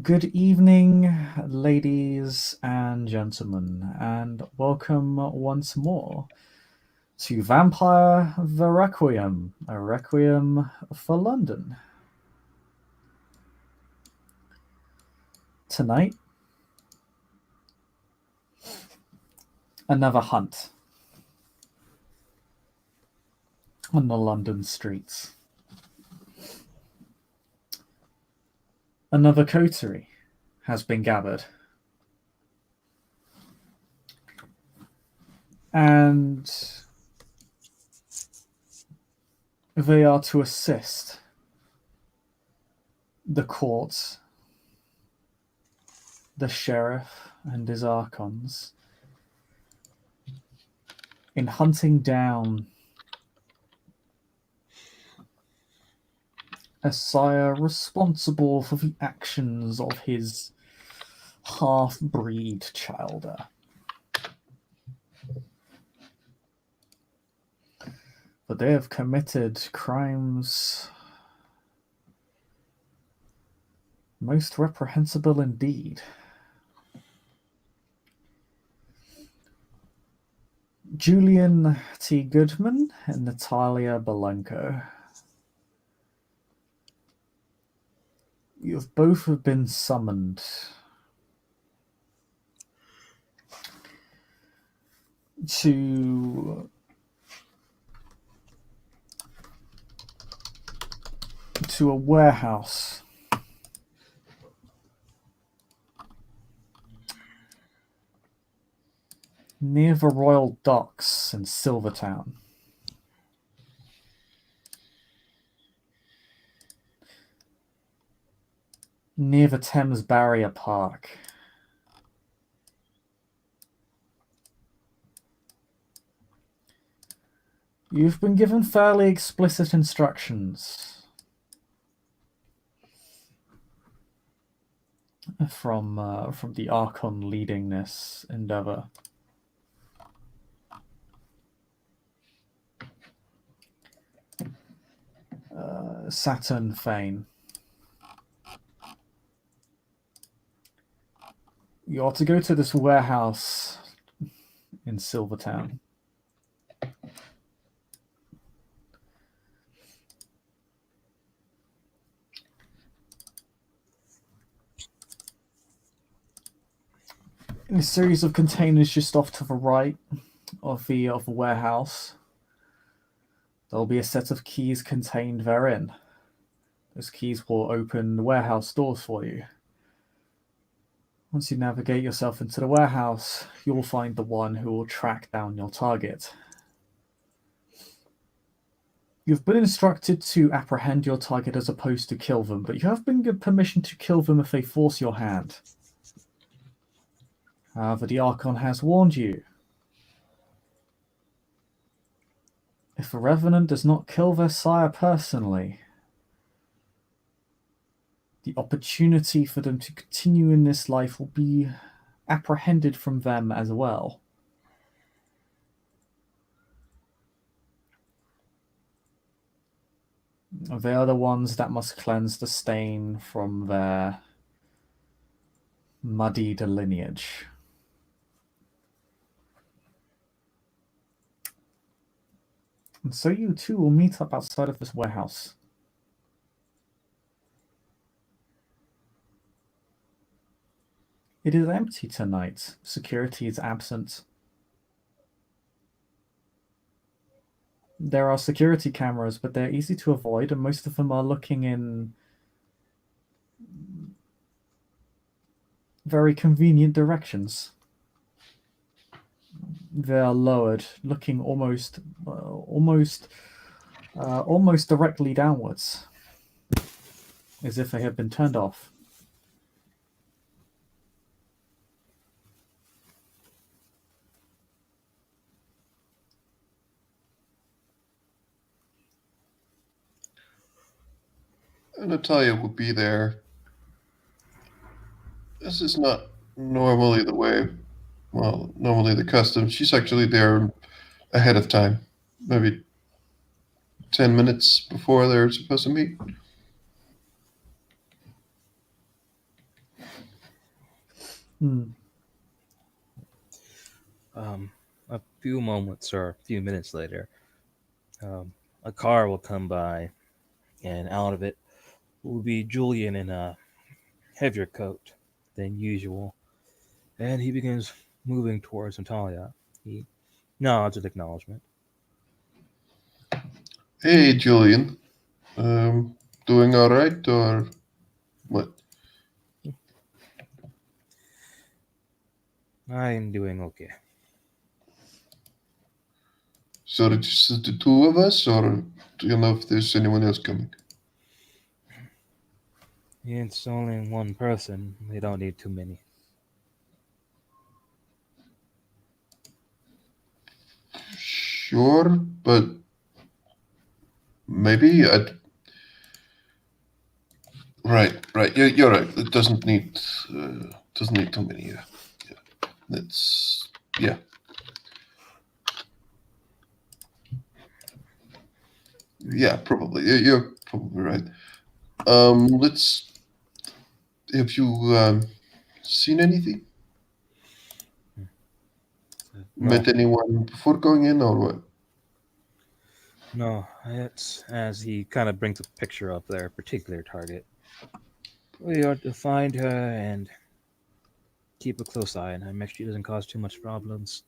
Good evening, ladies and gentlemen, and welcome once more to Vampire the Requiem, a requiem for London. Tonight, another hunt on the London streets. Another coterie has been gathered. And they are to assist the court, the sheriff, and his archons in hunting down a sire responsible for the actions of his half-breed childer. But they have committed crimes most reprehensible indeed. Julian T. Goodman and Natalia Belenko. You've both been summoned to a warehouse near the Royal Docks in Silvertown. Near the Thames Barrier Park. You've been given fairly explicit instructions from the Archon leading this endeavor. Saturn Fane. You are to go to this warehouse in Silvertown. In a series of containers just off to the right of the warehouse, there will be a set of keys contained therein. Those keys will open the warehouse doors for you. Once you navigate yourself into the warehouse, you'll find the one who will track down your target. You've been instructed to apprehend your target as opposed to kill them, but you have been given permission to kill them if they force your hand. However, the Archon has warned you. If a revenant does not kill their sire personally, the opportunity for them to continue in this life will be apprehended from them as well. They are the ones that must cleanse the stain from their muddied lineage. And so you two will meet up outside of this warehouse. It is empty tonight. Security is absent. There are security cameras, but they're easy to avoid, and most of them are looking in very convenient directions. They are lowered, looking almost directly downwards, as if they had been turned off. Natalia will be there. This is not normally the way, normally the custom. She's actually there ahead of time, maybe 10 minutes before they're supposed to meet. Hmm. A few moments or a few minutes later, um, a car will come by, and out of it will be Julian in a heavier coat than usual, and he begins moving towards Natalia. He nods with acknowledgement. Hey, Julian. Um, Doing all right or what? I'm doing okay. So it's just the two of us, or do you know if there's anyone else coming? It's only one person. They don't need too many. Sure, but maybe I'd. Right. You're right. It doesn't need too many. Yeah. That's yeah. Yeah, probably. You're probably right. Let's. Have you seen anything? No, Met anyone before going in, or what? no. It's as he kind of brings a picture up their particular target. We are to find her and keep a close eye on her, make sure she doesn't cause too much problems.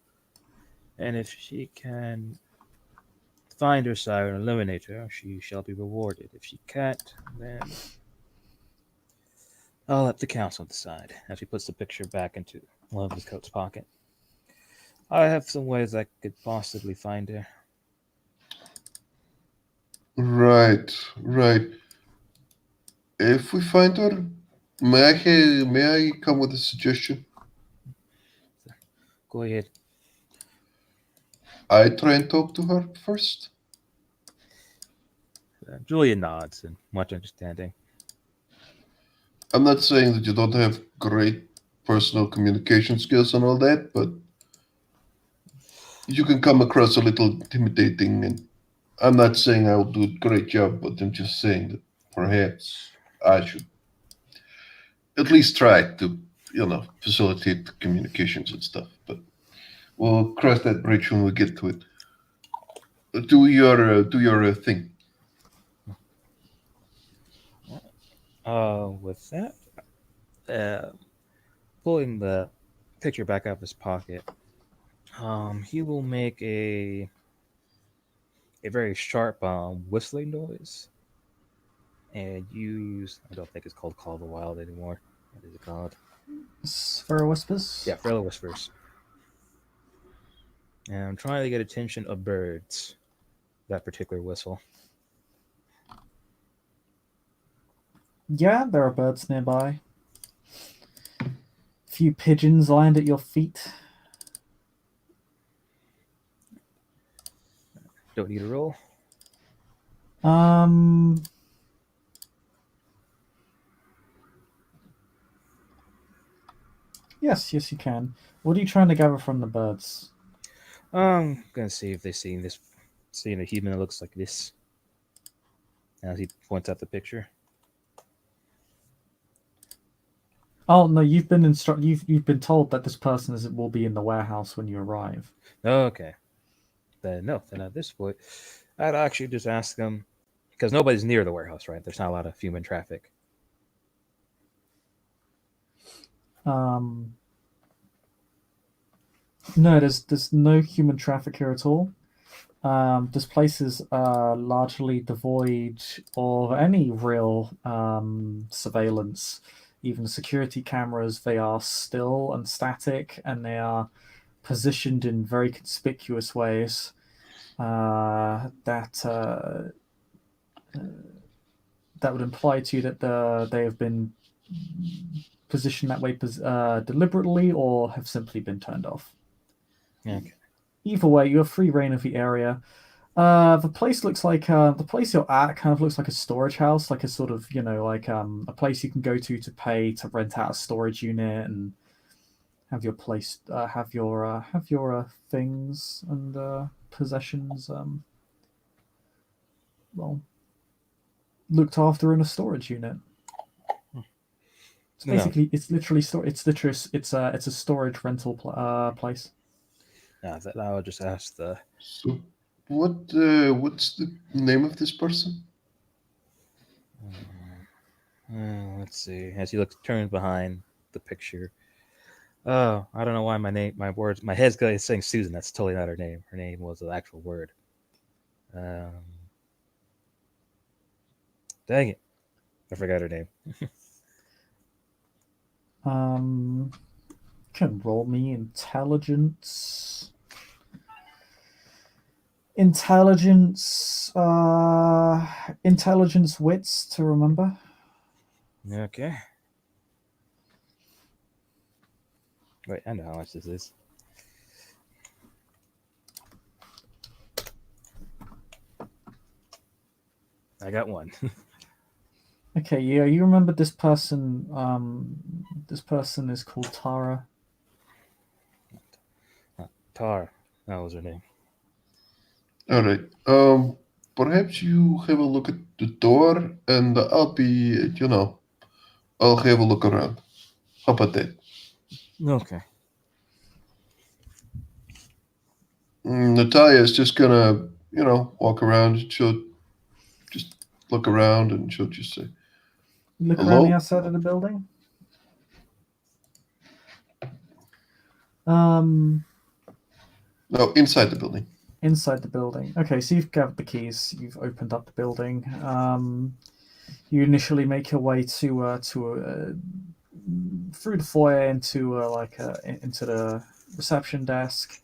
And if she can find her sire and eliminate her, she shall be rewarded. If she can't, then I'll let the council decide. As he puts the picture back into one of his coat's pocket. I have some ways I could possibly find her. Right. If we find her, may I come with a suggestion? Go ahead. I try and talk to her first. Julia nods in much understanding. I'm not saying that you don't have great personal communication skills and all that, but you can come across a little intimidating. And I'm not saying I'll do a great job, but I'm just saying that perhaps I should at least try to, facilitate the communications and stuff. But we'll cross that bridge when we get to it. Do your thing. With that, uh, pulling the picture back out of his pocket, he will make a very sharp whistling noise, and use I don't think it's called Call of the Wild anymore. What is it called? Sphero whispers. Yeah, Feral Whispers. And I'm trying to get attention of birds. That particular whistle. Yeah, there are birds nearby. A few pigeons land at your feet. Don't need a roll. Um, yes, you can. What are you trying to gather from the birds? I'm gonna see if they seeing a human that looks like this. As he points out the picture. Oh no, you've been You've been told that this person will be in the warehouse when you arrive. Okay. Then no, then at this point, I'd actually just ask them because nobody's near the warehouse, right? There's not a lot of human traffic. Um, no, there's no human traffic here at all. This place is largely devoid of any real surveillance. Even the security cameras, they are still and static, and they are positioned in very conspicuous ways that would imply to you that they have been positioned that way deliberately or have simply been turned off. Okay. Either way, you have free reign of the area. The place looks like the place you're at kind of looks like a storage house, like a sort of like a place you can go to pay to rent out a storage unit and have your place have your things and possessions well looked after in a storage unit. It's basically it's literally it's a storage rental place. That I would just ask the. So, what's the name of this person? Let's see. As he turns behind the picture. Oh, I don't know why my head's saying Susan. That's totally not her name. Her name was the actual word. Dang it. I forgot her name. Can roll me intelligence. Intelligence wits to remember. Okay. Wait, I know how much this is. I got one. Okay, yeah, you remember this person. This person is called Tara. Tar. That was her name. All right. Perhaps you have a look at the door, and I'll be, I'll have a look around. How about that? Okay. Natalia is just gonna, walk around. She'll just look around, and she'll just say, Look around the "Hello." outside of the building. Um, No, inside the building. inside the building. Okay, so you've gathered the keys. You've opened up the building. You initially make your way to through the foyer into into the reception desk.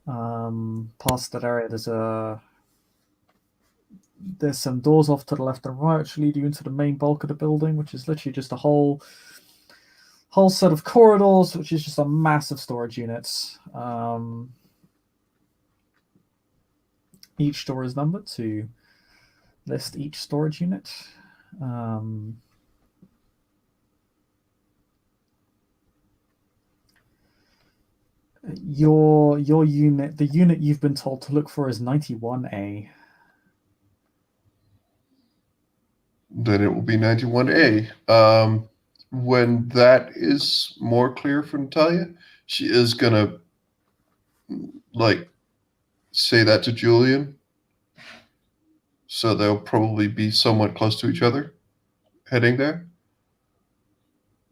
Past that area, there's some doors off to the left and right, which lead you into the main bulk of the building, which is literally just a whole set of corridors, which is just a massive storage units. Each door is numbered to list each storage unit. Your unit, the unit you've been told to look for, is 91A. Then it will be 91A. When that is more clear for Natalia, she is gonna say that to Julian. So they'll probably be somewhat close to each other, heading there.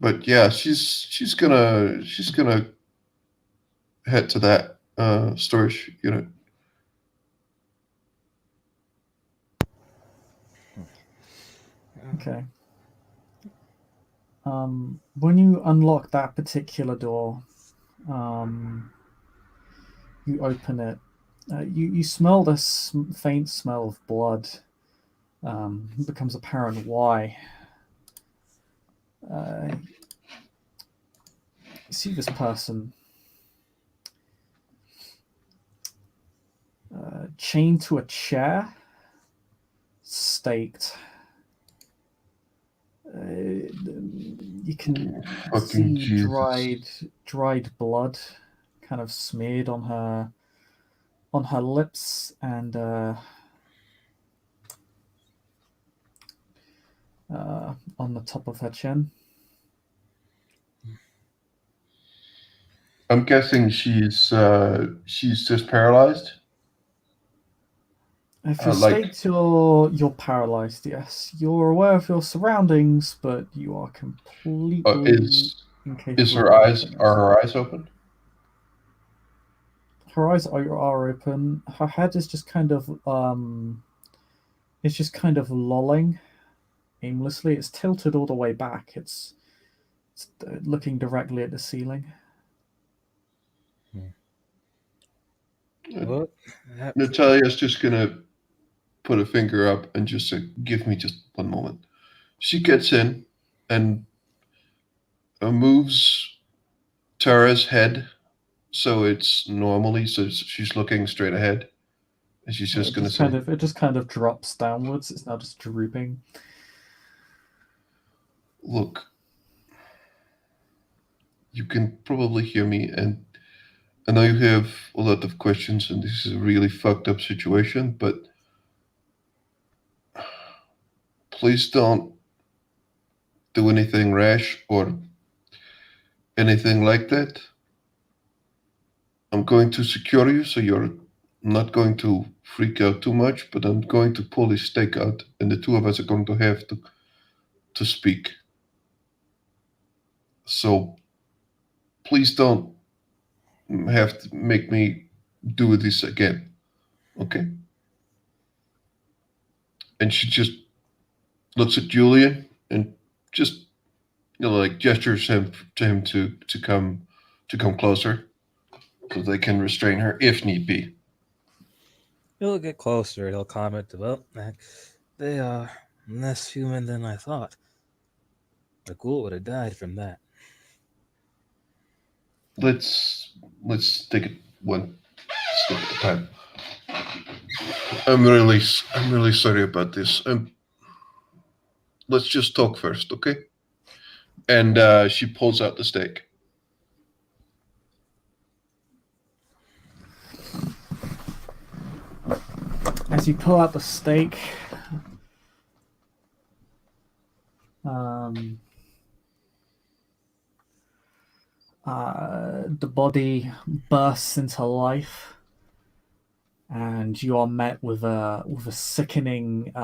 But yeah, she's gonna head to that storage unit. Okay. When you unlock that particular door, you open it. You smell this faint smell of blood. It becomes apparent why. You see this person chained to a chair, staked. You can Fucking see Jesus. dried blood kind of smeared on her lips and on the top of her chin. I'm guessing she's just paralyzed. If you're Like, staked, you're paralyzed. Yes, you're aware of your surroundings, but you are completely is incapable her of eyes anything are else. her eyes open? Her eyes are open. Her head is just kind of it's just kind of lolling aimlessly. It's tilted all the way back. It's looking directly at the ceiling. What? Natalia's just gonna put a finger up and just say, "Give me just one moment." She gets in and moves Tara's head so it's normally so she's looking straight ahead, and she's just gonna say, It just kind of drops downwards. It's now just drooping. "Look, you can probably hear me, and I know you have a lot of questions, and this is a really fucked up situation, but please don't do anything rash or anything like that. I'm going to secure you so you're not going to freak out too much, but I'm going to pull his stake out, and the two of us are going to have to speak. So please don't have to make me do this again, okay? And she just looks at Julian and just like gestures to him to come closer, so they can restrain her if need be. He'll get closer. He'll comment, well, they are less human than I thought. The ghoul would have died from that. Let's take it one step at a time. I'm really sorry about this. Let's just talk first, okay? And she pulls out the stake. As you pull out the stake, the body bursts into life, and you are met with a sickening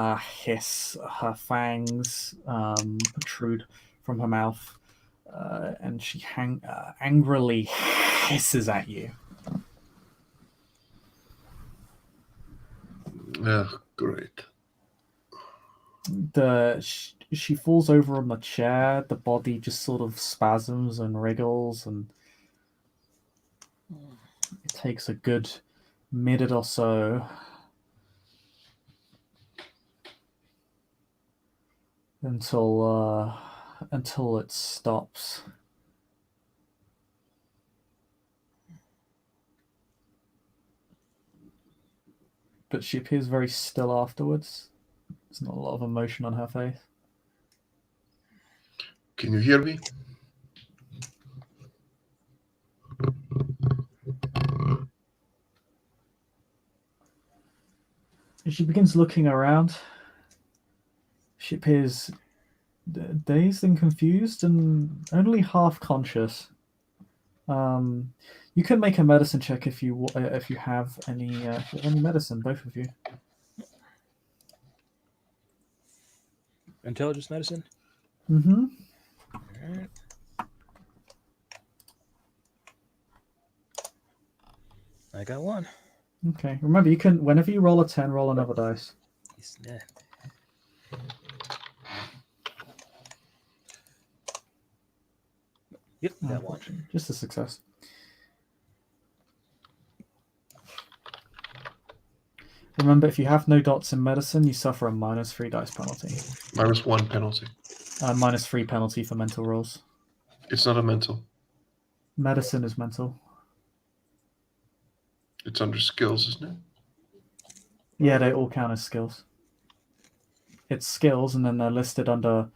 hiss. Her fangs protrude from her mouth, and she angrily hisses at you. Great. She falls over on the chair. The body just sort of spasms and wriggles, and it takes a good minute or so until it stops. But she appears very still afterwards. There's not a lot of emotion on her face. Can you hear me? As she begins looking around, she appears dazed and confused and only half conscious. You can make a medicine check if you have any medicine, both of you. Intelligence medicine? Mm-hmm. Alright. I got one. Okay. Remember, you can, whenever you roll a 10, roll another dice. He's dead. Yep, that one. Just a success. Remember, if you have no dots in medicine, you suffer a -3 dice penalty. -1 penalty. -3 penalty for mental rolls. It's not a mental. Medicine is mental. It's under skills, isn't it? Yeah, they all count as skills. It's skills, and then they're listed under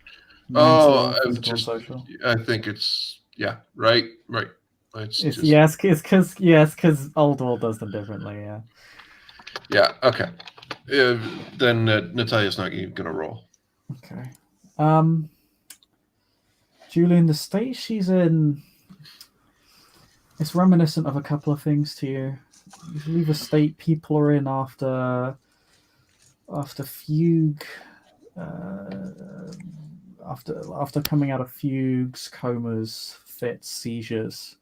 mental, physical, and social. I think it's right. It's because Old World does them differently. Yeah. Yeah. Okay. Then Natalia's not even gonna roll. Okay. Julian, the state she's in, it's reminiscent of a couple of things to you. Usually the state people are in after fugue, after coming out of fugues, comas, fits, seizures.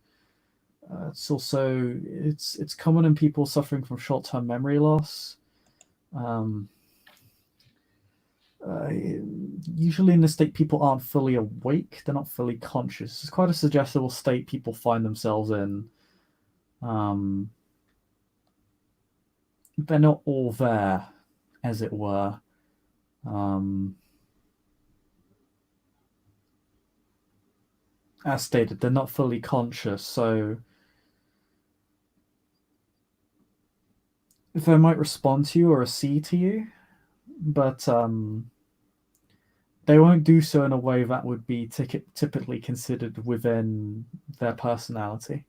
It's also it's common in people suffering from short-term memory loss. Usually in this state, people aren't fully awake. They're not fully conscious. It's quite a suggestible state people find themselves in. They're not all there, as it were. As stated, they're not fully conscious, so they might respond to you or accede to you, but they won't do so in a way that would be typically considered within their personality.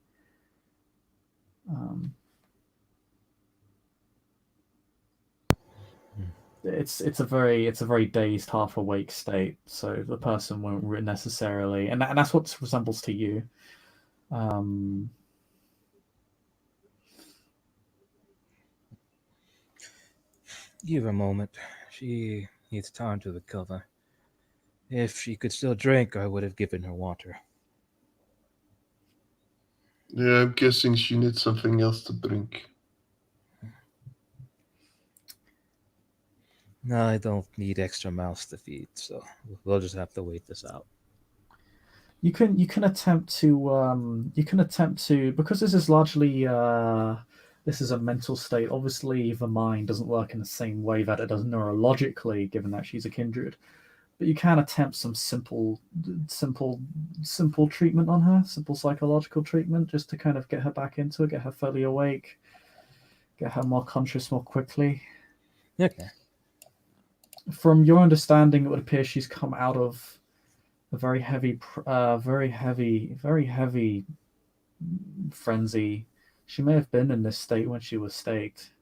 it's a very dazed, half awake state. So the person won't necessarily, and that's what resembles to you. Give her a moment. She needs time to recover. If she could still drink, I would have given her water. Yeah, I'm guessing she needs something else to drink. No, I don't need extra mouths to feed, so we'll just have to wait this out. You can attempt to because this is largely this is a mental state. Obviously, the mind doesn't work in the same way that it does neurologically, given that she's a kindred. But you can attempt some simple treatment on her, simple psychological treatment, just to kind of get her back into it, get her fully awake, get her more conscious more quickly. Okay. From your understanding, it would appear she's come out of a very heavy frenzy. She may have been in this state when she was staked.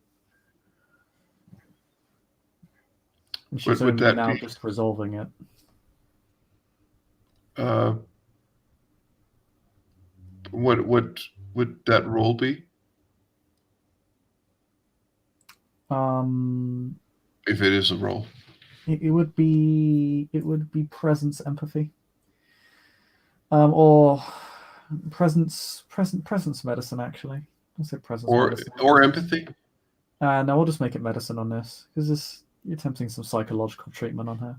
And she's Would only that now be? just resolving it. What would that role be? If it is a role. It would be presence empathy. Or presence medicine, actually. I'll say presence medicine. Or empathy? No, we'll just make it medicine on this, because you're attempting some psychological treatment on her.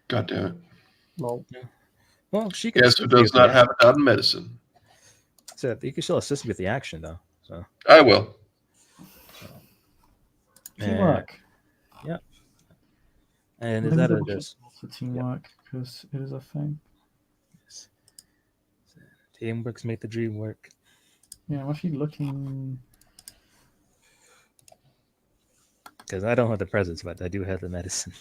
God damn it. Lol. Well, she can. Guess who does not have done medicine? So you can still assist me with the action, though. So I will. Teamwork. Yeah. And is that just for teamwork? Because it is a thing. Yes. Teamwork's make the dream work. Yeah, I'm actually looking. Because I don't have the presence, but I do have the medicine.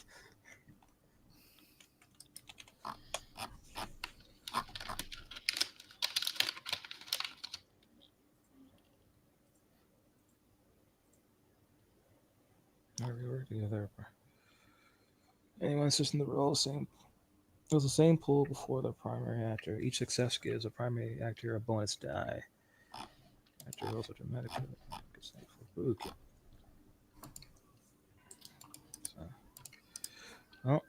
Anyone assisting the role, it was the same pool before the primary actor. Each success gives a primary actor a bonus die. Actor rolls automatically. Okay. So,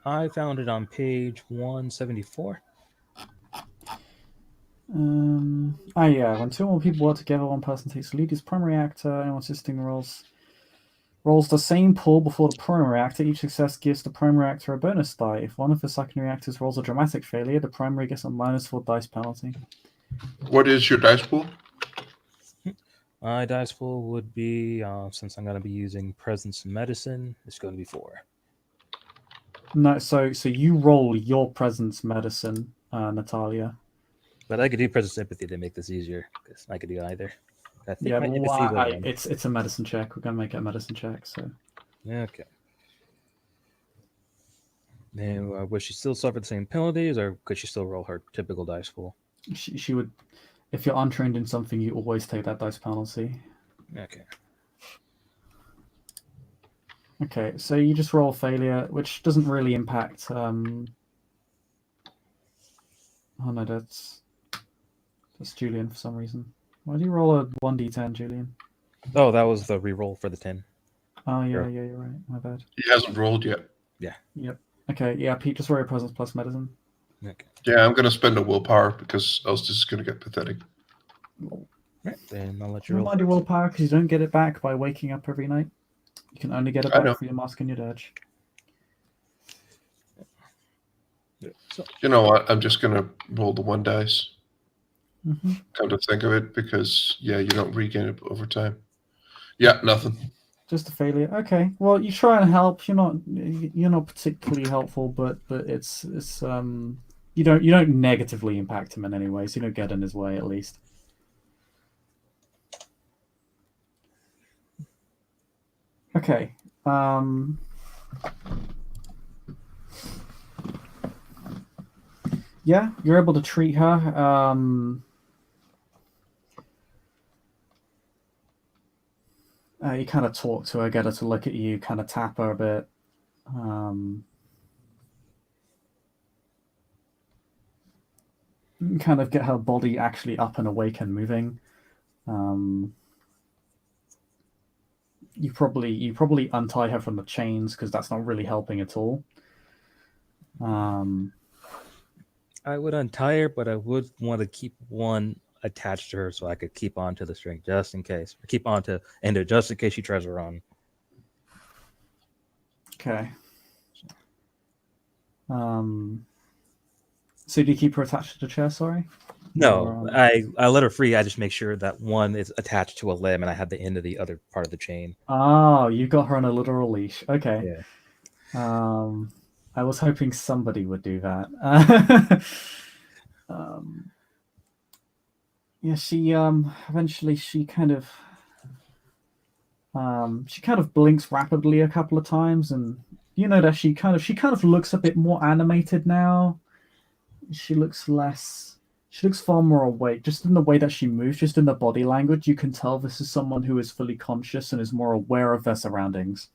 I found it on page 174. Yeah. When two or more people work together, one person takes the lead as primary actor. Anyone assisting rolls the same pool before the primary actor. Each success gives the primary actor a bonus die. If one of the secondary actors rolls a dramatic failure, the primary gets a -4 dice penalty. What is your dice pool? My dice pool would be, since I'm going to be using presence and medicine, it's going to be 4. No, so you roll your presence medicine, Natalia. But I could do presence empathy to make this easier, because I could do either. I think Yeah, my empathy it's a medicine check. We're gonna make it a medicine check. So okay. Now, would she still suffer the same penalties, or could she still roll her typical dice pool? she would. If you're untrained in something, you always take that dice penalty. Okay. Okay, so you just roll failure, which doesn't really impact. Oh no, that's Julian for some reason. Why do you roll a 1d10, Julian? Oh, that was the reroll for the 10. Oh yeah, you're right. My bad. He hasn't rolled yet. Yeah. Yep. Okay, yeah, Pete, just roll your presence plus medicine. Okay. Yeah, I'm gonna spend a willpower because else this is gonna get pathetic. Right, then I'll let you Don't roll. mind your willpower because you don't get it back by waking up every night. You can only get it back for your mask and your dirge. So, You know what? I'm just gonna roll the 1 dice. Mm-hmm. Come to think of it, because you don't regain it over time. Yeah, nothing. Just a failure. Okay. Well, you try and help. You're not particularly helpful, but it's you don't negatively impact him in any way. So you don't get in his way at least. Okay. Yeah, you're able to treat her. You kind of talk to her, get her to look at you, kind of tap her a bit. Kind of get her body actually up and awake and moving. You probably untie her from the chains because that's not really helping at all. I would untie her, but I would want to keep one attached to her so I could keep on to the string just in case. Or keep on to Ender just in case she tries to run. Okay. So do you keep her attached to the chair? Sorry. No, Or, I let her free. I just make sure that one is attached to a limb and I have the end of the other part of the chain. Oh, you got her on a literal leash. Okay. Yeah. I was hoping somebody would do that. Yeah, she eventually she kind of blinks rapidly a couple of times, and you know that she kind of looks a bit more animated now. She looks far more awake, just in the way that she moves, just in the body language. You can tell this is someone who is fully conscious and is more aware of their surroundings.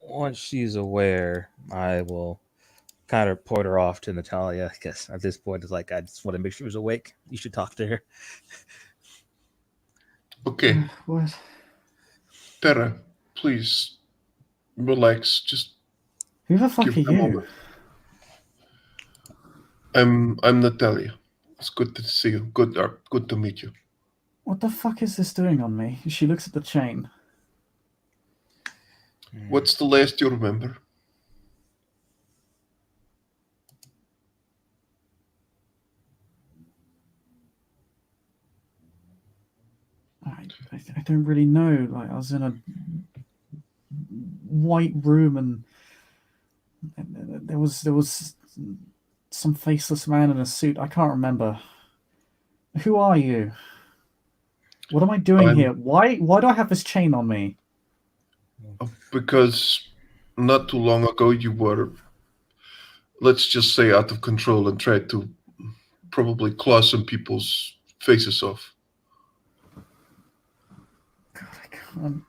Once she's aware, I will kind of point her off to Natalia. I guess at this point, it's like, I just want to make sure she's awake. You should talk to her. Okay, What? Terra, please relax. Just Who the fuck give are me a you? moment. I'm Natalia. It's good to see you. Good to meet you. What the fuck is this doing on me? She looks at the chain. What's the last you remember? I don't really know. Like, I was in a white room and there was some faceless man in a suit. I can't remember. Who are you? What am I doing here? Why do I have this chain on me? Because not too long ago you were, let's just say, out of control and tried to probably claw some people's faces off. God, I can't.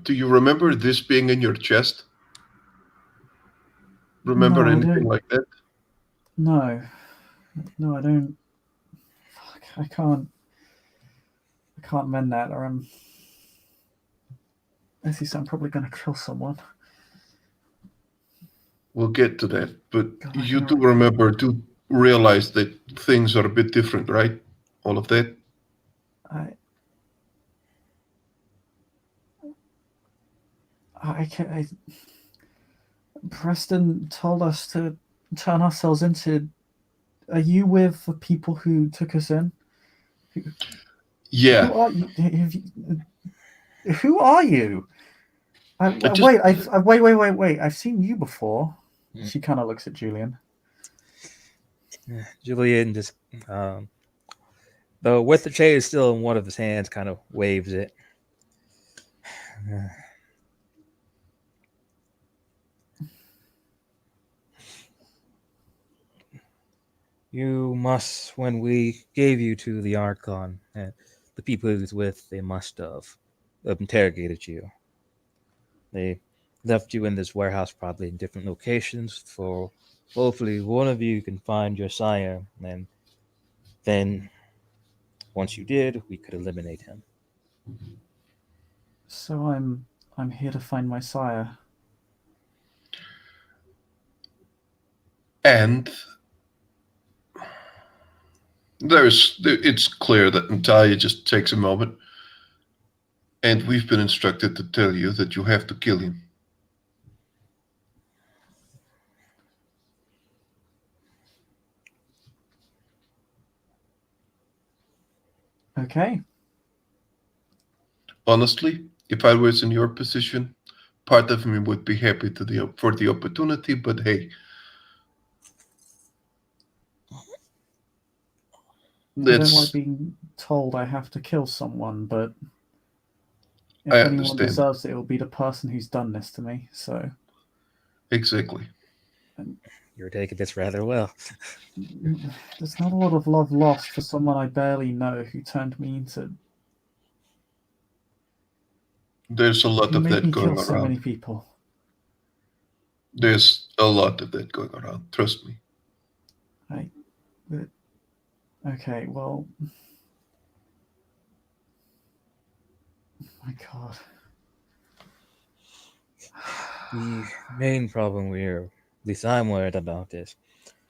Do you remember this being in your chest? Remember No, I anything don't. like that? No, I don't. Fuck, I can't mend that, or I see. So I'm probably gonna kill someone. We'll get to that, but God, you do remember to realize that things are a bit different, right? All of that. I can't. Preston told us to turn ourselves into. Are you with the people who took us in? Yeah. Who are you? Who are you? Wait. I've seen you before. She kind of looks at Julian. Julian just, though with the chain still in one of his hands, kind of waves it. You must, when we gave you to the Archon, the people he was with, they must have interrogated you. They left you in this warehouse, probably in different locations, for hopefully one of you can find your sire, and then once you did, we could eliminate him. So I'm here to find my sire. And it's clear that Natalia just takes a moment, and we've been instructed to tell you that you have to kill him. Okay. Honestly, if I was in your position, part of me would be happy for the opportunity, but hey. I don't like being told I have to kill someone, but if I anyone understand. deserves it, it will be the person who's done this to me. So Exactly. You're taking this rather well. There's not a lot of love lost for someone I barely know who turned me into. There's a lot Who of made that me kill going so many around. people. There's a lot of that going around. Trust me. Okay, well. My God. The main problem at least I'm worried about, is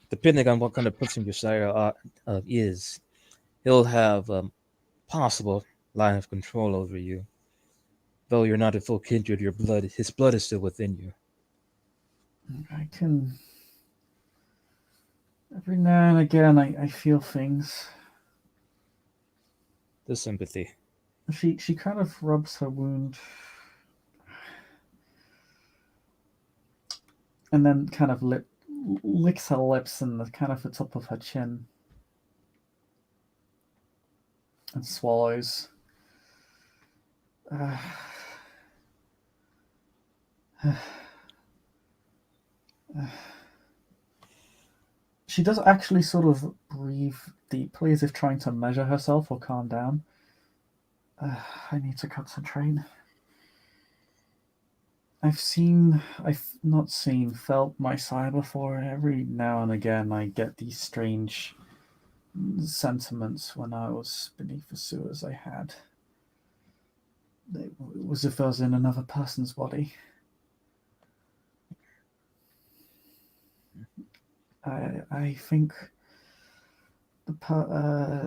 depending on what kind of person your sire is, he'll have possible line of control over you. Though you're not a full kindred, his blood is still within you. I can. Every now and again, I feel things. The sympathy. She kind of rubs her wound. And then kind of licks her lips and the kind of the top of her chin. And swallows. She does actually sort of breathe deeply as if trying to measure herself or calm down. I need to concentrate. Felt my sire before. Every now and again I get these strange sentiments when I was beneath the sewers I had. It was as if I was in another person's body. I think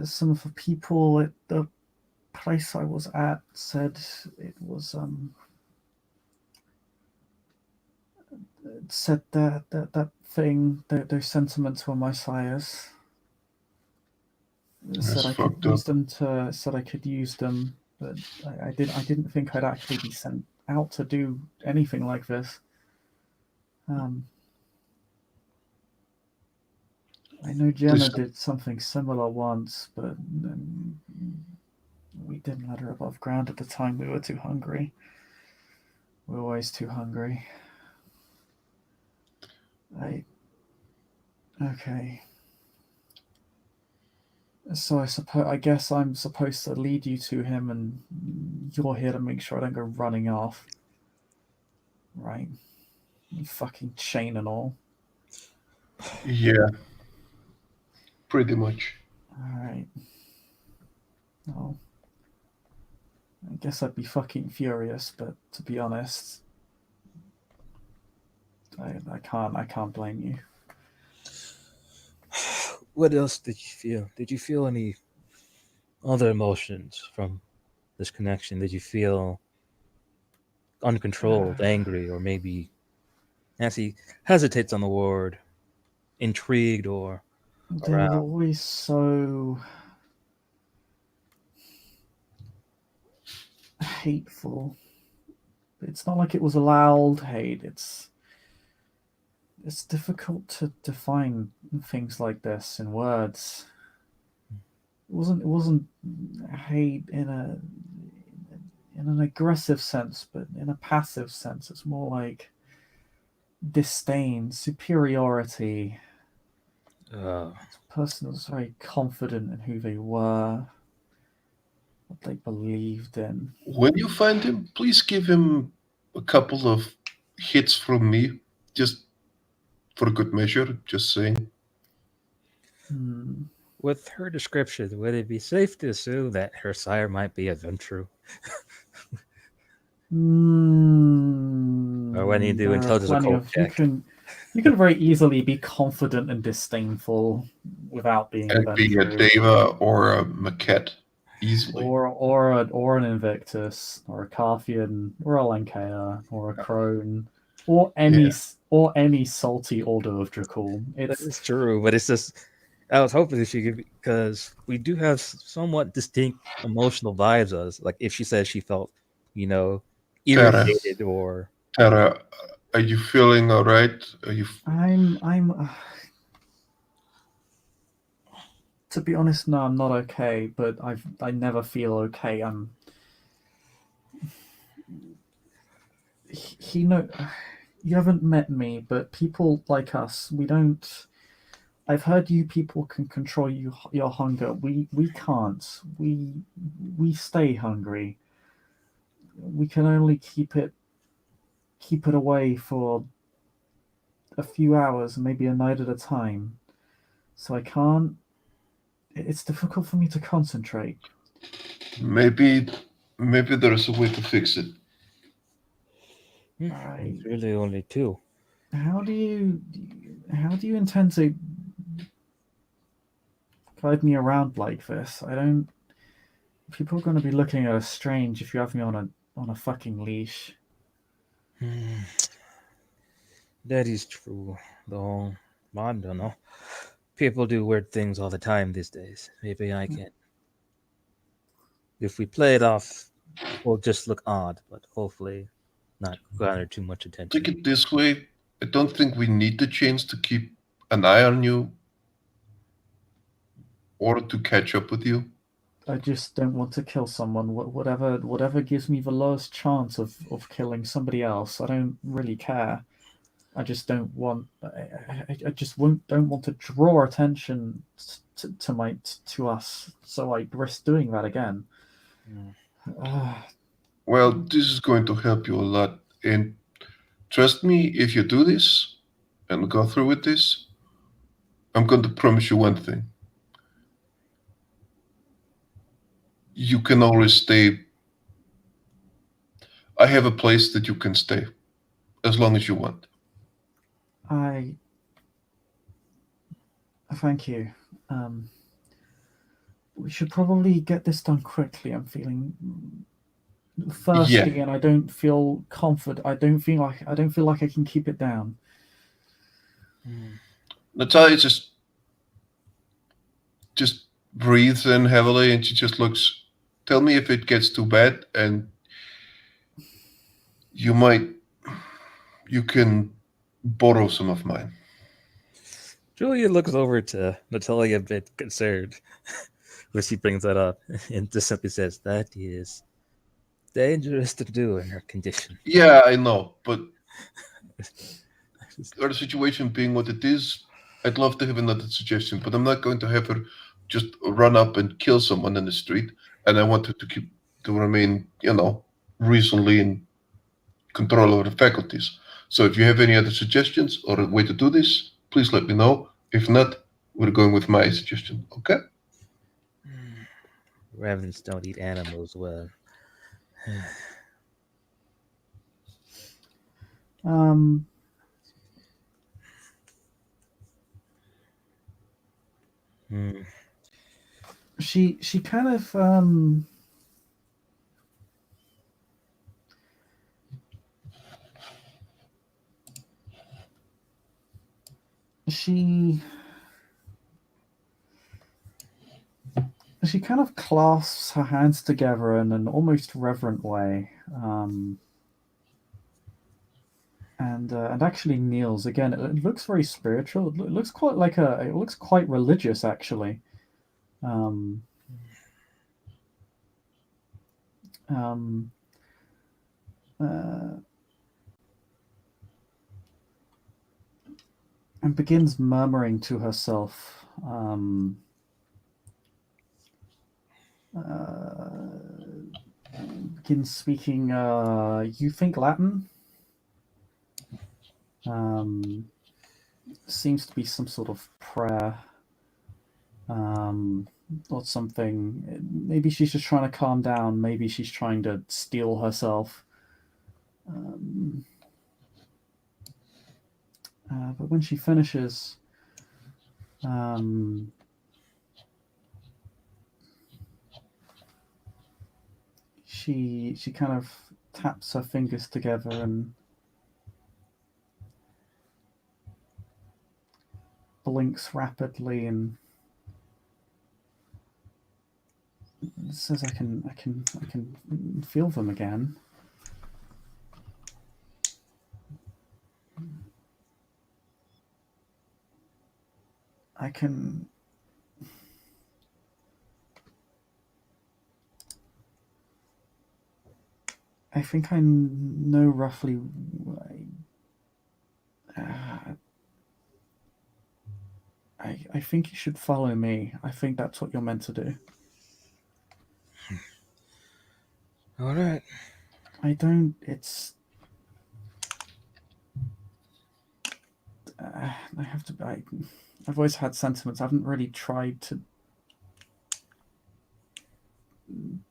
some of the people at the place I was at said it was said that thing, those sentiments were my sire's. That's Said I could fucked use up. them but I didn't think I'd actually be sent out to do anything like this. I know Jenna Listen, did something similar once, but we didn't let her above ground at the time. We were too hungry. We were always too hungry. Okay. So I guess I'm supposed to lead you to him, and you're here to make sure I don't go running off. Right? Fucking chain and all. yeah, pretty much. Alright. Well, I guess I'd be fucking furious, but to be honest, I can't blame you. What else did you feel? Did you feel any other emotions from this connection? Did you feel uncontrolled, angry, or maybe, as he hesitates on the word, intrigued or They were around? always so hateful. It's not like it was a loud hate. It's difficult to define things like this in words. It wasn't hate in an aggressive sense, but in a passive sense. It's more like disdain, superiority. This person was very confident in who they were, what they believed in. When you find him, please give him a couple of hits from me, just for good measure. Just saying. With her description, would it be safe to assume that her sire might be a Ventru? Or when you do There are intelligence plenty occult of check? you can very easily be confident and disdainful without being a And being a Ventru. Deva or a Maquette, easily. Or an Invictus, or a Carthian, or a Lankea, or a Crone, or any salty order of Dracul. That is true, but it's just, I was hoping that she could, because we do have somewhat distinct emotional vibes of us. Like if she says she felt, Tara, irritated or Tara, are you feeling all right? Are you? I'm to be honest, no, I'm not okay, but I never feel okay. He know You haven't met me, but people like us, we don't. I've heard you people can control your hunger. We can't. We stay hungry. We can only keep it away for a few hours, maybe a night at a time. So I can't. It's difficult for me to concentrate. Maybe there's a way to fix it. I. It's really only two. How do you how do you intend to guide me around like this? I don't. People are going to be looking at us strange if you have me on a fucking leash. Hmm, that is true, though. I don't know. People do weird things all the time these days. Maybe I can. If we play it off, we'll just look odd, but hopefully not garner too much attention. Take it this way. I don't think we need the chains to keep an eye on you or to catch up with you. I just don't want to kill someone. Whatever gives me the lowest chance of killing somebody else. I don't really care. I just don't want. I just don't want to draw attention to us. So I risk doing that again. Mm. Uh, Well, this is going to help you a lot. And trust me, if you do this and go through with this, I'm going to promise you one thing. You can always stay. I have a place that you can stay as long as you want. I thank you. Um, we should probably get this done quickly. I'm feeling Yeah, thirsty, and I don't feel confident. I don't feel like I can keep it down. Mm. Natalia just breathes in heavily, and she just looks. Tell me if it gets too bad, and you might you can borrow some of mine. Julia looks over to Natalia a bit concerned when she brings that up and just simply says, "That is dangerous to do in her condition." Yeah, I know, but our situation being what it is, I'd love to have another suggestion, but I'm not going to have her just run up and kill someone in the street. And I want her to remain, reasonably in control of her faculties. So if you have any other suggestions or a way to do this, please let me know. If not, we're going with my suggestion. Okay? Revenants don't eat animals well. Um, Hmm. she kind of she she kind of clasps her hands together in an almost reverent way, and actually kneels again. It looks very spiritual. It looks quite like a. It looks quite religious, actually. Um, um, uh, and begins murmuring to herself. Begins speaking. You think Latin? Um, Seems to be some sort of prayer, um, or something. Maybe she's just trying to calm down. Maybe she's trying to steel herself. Um, but when she finishes, um, she kind of taps her fingers together and blinks rapidly and says, I can feel them again. I can. I think I know roughly. I think you should follow me. I think that's what you're meant to do. All right. I don't. It's. I have to. I've always had sentiments. I haven't really tried to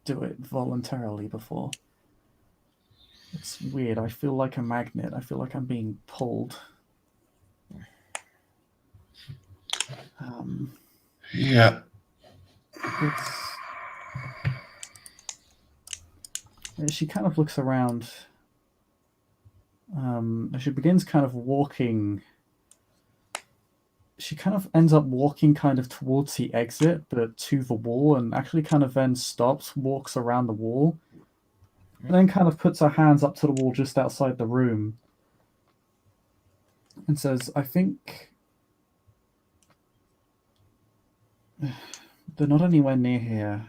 do it voluntarily before. It's weird. I feel like a magnet. I feel like I'm being pulled. Yeah. She kind of looks around. She begins kind of walking. She kind of ends up walking kind of towards the exit, but to the wall, and actually kind of then stops, walks around the wall, and then kind of puts her hands up to the wall just outside the room and says, I think they're not anywhere near here.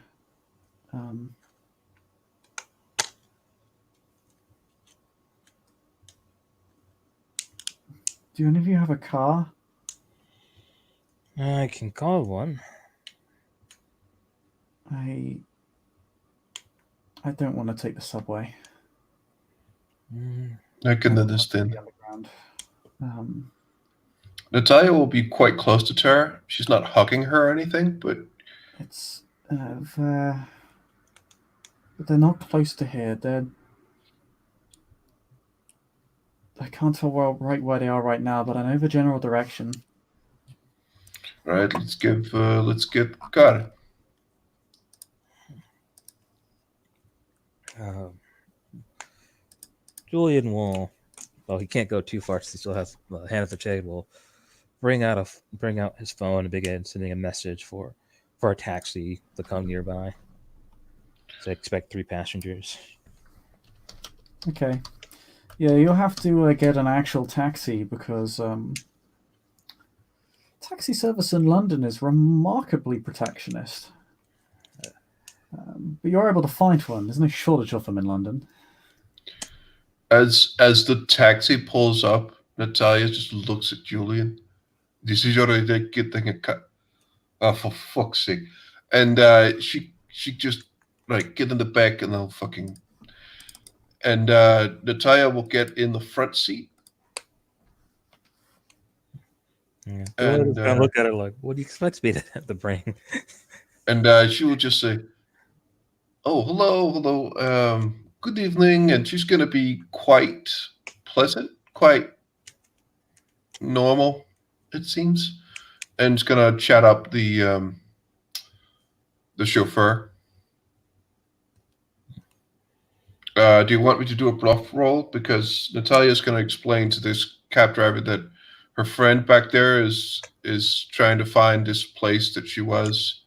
Do any of you have a car? I can call one. I don't want to take the subway. I can The understand. underground. Natalia will be quite close to Tara. She's not hugging her or anything, but It's they're not close to here. I can't tell right where they are right now, but I know the general direction. all right, let's get car. Julian will. Well, he can't go too far since he still has a hand at the shade. Will bring out his phone and begin sending a message for a taxi to come nearby. So I expect 3 passengers. Okay. Yeah, you'll have to get an actual taxi because taxi service in London is remarkably protectionist. But you're able to find one. There's no shortage of them in London. As the taxi pulls up, Natalia just looks at Julian. This is already getting a cut. Oh, for fuck's sake! And she just like get in the back and they'll fucking. And Natalia will get in the front seat. Yeah. And I look at her like, what do you expect me to have to bring? And she will just say, "Oh, hello, good evening," and she's going to be quite pleasant, quite normal, it seems, and it's going to chat up the chauffeur. Do you want me to do a bluff roll? Because Natalia's going to explain to this cab driver that her friend back there is trying to find this place that she was,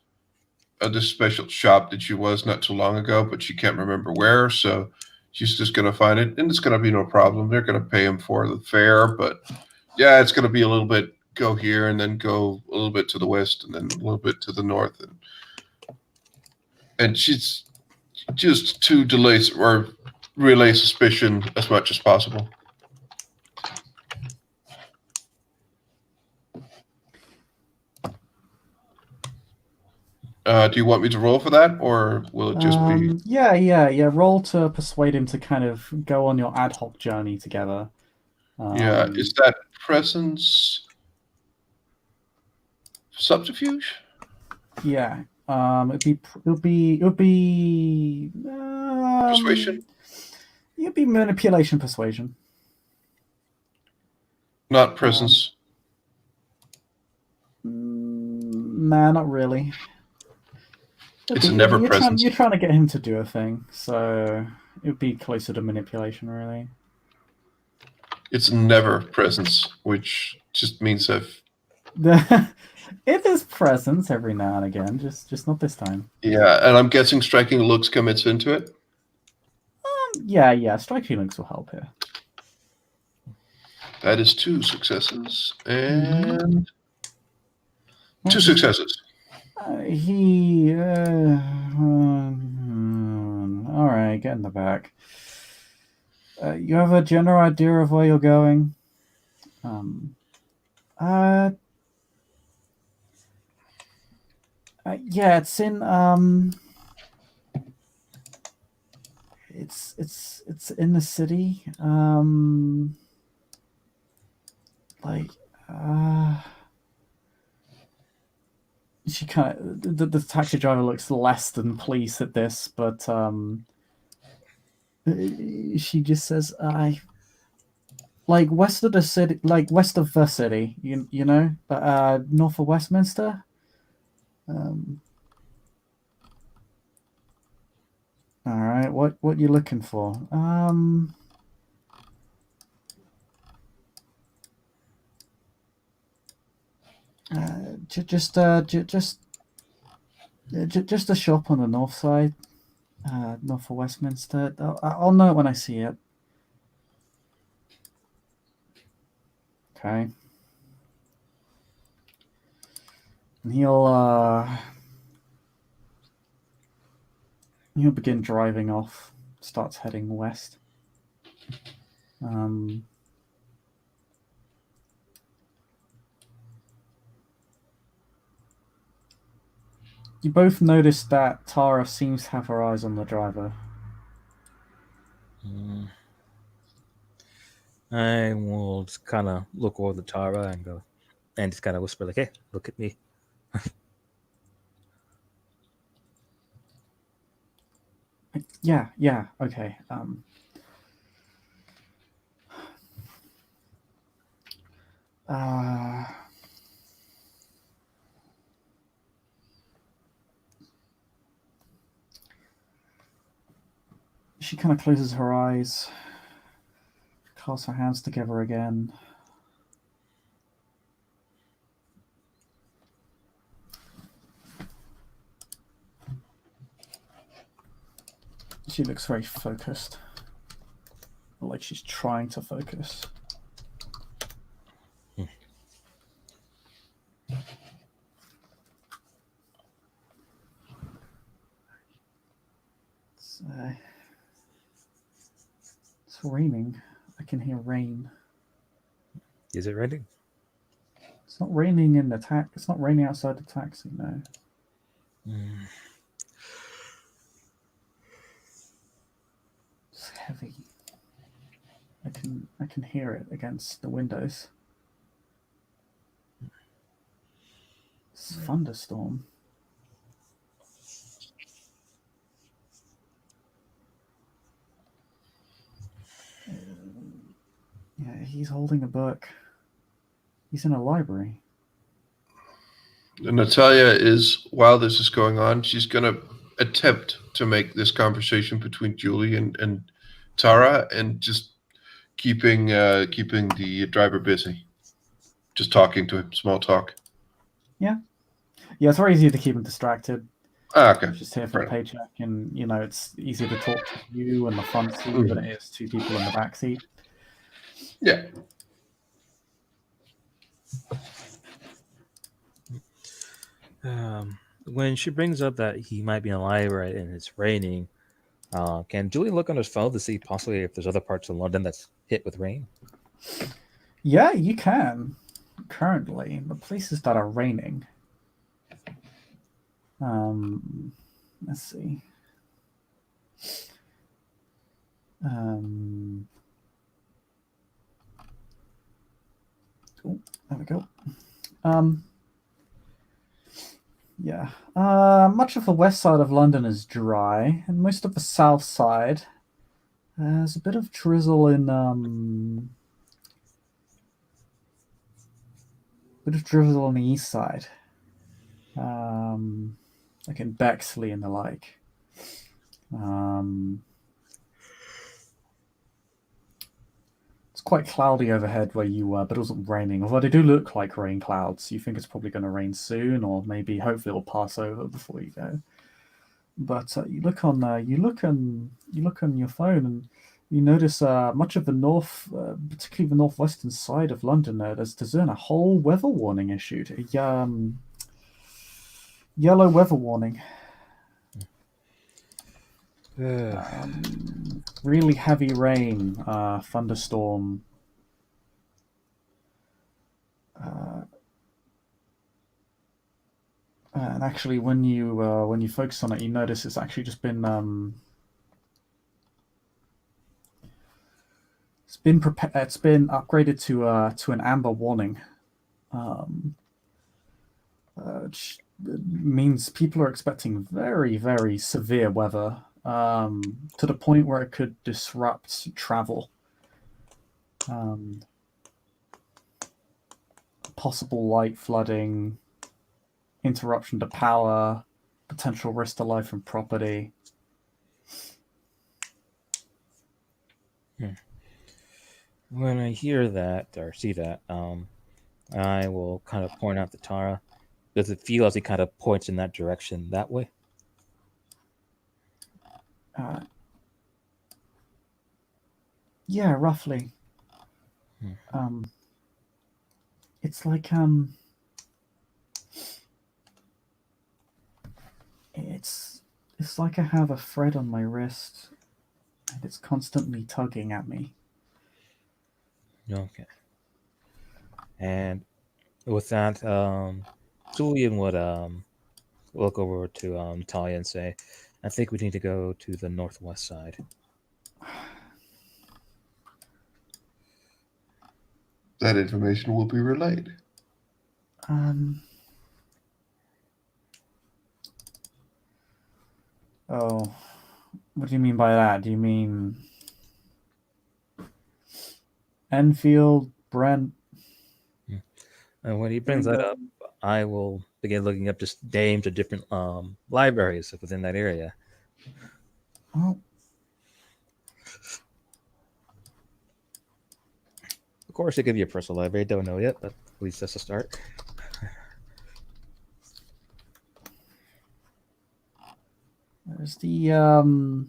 this special shop that she was not too long ago, but she can't remember where. So she's just going to find it, and it's going to be no problem. They're going to pay him for the fare, but yeah, it's going to be a little bit go here and then go a little bit to the west and then a little bit to the north, and she's just to delay or relay suspicion as much as possible. Do you want me to roll for that, or will it just be? Yeah. Roll to persuade him to kind of go on your ad hoc journey together. Yeah, is that presence subterfuge? Yeah. It'll be Persuasion? It'll be manipulation persuasion. Not presence. Nah, not really. It's never presence. You're trying to get him to do a thing, so it would be closer to manipulation, really. It's never presence, which just means I've. It is presence every now and again, just not this time. Yeah, and I'm guessing striking looks commits into it. Yeah. Striking looks will help here. That is 2 successes and 2 successes. All right, get in the back. You have a general idea of where you're going? Yeah, it's in it's in the city. Like she kind of the taxi driver looks less than pleased at this, but she just says, "I like west of the city, like west of the city, you know, north of Westminster." Um, all right, what you looking for? Just just a shop on the north side, north of Westminster. I'll know it when I see it. Okay. And he'll begin driving off. Starts heading west. You both notice that Tara seems to have her eyes on the driver. I will just kind of look over the Tara and go, and just kind of whisper like, "Hey, look at me." Yeah, okay. She kind of closes her eyes, clasps her hands together again. She looks very focused, like she's trying to focus. It's raining. I can hear rain. Is it raining? It's not raining in the It's not raining outside the taxi. No. It's heavy. I can hear it against the windows. It's a thunderstorm. Yeah, he's holding a book. He's in a library. And Natalia is, while this is going on, she's going to attempt to make this conversation between Julie and Tara, and just keeping the driver busy, just talking to him, small talk. Yeah, it's very easy to keep him distracted. Okay. He's just here for the paycheck, and it's easier to talk to you in the front seat than it is to people in the back seat. Yeah. When she brings up that he might be in a library and it's raining, can Julie look on his phone to see possibly if there's other parts of London that's hit with rain? Yeah, you can. Currently, the places that are raining. Let's see. Oh, there we go. Yeah. Much of the west side of London is dry, and most of the south side has a bit of drizzle in on the east side. Like in Bexley and the like. It's quite cloudy overhead where you were, but it wasn't raining. Although they do look like rain clouds. You think it's probably going to rain soon, or maybe hopefully it'll pass over before you go. But you look on your phone, and you notice much of the north, particularly the northwestern side of London. There's been a whole weather warning issued. A yellow weather warning. Really heavy rain, thunderstorm. And And actually, when you focus on it, you notice it's actually just been it's been upgraded to an amber warning, which means people are expecting very, very severe weather, to the point where it could disrupt travel. Possible light flooding, interruption to power, potential risk to life and property. When I hear that or see that, I will kind of point out to Tara. Does it feel as he kind of points in that direction that way? Yeah, roughly. It's like it's like I have a thread on my wrist, and it's constantly tugging at me. Okay. And with that, Julian would look over to Natalia and say, "I think we need to go to the northwest side." That information will be relayed. Oh, what do you mean by that? Do you mean Enfield, Brent? And when he brings that up, I will begin looking up just names of different libraries within that area. Oh, Of course, it could be a personal library. Don't know yet, but at least that's a start. there's the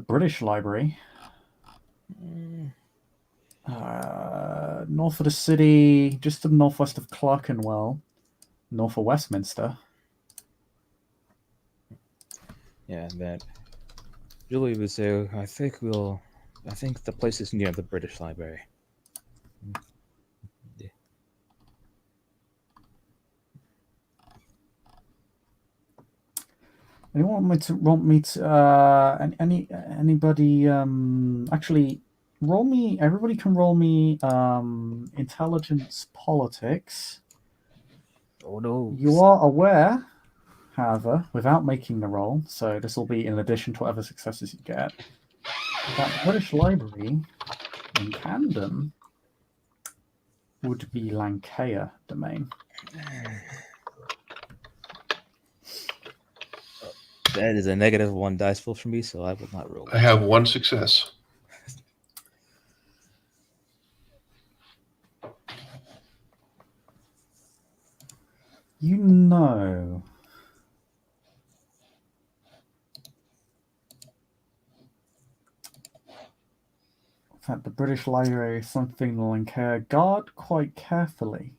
British Library. North of the city, just to the northwest of Clerkenwell, north of Westminster. Yeah, and that Julie would say, I think the place is near the British Library. Yeah. Anyone want me to anybody actually roll me, everybody can roll me intelligence politics. Oh no. You are aware, however, without making the roll, so this will be in addition to whatever successes you get, that British Library in Camden would be Lancashire domain. That is a -1 dice pool for me, so I will not roll. I have one success. You know that the British Library is something Lancashire guard quite carefully.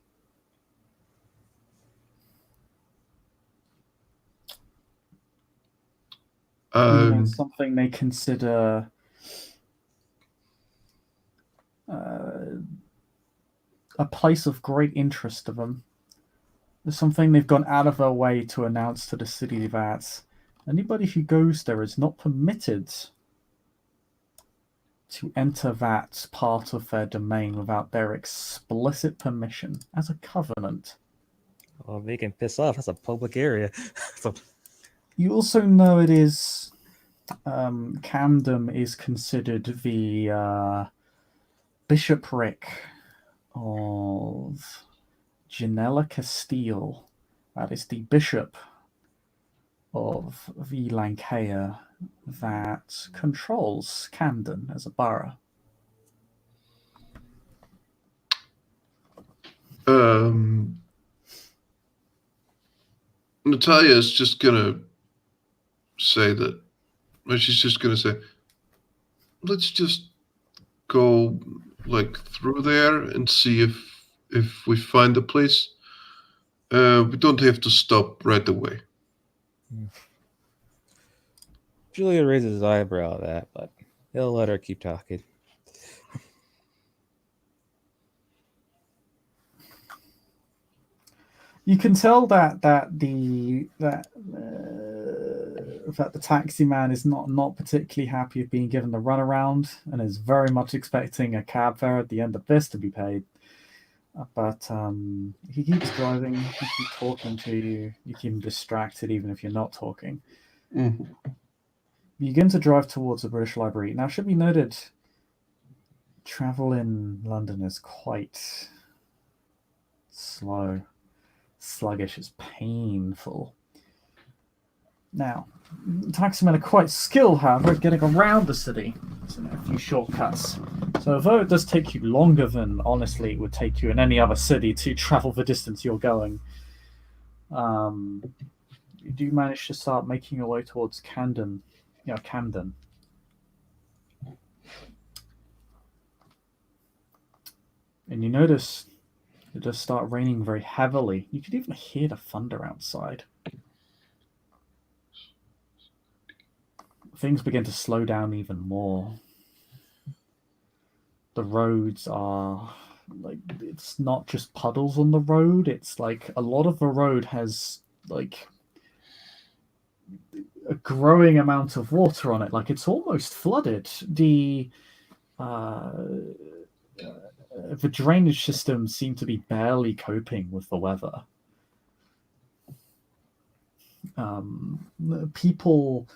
Something they consider a place of great interest to them. There's something they've gone out of their way to announce to the city that anybody who goes there is not permitted to enter that part of their domain without their explicit permission as a covenant. Well, they can piss off. That's a public area. So You also know it is Camden is considered the bishopric of Janella Castile. That is the bishop of the Lancashire that controls Camden as a borough. Natalia is just gonna say that. Well, she's just gonna say, "Let's just go like through there and see if we find a place. We don't have to stop right away." Julia raises his eyebrow at that, but he'll let her keep talking. You can tell that the taxi man is not particularly happy of being given the runaround and is very much expecting a cab fare at the end of this to be paid. But he keeps driving. He keeps talking to you. You keep him distracted, even if you're not talking. Mhm. You begin to drive towards the British Library. Now, it should be noted, travel in London is quite slow, sluggish. It's painful. Now, taximen are quite skilled, however, at getting around the city. So, a few shortcuts. So, although it does take you longer than, honestly, it would take you in any other city to travel the distance you're going, you do manage to start making your way towards Camden. Camden. And you notice it does start raining very heavily. You could even hear the thunder outside. Things begin to slow down even more. The roads are like, it's not just puddles on the road, it's like a lot of the road has like a growing amount of water on it, like it's almost flooded. The drainage systems seem to be barely coping with the weather. People,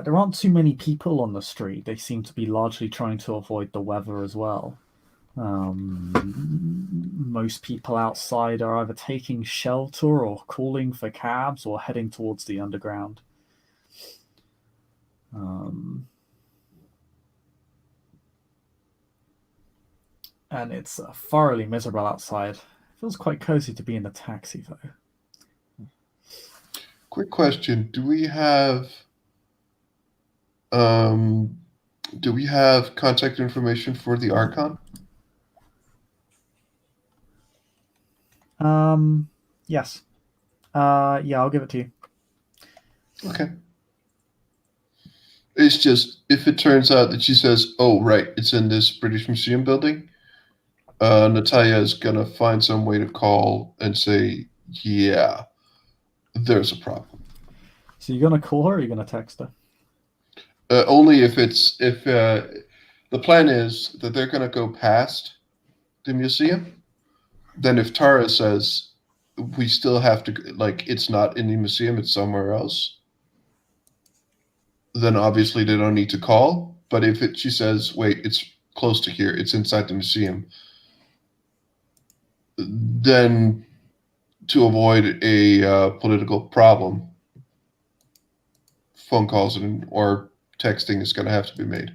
there aren't too many people on the street. They seem to be largely trying to avoid the weather as well. Most people outside are either taking shelter or calling for cabs or heading towards the underground. And it's thoroughly miserable outside. It feels quite cozy to be in the taxi, though. Quick question: Do we have contact information for the Archon? Yes. Yeah, I'll give it to you. Okay. It's just, if it turns out that she says, "Oh, right, it's in this British Museum building," Natalia is gonna find some way to call and say, "Yeah, there's a problem." So you're gonna call her, or you're gonna text her? Only if the plan is that they're gonna go past the museum. Then if Tara says we still have to, like, it's not in the museum, it's somewhere else, then obviously they don't need to call. But if she says, wait, it's close to here, it's inside the museum, then to avoid a political problem, phone calls or texting is going to have to be made.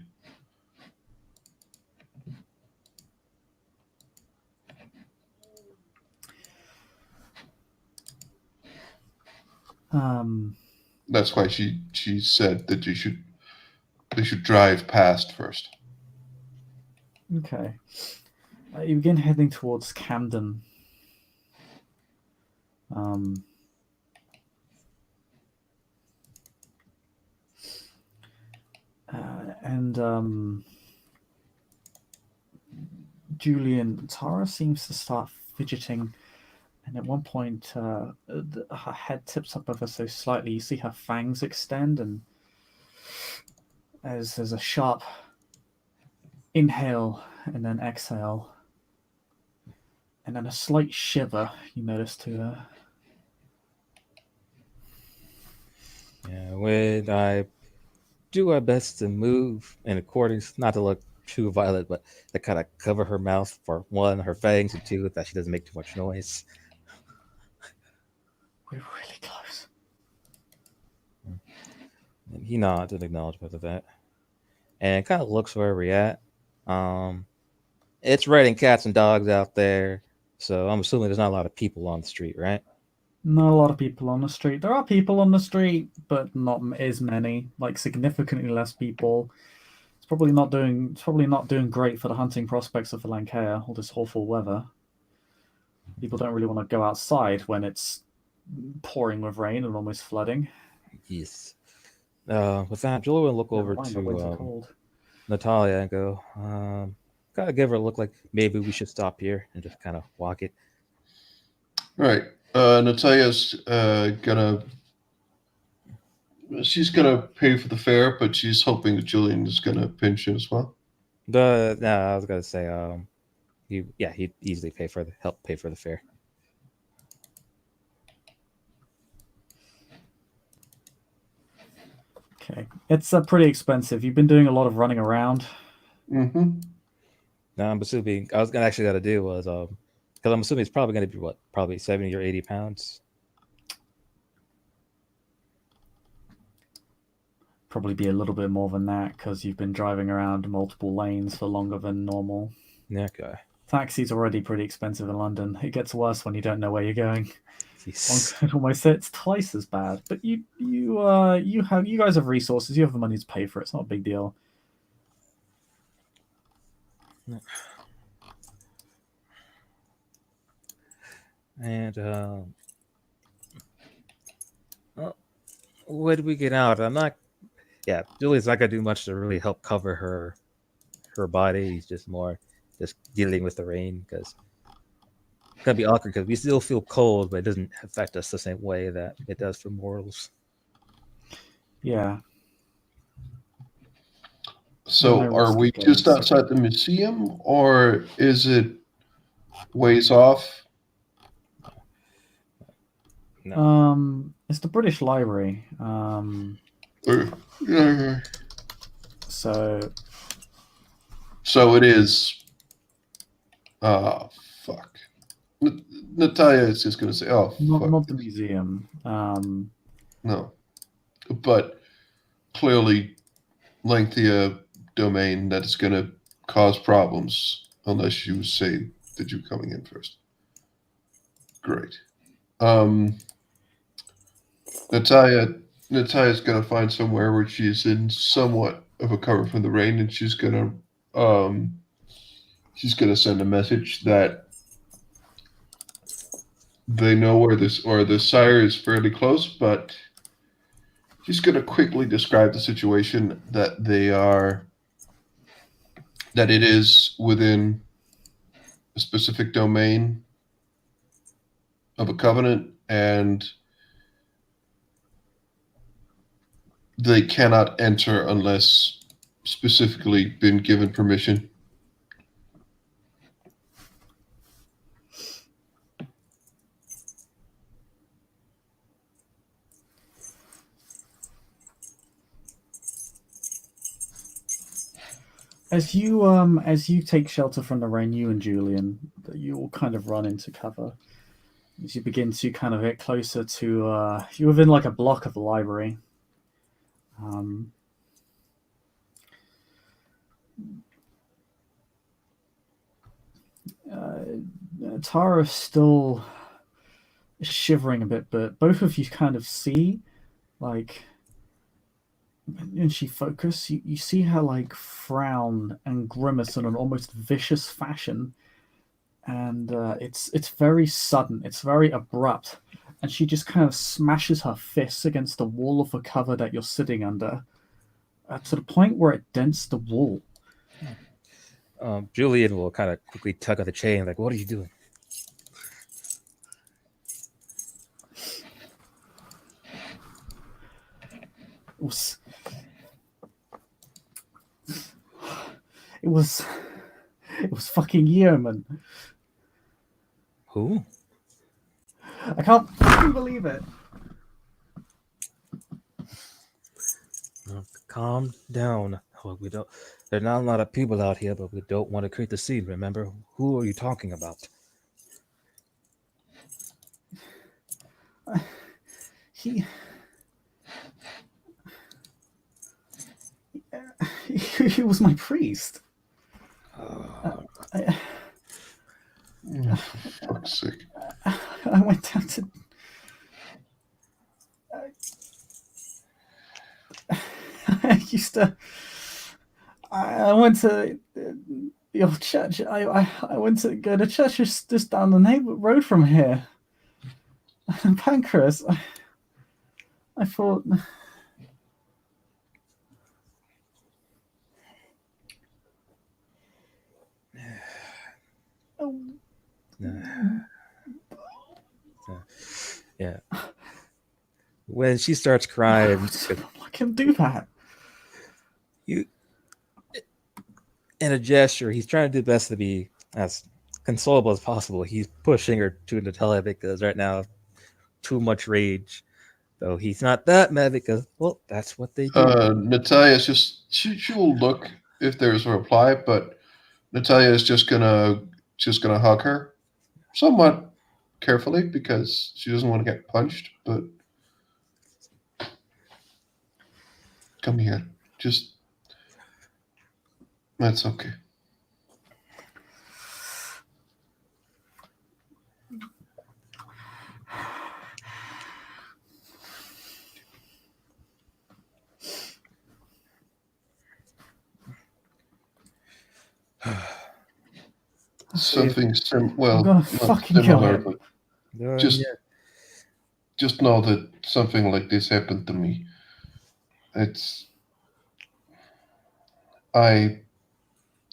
That's why she said that they should drive past first. Okay. You begin heading towards Camden. Tara seems to start fidgeting, and at one point her head tips up ever so slightly. You see her fangs extend, and as there's a sharp inhale and then exhale, and then a slight shiver you notice to her. Yeah, when I do our best to move in accordance, not to look too violent, but to kind of cover her mouth for one, her fangs, and two, that she doesn't make too much noise. We're really close. And he nods in acknowledgement of that, and kind of looks where we're at. It's raining cats and dogs out there, so I'm assuming there's not a lot of people on the street, right? Not a lot of people on the street. There are people on the street, but not as many. Like significantly less people. It's probably not doing great for the hunting prospects of the Lancashire, all this awful weather. People don't really want to go outside when it's pouring with rain and almost flooding. Yes. With that, Julie will look over to Natalia and go, kind of give her a look like maybe we should stop here and just kind of walk it. Right. Natalia's she's gonna pay for the fare, but she's hoping that Julian is gonna pinch in as well. No, I was gonna say, he'd easily help pay for the fare. Okay, it's pretty expensive. You've been doing a lot of running around. Mm-hmm. Now I'm assuming I was gonna actually gotta do was because I'm assuming it's probably gonna be what, probably 70 or 80 pounds. Probably be a little bit more than that because you've been driving around multiple lanes for longer than normal. Okay. Taxi's already pretty expensive in London. It gets worse when you don't know where you're going. Jeez. Almost say it's twice as bad. But you guys have resources. You have the money to pay for it. It's not a big deal. And well, when we get out, I'm not. Yeah, Julie's not gonna do much to really help cover her body. He's just more just dealing with the rain because it's gonna be awkward because we still feel cold, but it doesn't affect us the same way that it does for mortals. Yeah. So, no are risk we of getting just sick. outside the museum, or is it ways off? No. It's the British Library. Yeah. So So it is. Fuck. Natalia is just gonna say, "Oh, fuck." not the museum. No, but clearly lengthier domain that is gonna cause problems unless you say that you're coming in first. Great. Natalia's gonna find somewhere where she's in somewhat of a cover from the rain, and she's gonna send a message that they know where the sire is fairly close, but she's gonna quickly describe the situation that it is within a specific domain of a covenant, and they cannot enter unless specifically been given permission. as you take shelter from the rain, you and Julian, you all kind of run into cover. As you begin to kind of get closer to you're within like a block of the library. Tara's still shivering a bit, but both of you kind of see, like, when she focus, you see her like frown and grimace in an almost vicious fashion, and it's very sudden, it's very abrupt, and she just kind of smashes her fists against the wall of the cover that you're sitting under, to the point where it dents the wall. Julian will kind of quickly tug at the chain, like, "What are you doing?" It was it was fucking Yeoman. Who? I can't fucking believe it. Calm down. Well, we don't. There's not a lot of people out here, but we don't want to create the scene. Remember, who are you talking about? He he was my priest. I For fuck's sake. I went down to. I used to. I went to the old church. I went to go to church just down the road from here. Pancras. I thought. Yeah. When she starts crying, I can do that. you in a gesture, he's trying to do best to be as consolable as possible. He's pushing her to the toilet because right now, too much rage. Though he's not that mad because, well, that's what they do. Natalia's just she will look if there's a reply, but Natalia is just gonna hug her somewhat carefully because she doesn't want to get punched. But come here, just that's okay. Something I'm gonna not fucking kill similar, him. but Yeah. just know that something like this happened to me. It's I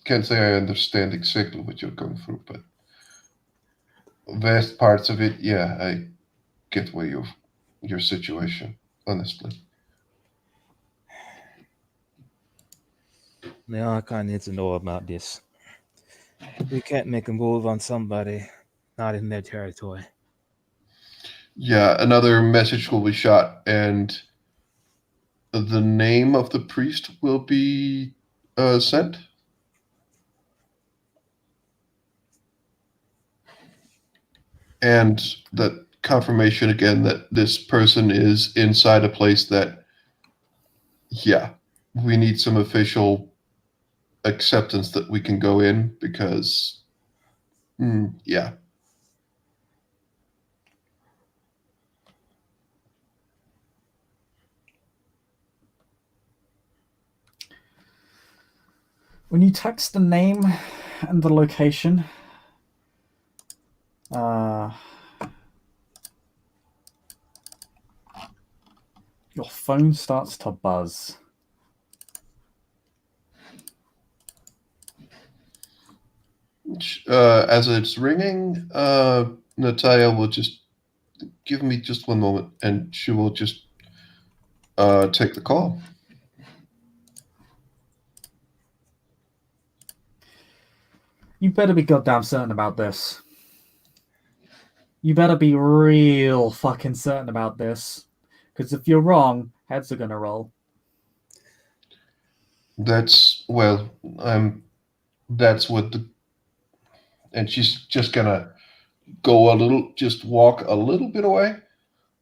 can't say I understand exactly what you're going through, but vast parts of it, yeah, I get where your situation, honestly. The Archon needs to know about this. We can't make a move on somebody not in their territory. Yeah, another message will be shot, and the name of the priest will be sent. And that confirmation again that this person is inside a place that, yeah, we need some official acceptance that we can go in because, yeah. When you text the name and the location, your phone starts to buzz. As it's ringing, Natalia will just give me just one moment and she will just take the call. You better be goddamn certain about this. You better be real fucking certain about this. Because if you're wrong, heads are gonna roll. That's, well, that's what the, and she's just gonna just walk a little bit away.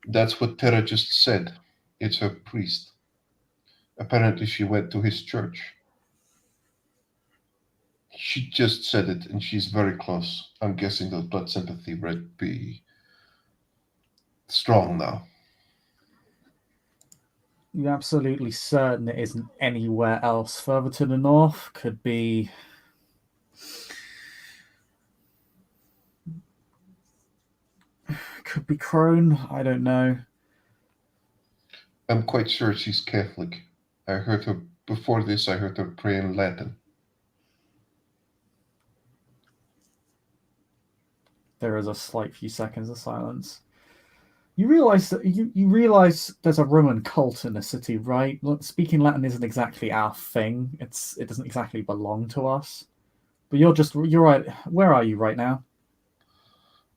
That's what Terra just said. It's her priest. Apparently, she went to his church. She just said it, and she's very close. I'm guessing the blood sympathy might be strong now. You're absolutely certain it isn't anywhere else further to the north? Could be Crone, I don't know. I'm quite sure she's Catholic. I heard her before this. I heard her pray in Latin. There is a slight few seconds of silence. You realize that you realize there's a Roman cult in the city, right? Look, speaking Latin isn't exactly our thing. It doesn't exactly belong to us. But you're right. Where are you right now?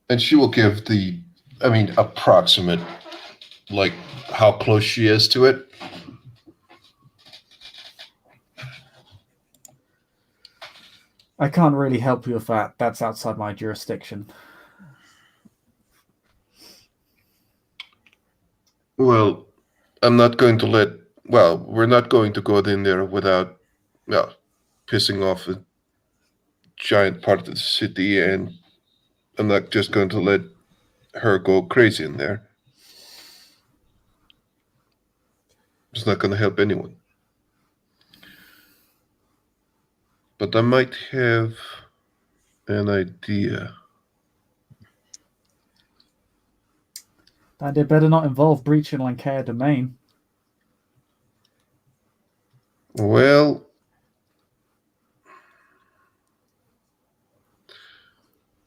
And she will give approximate, like how close she is to it. I can't really help you with that. That's outside my jurisdiction. Well, I'm not going to let. Well, we're not going to go in there without, well, pissing off a giant part of the city, and I'm not just going to let her go crazy in there. It's not going to help anyone. But I might have an idea. And it better not involve breaching Lancashire domain. Well,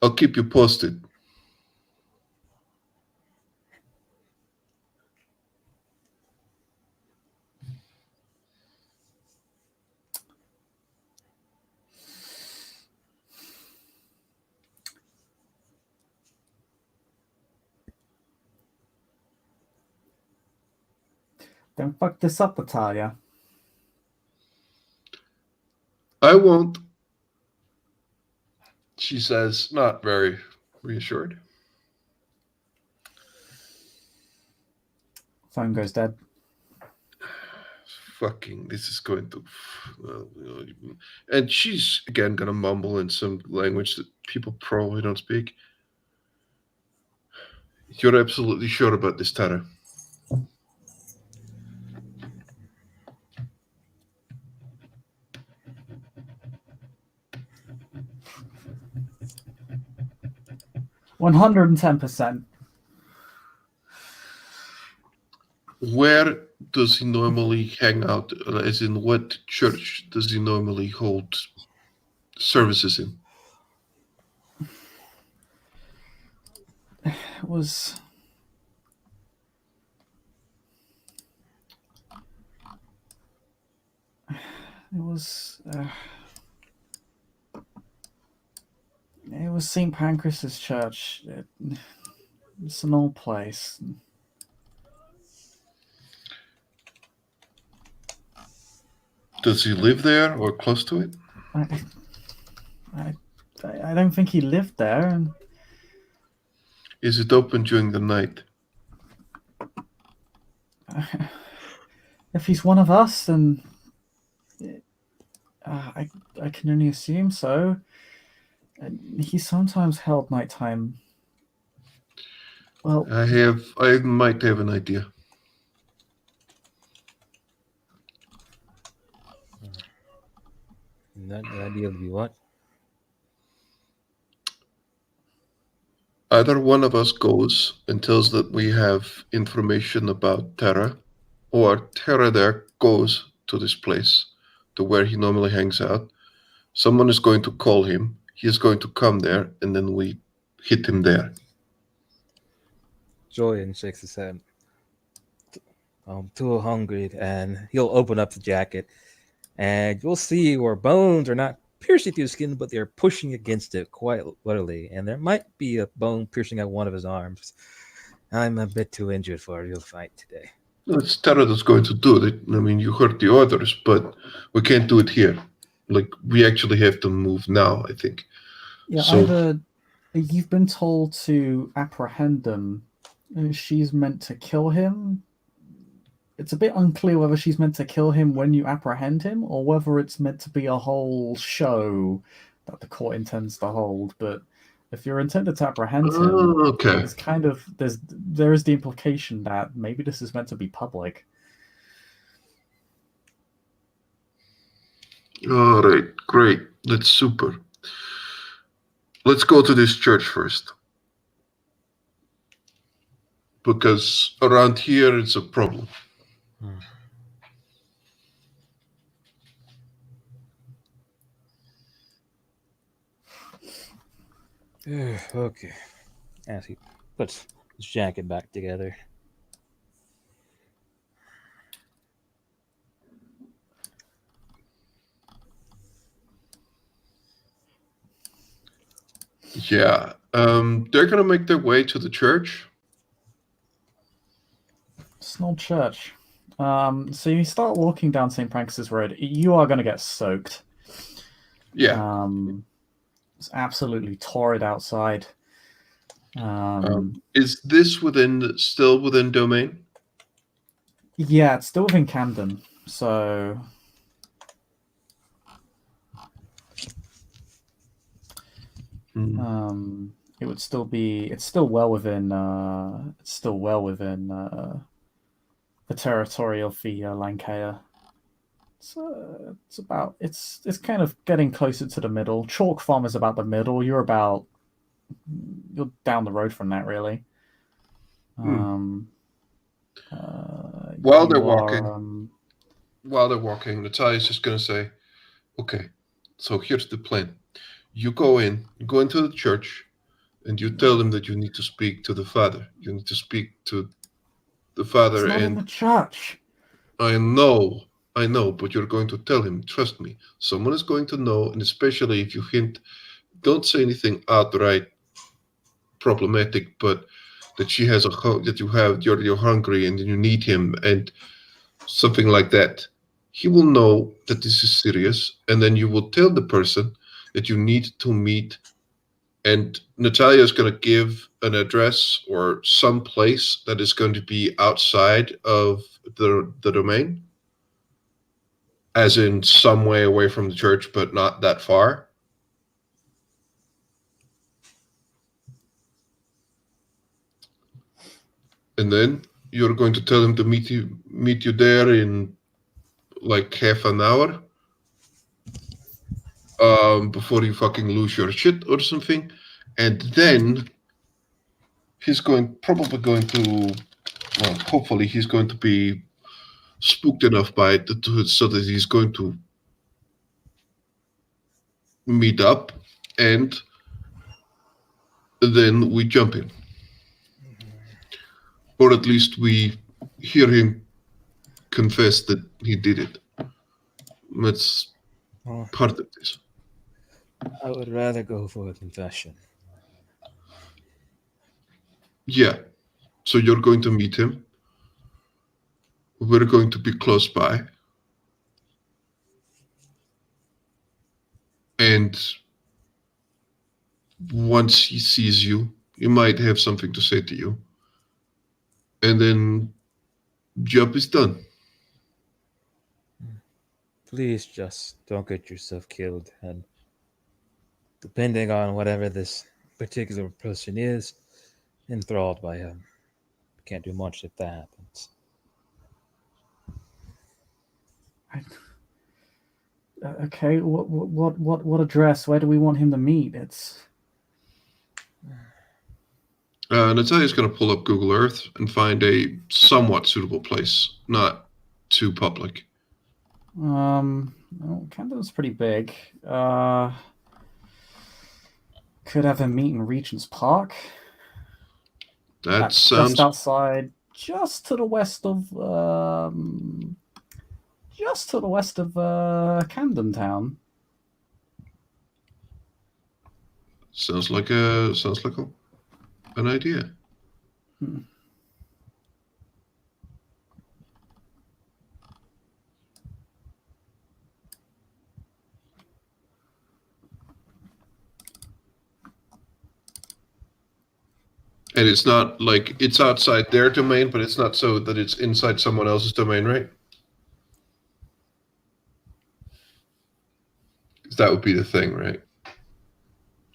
I'll keep you posted. Don't fuck this up, Natalia. I won't, she says, not very reassured. Phone goes dead. Fucking, this is going to... and she's, again, going to mumble in some language that people probably don't speak. You're absolutely sure about this, Tara? 110%. Where does he normally hang out? As in, what church does he normally hold services in? It was... It was St. Pancras' church. It's an old place. Does he live there or close to it? I don't think he lived there. And Is it open during the night? if he's one of us, then I can only assume so. He sometimes held nighttime. Well, I might have an idea. That idea would be what? Either one of us goes and tells that we have information about Terra, or Terra there goes to this place, to where he normally hangs out. Someone is going to call him. He is going to come there, and then we hit him there. Julian shakes his head. I'm too hungry, and he'll open up the jacket, and you'll see where bones are not piercing through the skin, but they're pushing against it quite literally, and there might be a bone piercing out one of his arms. I'm a bit too injured for a real fight today. It's Terra that's going to do it. I mean, you heard the orders, but we can't do it here. Like, we actually have to move now, I think. yeah, So- either you've been told to apprehend them, and she's meant to kill him. It's a bit unclear whether she's meant to kill him when you apprehend him, or whether it's meant to be a whole show that the court intends to hold. But if you're intended to apprehend him, Okay. it's kind of there is the implication that maybe this is meant to be public. All right, great. That's super. Let's go to this church first. Because around here it's a problem. Okay. As he puts his jacket back together. Yeah. They're gonna make their way to the church. It's an old church. So you start walking down St. Pancras Road. You are going to get soaked. Yeah. It's absolutely torrid outside. Is this still within domain? Yeah, it's still within Camden. So it would still be. It's still well within. The territory of the Lancashire. So it's kind of getting closer to the middle. Chalk Farm is about the middle. You're down the road from that, really. While they're walking, Natalia's just gonna say, "Okay, so here's the plan. You go into the church, and you tell them that you need to speak to the father. You need to speak to the father, It's not in and the church. I know, but you're going to tell him. Trust me. Someone is going to know, and especially if you hint, don't say anything outright problematic, but that she has you're hungry and you need him, and something like that, he will know that this is serious, and then you will tell the person that you need to meet, and Natalia is going to give an address or some place that is going to be outside of the domain, as in some way away from the church, but not that far. And then you're going to tell him to meet you there in like half an hour, before you fucking lose your shit or something. And then he's probably going to, well, hopefully he's going to be spooked enough by it so that he's going to meet up, and then we jump in. Or at least we hear him confess that he did it. That's Well, part of this. I would rather go for a confession. Yeah. So you're going to meet him. We're going to be close by. And once he sees you, he might have something to say to you. And then job is done. Please just don't get yourself killed. And depending on whatever this particular person is, enthralled by him. Can't do much if that happens. Okay, what address? Where do we want him to meet? It's Natalia's going to pull up Google Earth and find a somewhat suitable place, not too public. well, Camden's pretty big. Could have him meet in Regent's Park. That Just sounds outside, just to the west of Camden Town. sounds like an idea. And it's not like it's outside their domain, but it's not so that it's inside someone else's domain, right? 'Cause that would be the thing, right?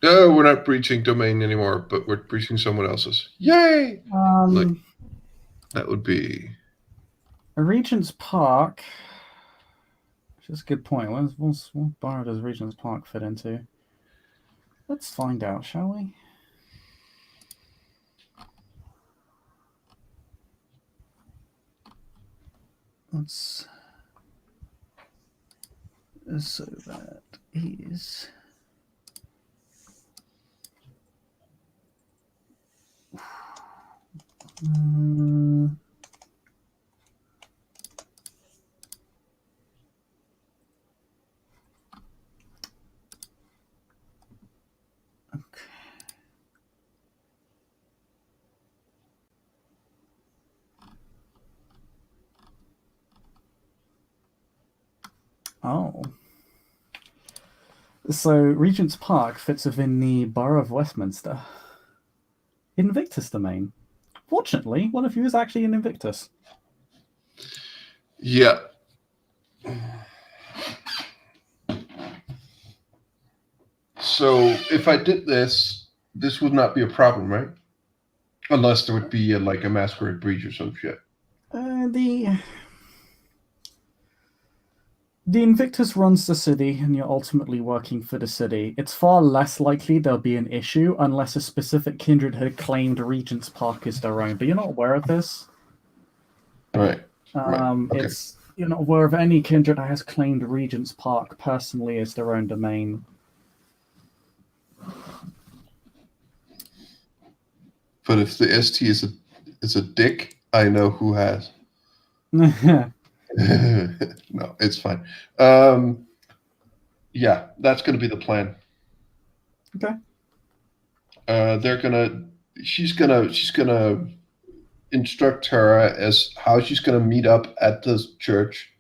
No, we're not breaching domain anymore, but we're breaching someone else's. Yay! Like, that would be Regent's Park. Just a good point. What borough does Regent's Park fit into? Let's find out, shall we? Let's. So that is. Okay. Oh. So Regent's Park fits within the Borough of Westminster. Invictus domain. Fortunately, one of you is actually an Invictus. yeah. So if I did this would not be a problem, right? Unless there would be like a masquerade breach or some shit. The Invictus runs the city, and you're ultimately working for the city. It's far less likely there'll be an issue unless a specific kindred had claimed Regent's Park as their own. But you're not aware of this. Right. Okay. You're not aware of any kindred that has claimed Regent's Park personally as their own domain. But if the ST is a dick, I know who has. No, it's fine. Yeah, that's going to be the plan. Okay. She's gonna instruct her as how she's going to meet up at the church.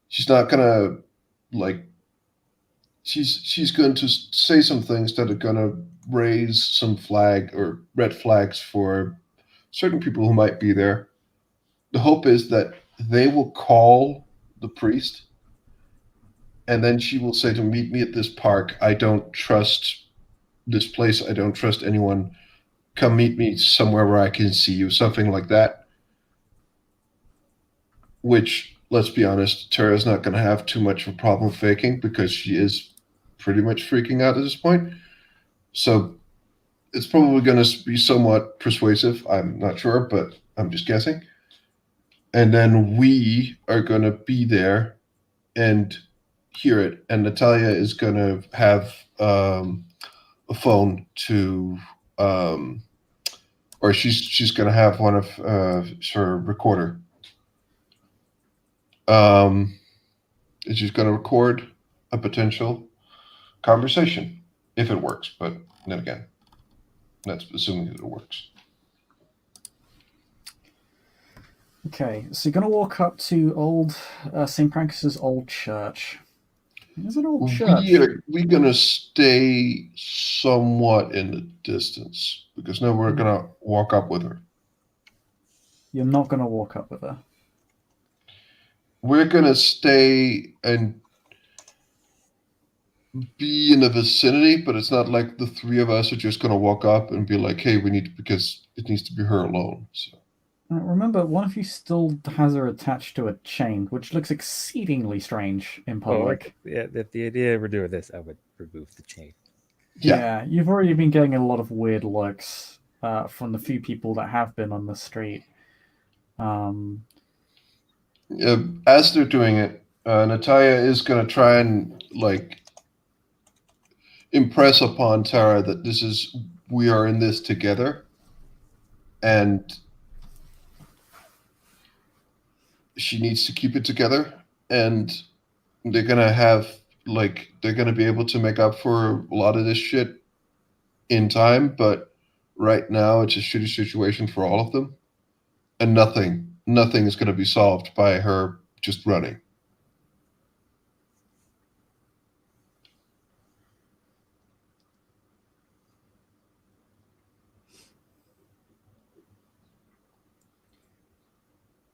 She's not going to like. She's going to say some things that are going to raise some flag or red flags for certain people who might be there. The hope is that they will call the priest, and then she will say to meet me at this park. I don't trust this place. I don't trust anyone. Come meet me somewhere where I can see you. Something like that. Which, let's be honest, Tara's not going to have too much of a problem faking because she is pretty much freaking out at this point. So it's probably going to be somewhat persuasive. I'm not sure, but I'm just guessing. And then we are going to be there and hear it. And Natalia is going to have a phone to, or she's going to have one of her recorder. And she's going to record a potential conversation if it works. But then again, that's assuming that it works. Okay, so you're going to walk up to old St. Pancras' old church. It's an old church. We're going to stay somewhat in the distance because now we're going to walk up with her. You're not going to walk up with her. We're going to stay and be in the vicinity, but it's not like the three of us are just going to walk up and be like, hey, we need to, because it needs to be her alone. So. Remember, one of you still has her attached to a chain, which looks exceedingly strange in public. Yeah, if the idea we're doing this, I would remove the chain. Yeah, you've already been getting a lot of weird looks from the few people that have been on the street. As they're doing it, Natalia is going to try and like impress upon Tara that we are in this together, and she needs to keep it together, and they're going to be able to make up for a lot of this shit in time, but right now it's a shitty situation for all of them, and nothing is going to be solved by her just running.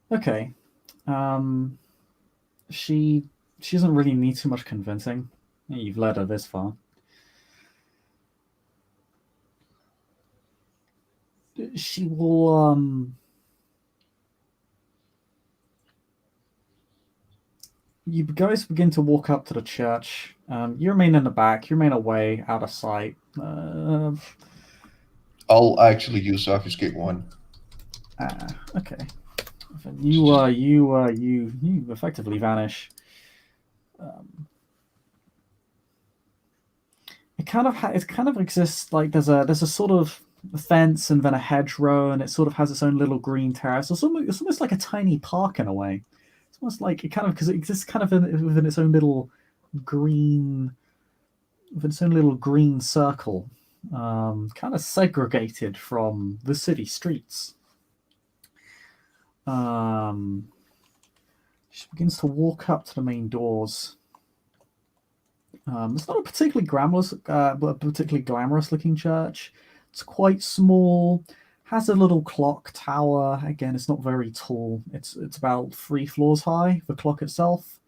Okay. She doesn't really need too much convincing. You've led her this far. She will you guys begin to walk up to the church. You remain in the back, you remain away, out of sight. I'll actually use obfuscate 1. Okay. You effectively vanish. It kind of exists like there's a sort of fence and then a hedgerow, and it sort of has its own little green terrace. It's almost like a tiny park in a way. It's almost like it kind of, because it exists kind of within its own little green circle, kind of segregated from the city streets. She begins to walk up to the main doors. It's not a particularly glamorous looking church. It's quite small. Has a little clock tower. Again, it's not very tall. It's about 3 floors high. The clock itself.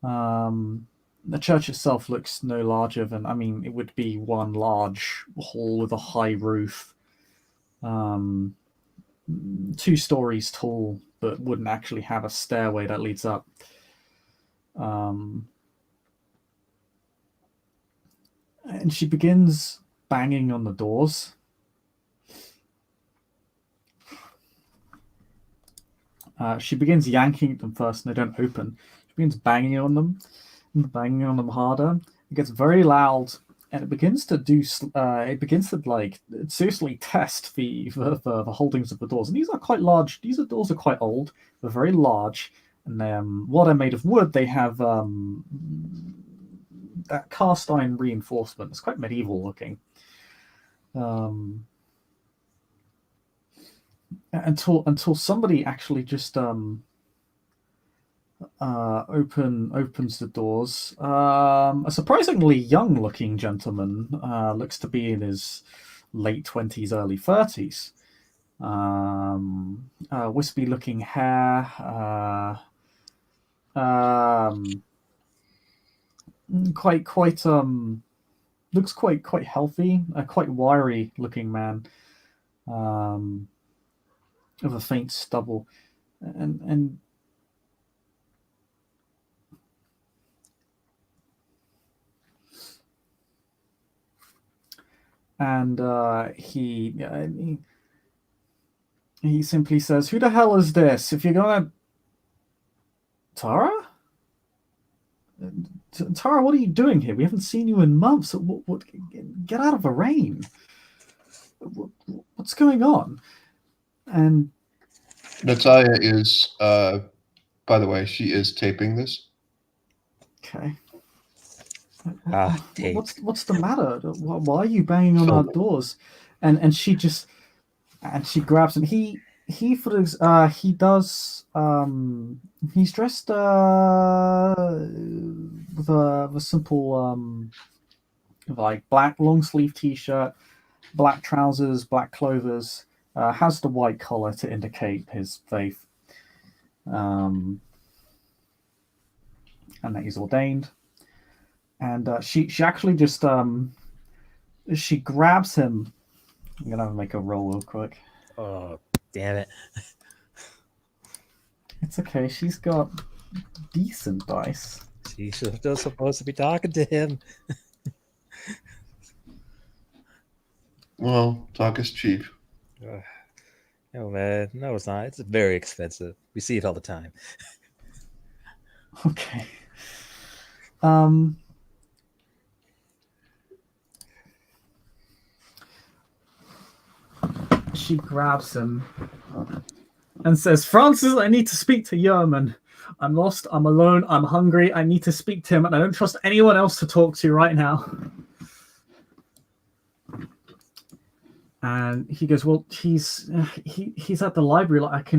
The church itself looks no larger than, it would be one large hall with a high roof. 2 stories tall, but wouldn't actually have a stairway that leads up. And she begins banging on the doors. She begins yanking at them first, and they don't open. She begins banging on them harder. It gets very loud, and it begins to seriously test the holdings of the doors. And these are quite large. These doors are quite old. They're very large, and while they're made of wood, they have that cast iron reinforcement. It's quite medieval looking. until somebody actually just opens the doors. A surprisingly young-looking gentleman, looks to be in his late 20s, early 30s. Wispy-looking hair. Quite looks quite healthy. A quite wiry-looking man. With a faint stubble, and he simply says, "Who the hell is this? If you're gonna Tara, Tara, what are you doing here? We haven't seen you in months. What get out of the rain. What's going on?" And Natalia is, by the way, she is taping this. okay. Tape. What's the matter? Why are you banging on our doors? And she grabs him. He does he's dressed with a simple like black long sleeve t-shirt, black trousers, black clovers, has the white collar to indicate his faith, and that he's ordained. And she actually just she grabs him. I'm gonna make a roll real quick. Oh, damn it. It's okay. She's got decent dice. She's still supposed to be talking to him. Well, talk is cheap. No, man. No, it's not. It's very expensive. We see it all the time. Okay. She grabs him and says, "Francis, I need to speak to Yerman. I'm lost, I'm alone, I'm hungry, I need to speak to him, and I don't trust anyone else to talk to right now." And he goes, "Well, he's at the library. Like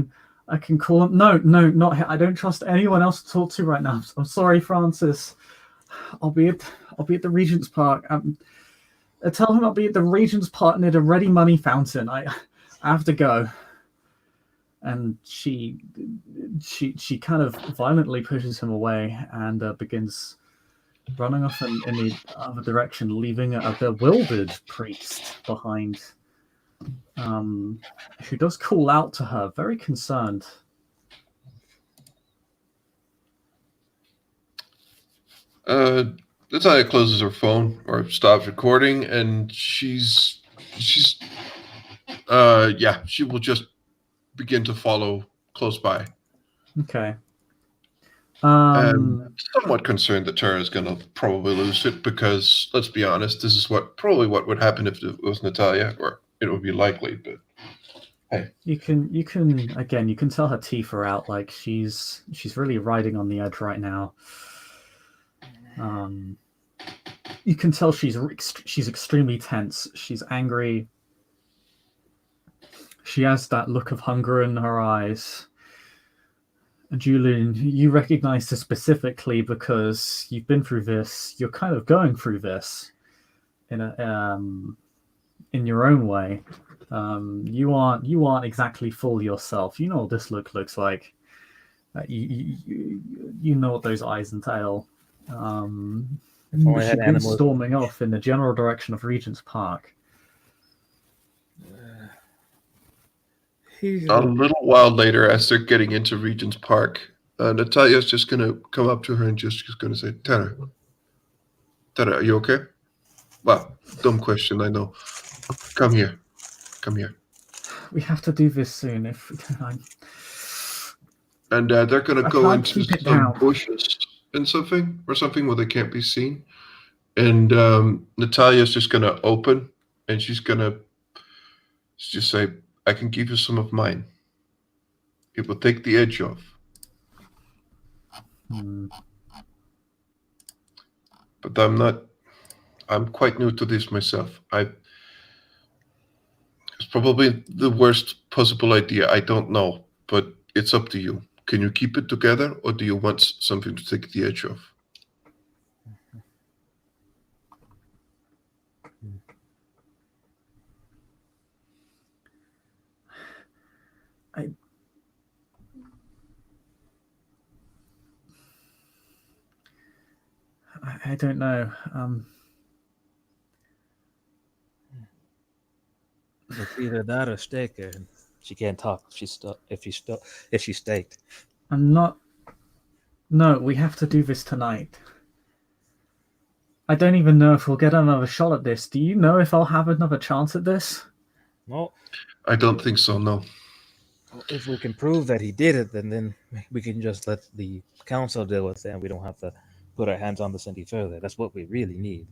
I can call him." No, not him. I don't trust anyone else to talk to right now. I'm sorry, Francis. I'll be at the Regent's Park. Tell him I'll be at the Regent's Park near the Ready Money Fountain. I have to go." And she kind of violently pushes him away and begins running off in the other direction, leaving a bewildered priest behind, who does call out to her, very concerned. Natalia closes her phone or stops recording, and she's she will just begin to follow close by. Okay. Somewhat concerned that Tara is going to probably lose it, because let's be honest, this is probably what would happen if it was Natalia, or it would be likely. But hey, you can tell her teeth are out. Like she's really riding on the edge right now. You can tell she's extremely tense. She's angry. She has that look of hunger in her eyes. Julian, you recognize this specifically because you've been through this. You're kind of going through this in your own way. You aren't exactly full yourself. You know what this looks like. You know what those eyes entail. She's been storming off in the general direction of Regent's Park. A little while later, as they're getting into Regent's Park, Natalia's just going to come up to her and just going to say, Tara, are you okay? Well, dumb question, I know. Come here. We have to do this soon. And they're going to go into some bushes and something where they can't be seen. And Natalia's just going to open, and she's going to just say, I can give you some of mine. It will take the edge off. But I'm quite new to this myself. probably the worst possible idea. I don't know, but it's up to you. Can you keep it together, or do you want something to take the edge off? I don't know. It's either that or stake her. She can't talk if she's staked. I'm not. No, we have to do this tonight. I don't even know if we'll get another shot at this. Do you know if I'll have another chance at this? No. I don't think so, no. If we can prove that he did it, then we can just let the council deal with it, and we don't have to put our hands on this any further. That's what we really need.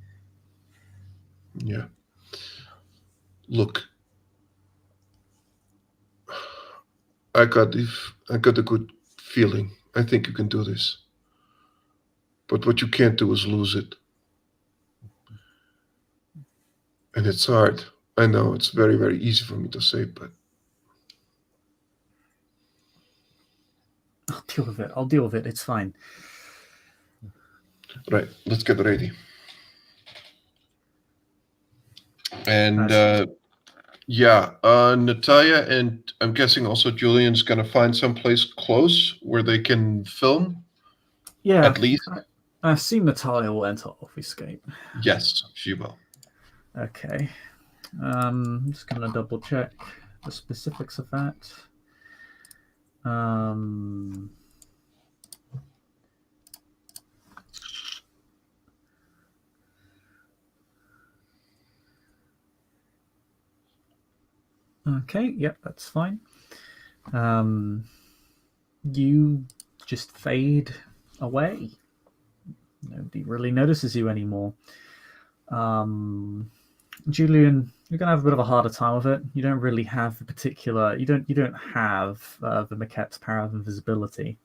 Yeah. Look, I got a good feeling. I think you can do this. But what you can't do is lose it. And it's hard. I know it's very, very easy for me to say, but I'll deal with it. I'll deal with it. It's fine. right, let's get ready. And Natalia and I'm guessing also Julian's gonna find someplace close where they can film. Yeah. At least. I assume Natalia will enter obfuscate. Yes, she will. Okay. I'm just gonna double check the specifics of that. Okay, yep, that's fine. You just fade away. Nobody really notices you anymore. Julian, you're gonna have a bit of a harder time with it. You don't really have the particular. You don't have the Maquette's power of invisibility.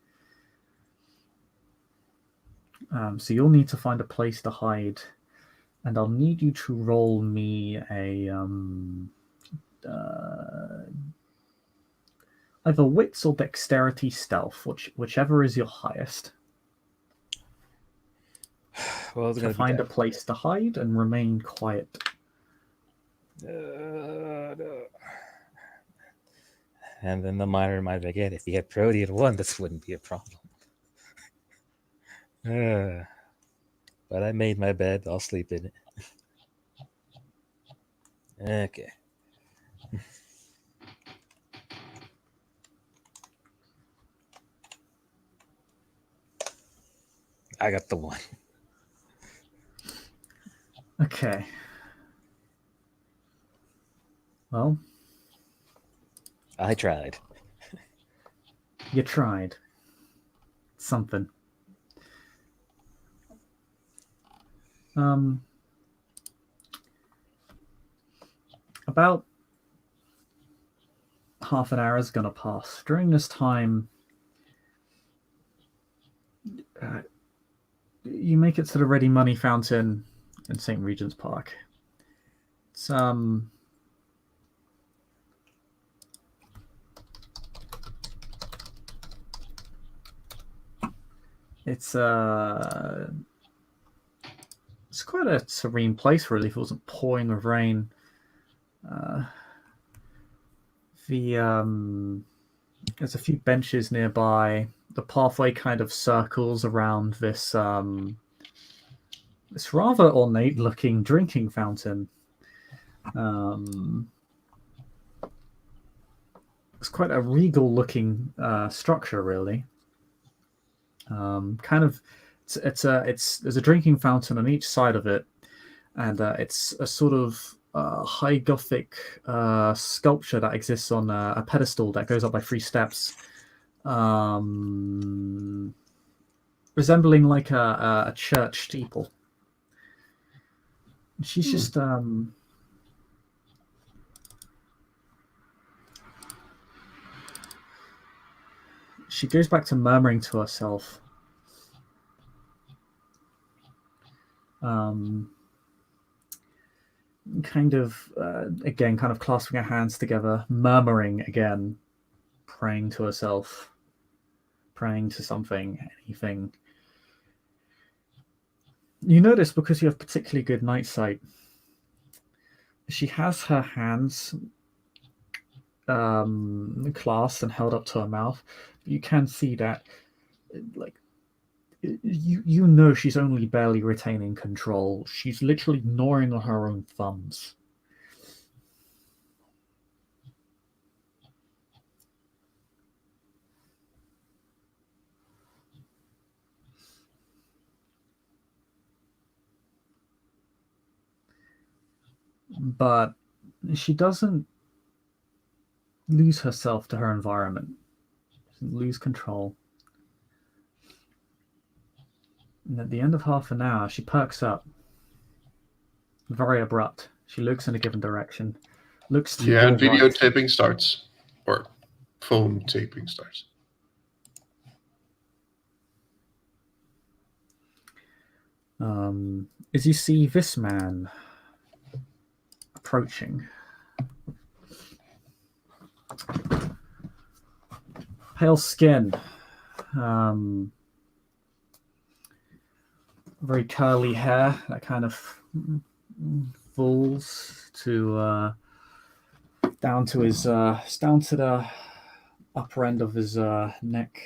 So you'll need to find a place to hide, and I'll need you to roll me a either wits or dexterity stealth, whichever is your highest. Well, To find a place to hide and remain quiet. No. And then the miner might forget if he had Protean 1, this wouldn't be a problem. But I made my bed. I'll sleep in it. Okay. I got the 1. Okay. Well, I tried. You tried. Something. About half an hour is going to pass. During this time, you make it to the Ready Money Fountain in St. Regent's Park. It's quite a serene place, really, if it wasn't pouring with rain. There's a few benches nearby. The pathway kind of circles around this this rather ornate-looking drinking fountain. It's quite a regal-looking structure, really. There's a drinking fountain on each side of it, and it's a sort of high Gothic sculpture that exists on a pedestal that goes up by 3 steps, resembling like a church steeple. She's just she goes back to murmuring to herself. kind of, again, kind of clasping her hands together, murmuring again, praying to herself, praying to something, anything. You notice, because you have particularly good night sight, she has her hands clasped and held up to her mouth. You can see that, like, you know she's only barely retaining control. She's literally gnawing on her own thumbs. But she doesn't lose herself to her environment. She doesn't lose control. And at the end of half an hour, she perks up. Very abrupt. She looks in a given direction. Looks to Yeah, your and video right. taping starts. Or phone taping starts. As you see this man approaching. Pale skin. Very curly hair that kind of falls to down to his down to the upper end of his neck.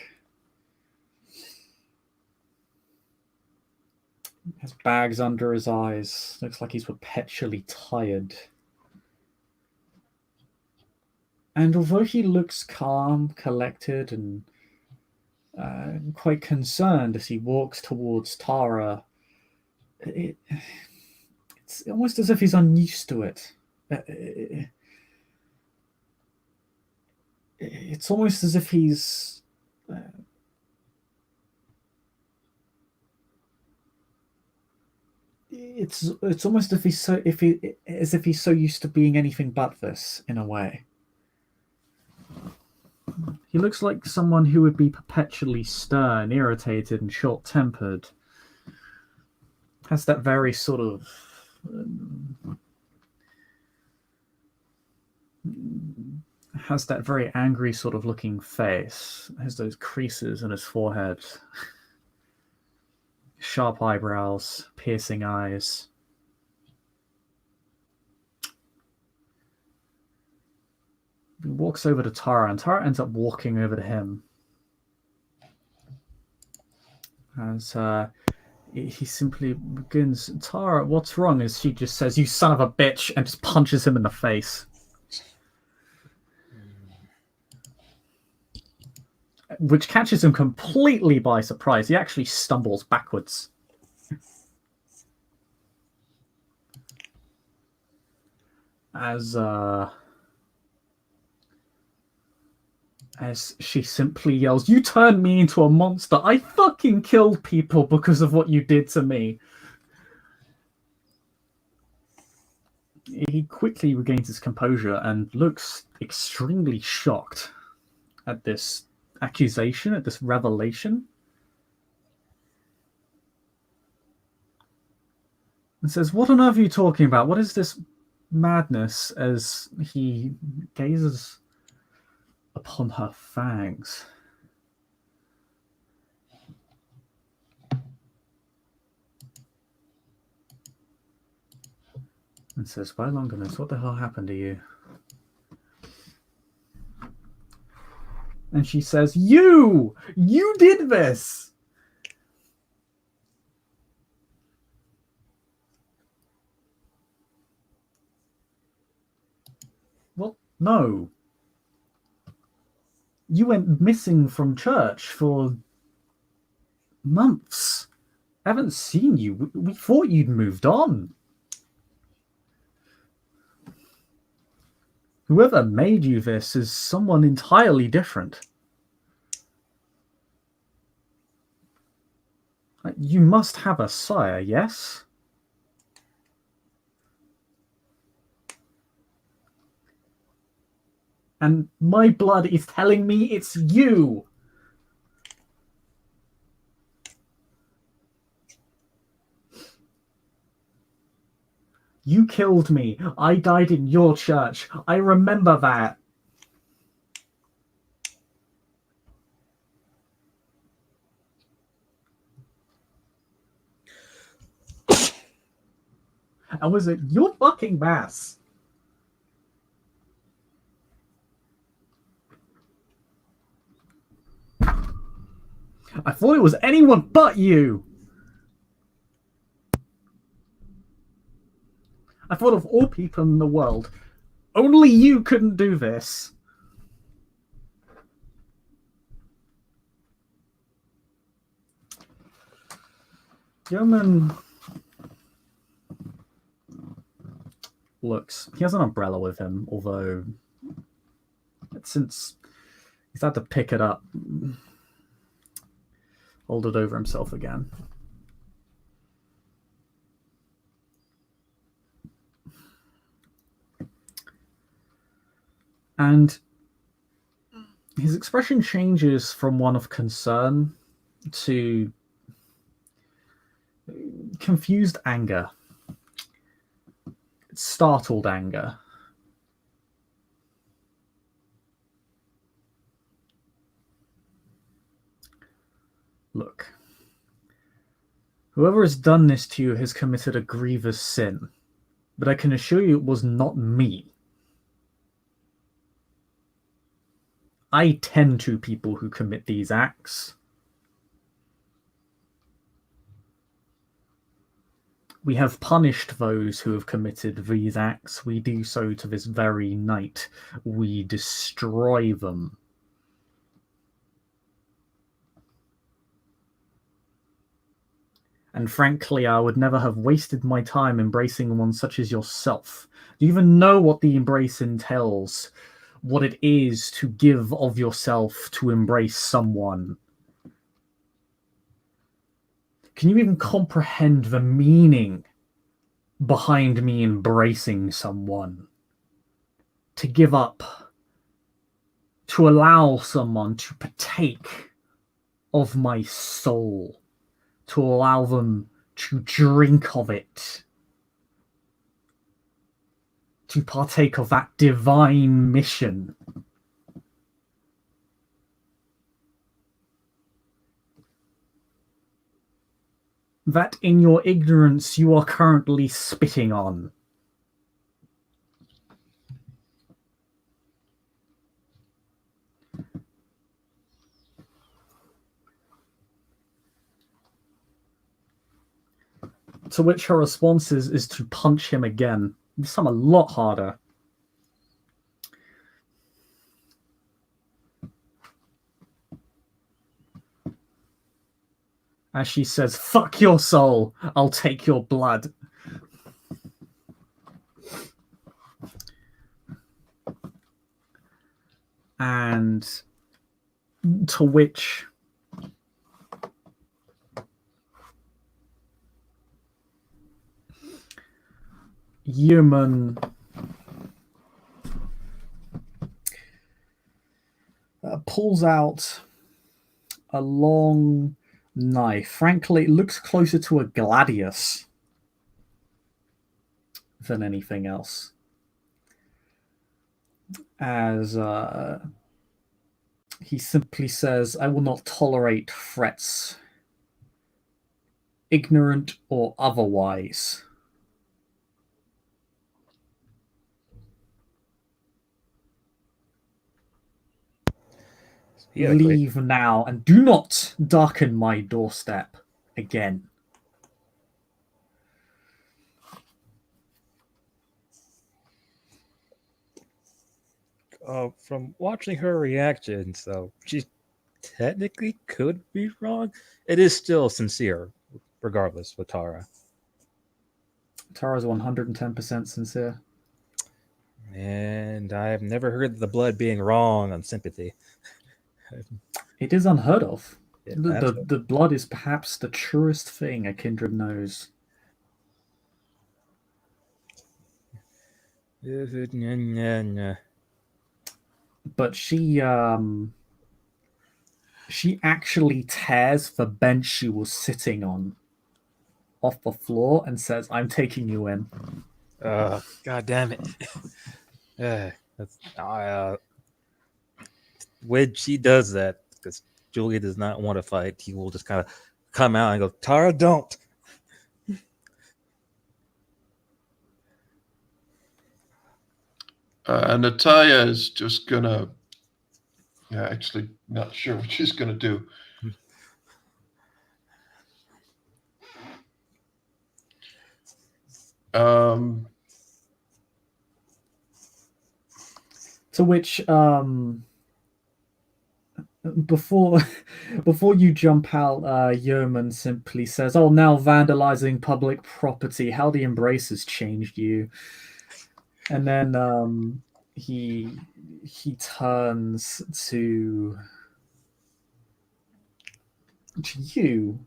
Has bags under his eyes. Looks like he's perpetually tired. And although he looks calm, collected, and quite concerned as he walks towards Tara, it's almost as if he's unused to it. It's almost as if he's it's almost as if he's so used to being anything but this, in a way. He looks like someone who would be perpetually stern, irritated, and short-tempered. Has that very sort of has that very angry sort of looking face. Has those creases in his forehead. Sharp eyebrows, piercing eyes. He walks over to Tara, and Tara ends up walking over to him. As he simply begins, Tara, what's wrong? As she just says, you son of a bitch, and just punches him in the face. Which catches him completely by surprise. He actually stumbles backwards. As she simply yells, you turned me into a monster. I fucking killed people because of what you did to me. He quickly regains his composure and looks extremely shocked at this accusation, at this revelation. And says, what on earth are you talking about? What is this madness? As he gazes upon her fangs. And says, well, Longinus, what the hell happened to you? And she says, you did this. Well, no. You went missing from church for months. I haven't seen you. We thought you'd moved on. Whoever made you this is someone entirely different. You must have a sire, yes? And my blood is telling me it's you. You killed me. I died in your church. I remember that. And was it your fucking mass? I thought it was anyone but you. I thought of all people in the world, only you couldn't do this. Yeoman looks. He has an umbrella with him, although since he's had to pick it up, hold it over himself again. And his expression changes from one of concern to confused anger. Startled anger. Look, whoever has done this to you has committed a grievous sin, but I can assure you it was not me. I tend to people who commit these acts. We have punished those who have committed these acts. We do so to this very night. We destroy them. And frankly, I would never have wasted my time embracing one such as yourself. Do you even know what the embrace entails? What it is to give of yourself to embrace someone? Can you even comprehend the meaning behind me embracing someone? To give up, to allow someone to partake of my soul, to allow them to drink of it, to partake of that divine mission. That in your ignorance you are currently spitting on. To which her response is to punch him again. This time a lot harder. As she says, "Fuck your soul, I'll take your blood." And to which human pulls out a long knife. Frankly, it looks closer to a gladius than anything else. As he simply says, "I will not tolerate threats, ignorant or otherwise. Yeah, Leave now and do not darken my doorstep again." From watching her reaction, so she technically could be wrong. It is still sincere, regardless, with Tara. Tara's 110% sincere. And I've never heard the blood being wrong on sympathy. It is unheard of. Yeah, The blood is perhaps the truest thing a kindred knows. But she actually tears the bench she was sitting on off the floor and says, "I'm taking you in." God damn it. When she does that, because Julia does not want to fight, he will just kind of come out and go, Tara, don't. Natalia is just gonna. Yeah, actually, not sure what she's gonna do. To which, before you jump out, Yeoman simply says, "Oh, now vandalizing public property. How the embrace has changed you." And then he turns to you.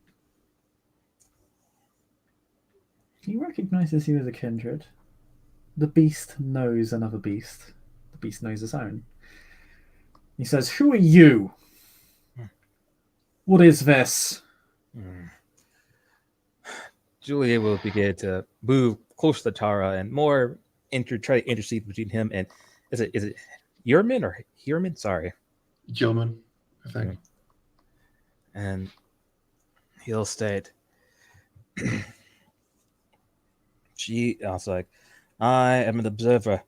He recognizes you as a kindred. The beast knows another beast. The beast knows its own. He says, "Who are you? What is this?" Julia will begin to move close to Tara and more try to intercede between him and is it Yerman or Herman? Sorry. Gilman, I think. And he'll state she also like, I am an observer.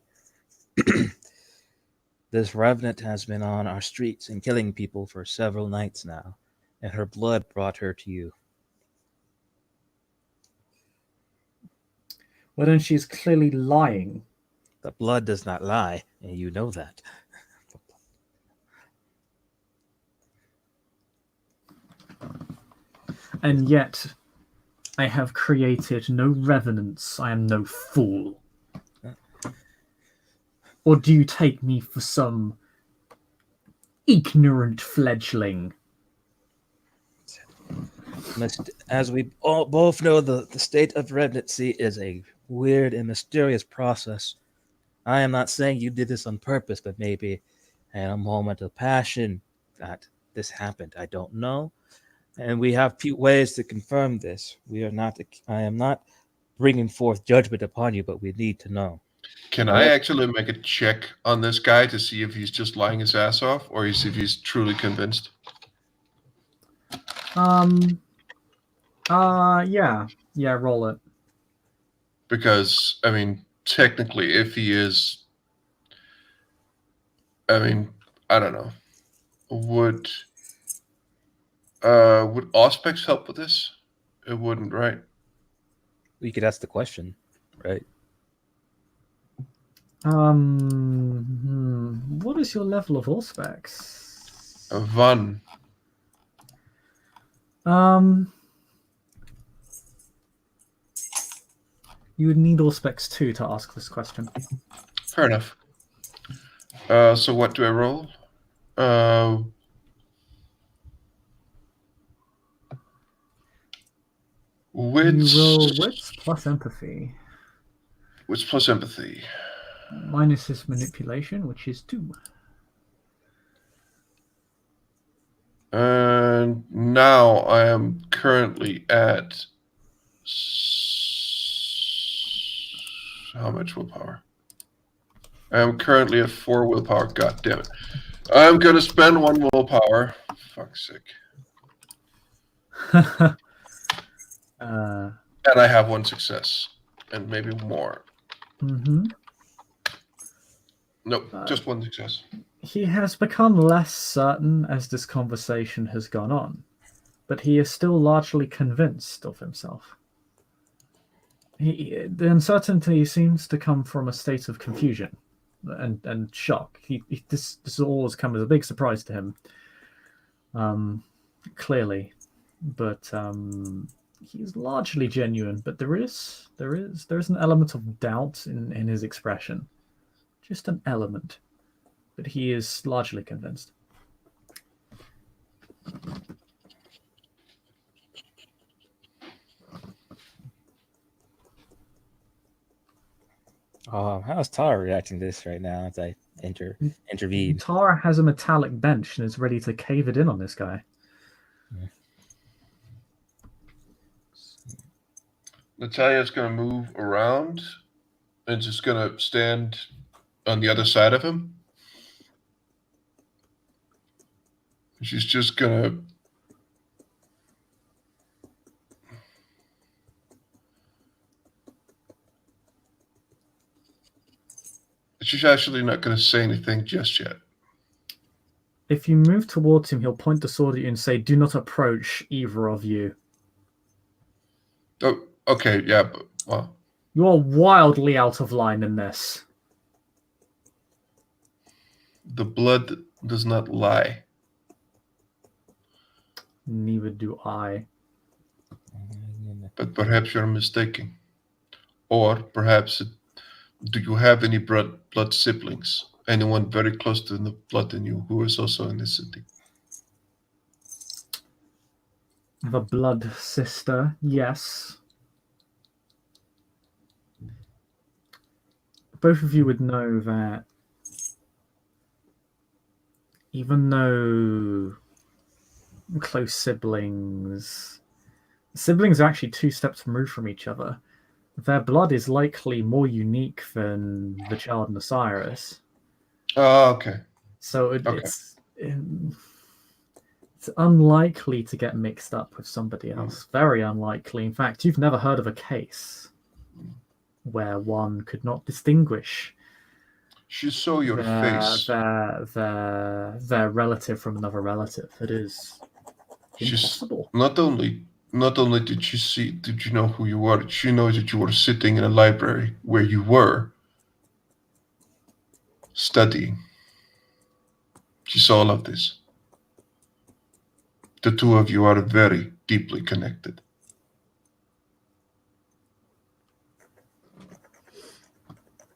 This revenant has been on our streets and killing people for several nights now, and her blood brought her to you. Well, then she's clearly lying. The blood does not lie, and you know that. And yet, I have created no revenants. I am no fool. Or do you take me for some ignorant fledgling? As we all both know, the state of revenancy is a weird and mysterious process. I am not saying you did this on purpose, but maybe in a moment of passion that this happened. I don't know. And we have few ways to confirm this. I am not bringing forth judgment upon you, but we need to know. Can I actually make a check on this guy to see if he's just lying his ass off or if he's truly convinced? Yeah, roll it. Because, I mean, technically, if he is, I mean, I don't know. Would Auspex help with this? It wouldn't, right? We could ask the question, right? What is your level of Auspex? 1. You would need Auspex 2 to ask this question. Fair enough. So what do I roll? You roll wits plus empathy. Wits plus empathy. Minus his manipulation, which is 2. And now I am currently at how much willpower? I am currently at 4 willpower. God damn it! I'm gonna spend 1 willpower. Fuck's sake. And I have 1 success, and maybe more. Nope, just 1 success. He has become less certain as this conversation has gone on, but he is still largely convinced of himself. The uncertainty seems to come from a state of confusion and shock. This all has come as a big surprise to him, clearly, but he's largely genuine. But there is an element of doubt in his expression, just an element. But he is largely convinced. How's Tara reacting to this right now as I intervene? Tara has a metallic bench and is ready to cave it in on this guy. Natalia's going to move around and just gonna stand on the other side of him. She's just gonna she's actually not gonna say anything just yet. If you move towards him, he'll point the sword at you and say, "Do not approach either of you." Oh, okay, yeah, but well, You are wildly out of line in this. the blood does not lie. Neither do I. But perhaps you're mistaken. Or perhaps do you have any blood siblings? Anyone very close to the blood than you who is also in this city? The blood sister, yes. Both of you would know that even though close siblings are actually 2 steps removed from each other, their blood is likely more unique than the child and the sire is. Oh, okay. So it's unlikely to get mixed up with somebody else. Very unlikely. In fact, you've never heard of a case where one could not distinguish She saw your face. their relative from another relative. It is impossible. Not only did you know who you were, she knows that you were sitting in a library where you were studying. She saw all of this. The two of you are very deeply connected.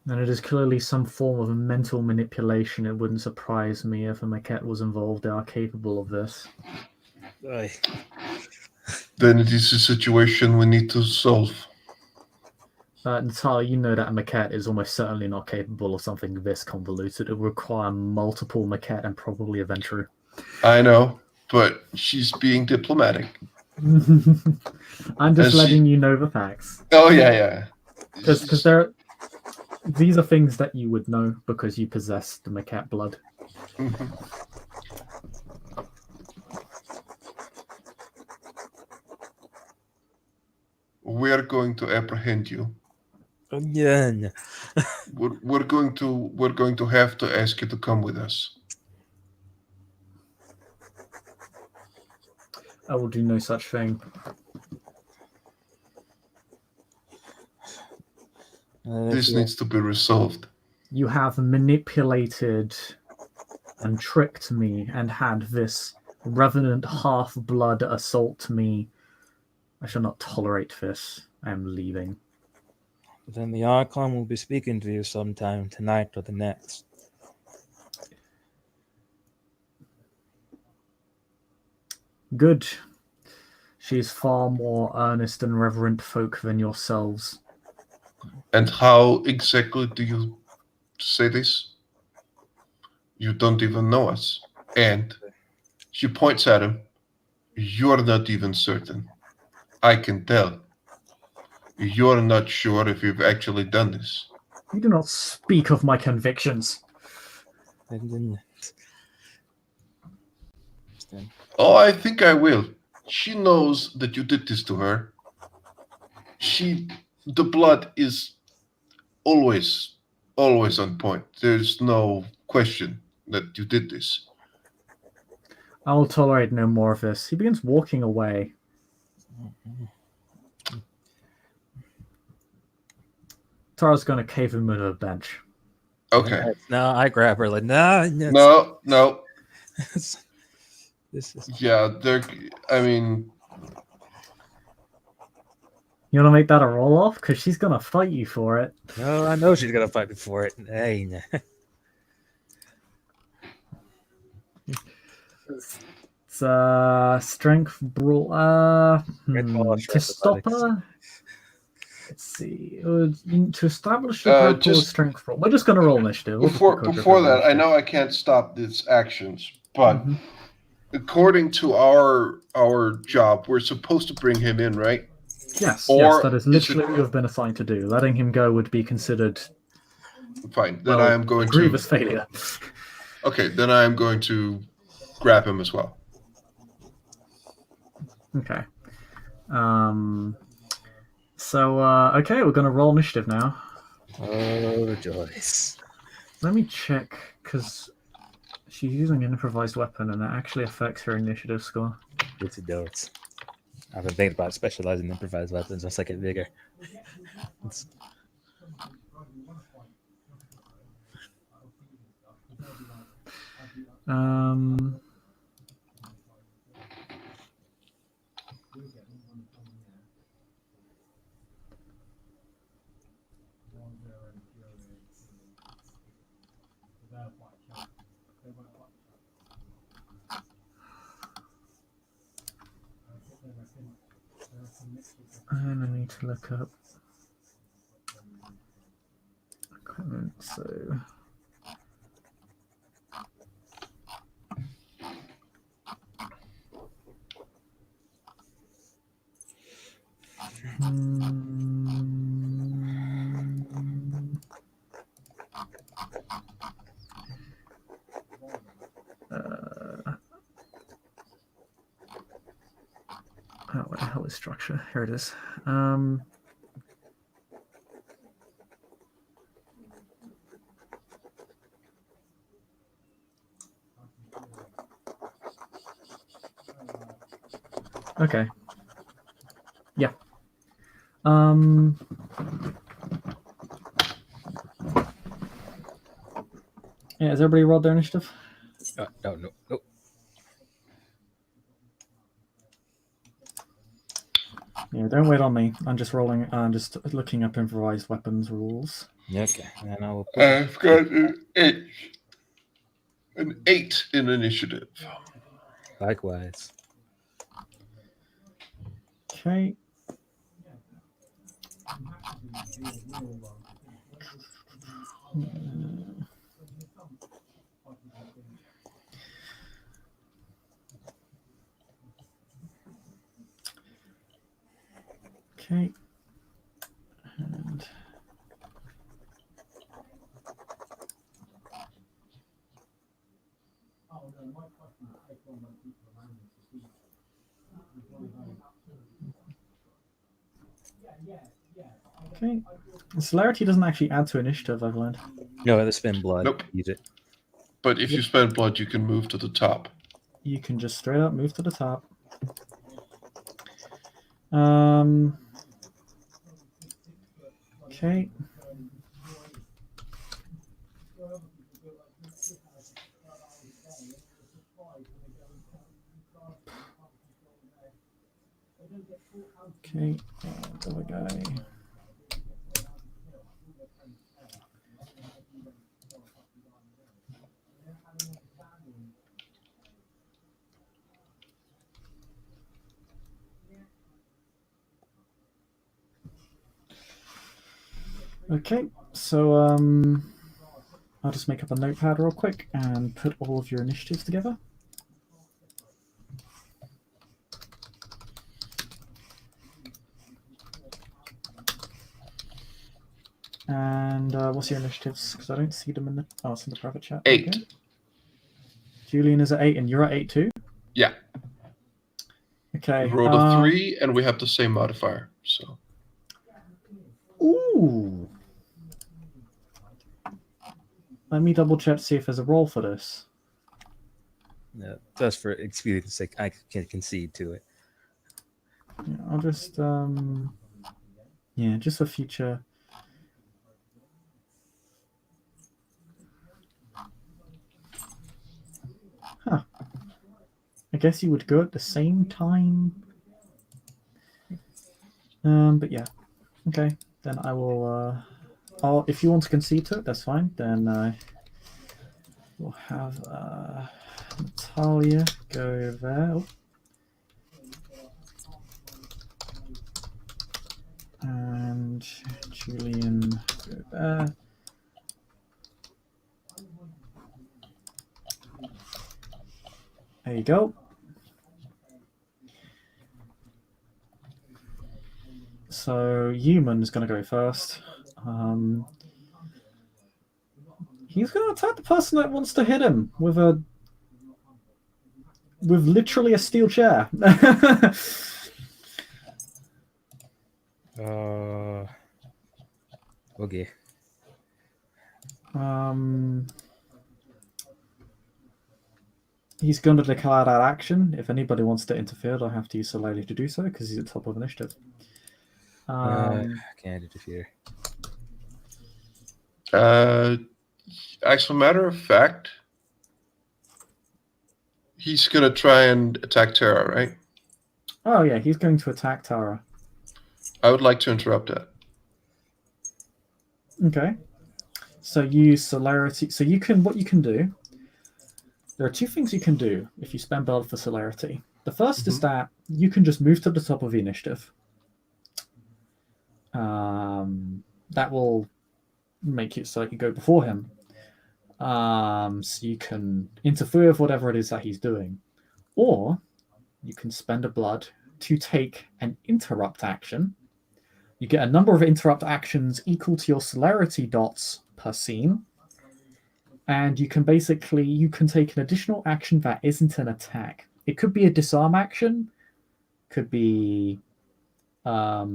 And it is clearly some form of mental manipulation. It wouldn't surprise me if a maquette was involved. They are capable of this. Aye. Then it is a situation we need to solve. Natalia, you know that a maquette is almost certainly not capable of something this convoluted. It would require multiple maquette and probably a Ventru. I know, but she's being diplomatic. I'm just letting you know the facts. Oh, yeah. Because these are things that you would know because you possess the maquette blood. Mhm. We're going to apprehend you. Again. We're going to have to ask you to come with us. I will do no such thing. This needs to be resolved. You have manipulated and tricked me and had this revenant half-blood assault me. I shall not tolerate this. I am leaving. Then the Archon will be speaking to you sometime tonight or the next. Good. She is far more earnest and reverent folk than yourselves. And how exactly do you say this? You don't even know us. And she points at him. You're not even certain. I can tell. You're not sure if you've actually done this. You do not speak of my convictions. And then... Oh, I think I will. She knows that you did this to her. The blood is always on point. There's no question that you did this. I will tolerate no more of this. He begins walking away. Tara's going to cave him under a bench. Okay. No, I grab her like, no. No. This is... Yeah, I mean... You want to make that a roll-off? Because she's going to fight you for it. No, I know she's going to fight me for it. Hey, no. It's strength brawl. To stop her. Let's see. To establish the grapple just strength roll. We're just going to roll initiative. Before that, I know I can't stop these actions, but according to our job, we're supposed to bring him in, right? Yes, Or that is is it- literally what you have been assigned to do. Letting him go would be considered Fine. Then I am a going grievous to. failure. Okay, then I am going to grab him as well. Okay. Okay, we're going to roll initiative now. Oh, Joyce. Let me check, because she's using an improvised weapon, and that actually affects her initiative score. It's adults. I've been thinking about specializing in improvised weapons once I get bigger. It's- Um, and I need to look up equipment, so... Where the hell is structure? Here it is. Okay. Yeah. Yeah, has everybody rolled their initiative? no. Yeah, don't wait on me. I'm just rolling. I'm just looking up improvised weapons rules. Okay, and I will put I've got an 8 in initiative. likewise. Okay. Okay. And okay. Celerity doesn't actually add to initiative, I've learned. No, the spin blood. Nope. Use it. But if you spend blood, you can move to the top. You can just straight up move to the top. Okay. Okay, other guy. Okay, so I'll just make up a notepad real quick and put all of your initiatives together. And what's your initiatives? Because I don't see them in the... Oh, it's in the private chat. 8. Okay. Julian is at 8 and you're at 8 too? Yeah. Okay. We rolled a 3 and we have the same modifier. So. Ooh. Let me double check to see if there's a roll for this. Yeah, just for experience sake, I can concede to it. Yeah, I'll just... Yeah, just for future... Huh. I guess you would go at the same time. But yeah. Okay. Then I will... if you want to concede to it, that's fine. Then we'll have Natalia go there. Oh. And Julian go there. There you go. So Human is going to go first. He's going to attack the person that wants to hit him with literally a steel chair. Okay. He's going to declare that action. If anybody wants to interfere, they'll have to use Soleil to do so because he's at the top of initiative. Can't interfere. As a matter of fact, he's gonna try and attack Terra, right? Oh yeah, he's going to attack Tara. I would like to interrupt that. Okay. So use celerity. So what you can do. There are two things you can do if you spend build for celerity. The first is that you can just move to the top of the initiative. That will make it so you can go before him. So you can interfere with whatever it is that he's doing. Or you can spend a blood to take an interrupt action. You get a number of interrupt actions equal to your celerity dots per scene. And you can take an additional action that isn't an attack. It could be a disarm action, could be a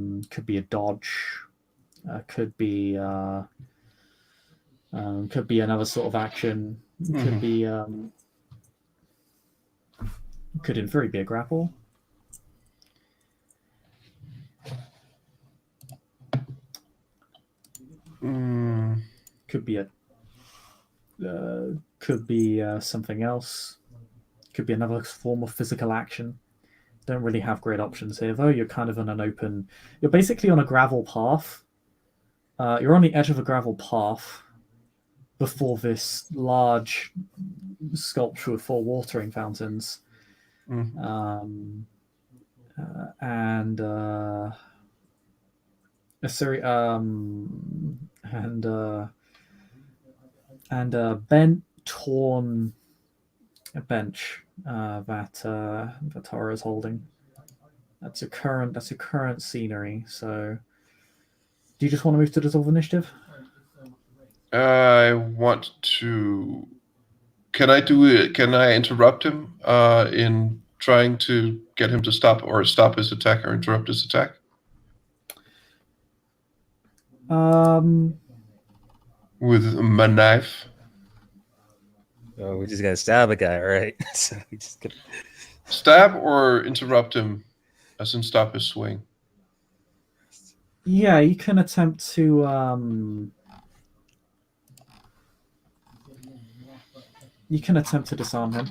dodge, could be another sort of action, could be could in theory be a grapple. Could be something else. Could be another form of physical action. Don't really have great options here, though. You're kind of on an open. You're basically on a gravel path. You're on the edge of a gravel path before this large sculpture with 4 watering fountains, and a bent, torn bench that Tara is holding. That's your current scenery. So, do you just want to move to the top of initiative? I want to. Can I do it? Can I interrupt him in trying to get him to stop his attack or interrupt his attack? With my knife. Oh, we just gotta stab a guy, right? So we just gotta... Stab or interrupt him, as in stop his swing. Yeah, you can attempt to. You can attempt to disarm him.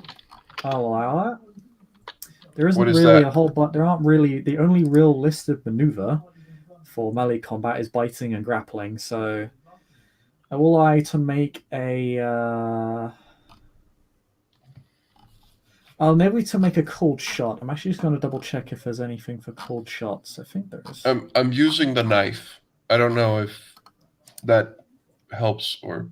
I'll allow that. There isn't really a whole bunch. There aren't really. The only real listed maneuver for melee combat is biting and grappling. So, I will allow you to make a. I'll enable you to make a cold shot. I'm actually just going to double check if there's anything for cold shots. I think there is. I'm using the knife. I don't know if that helps or.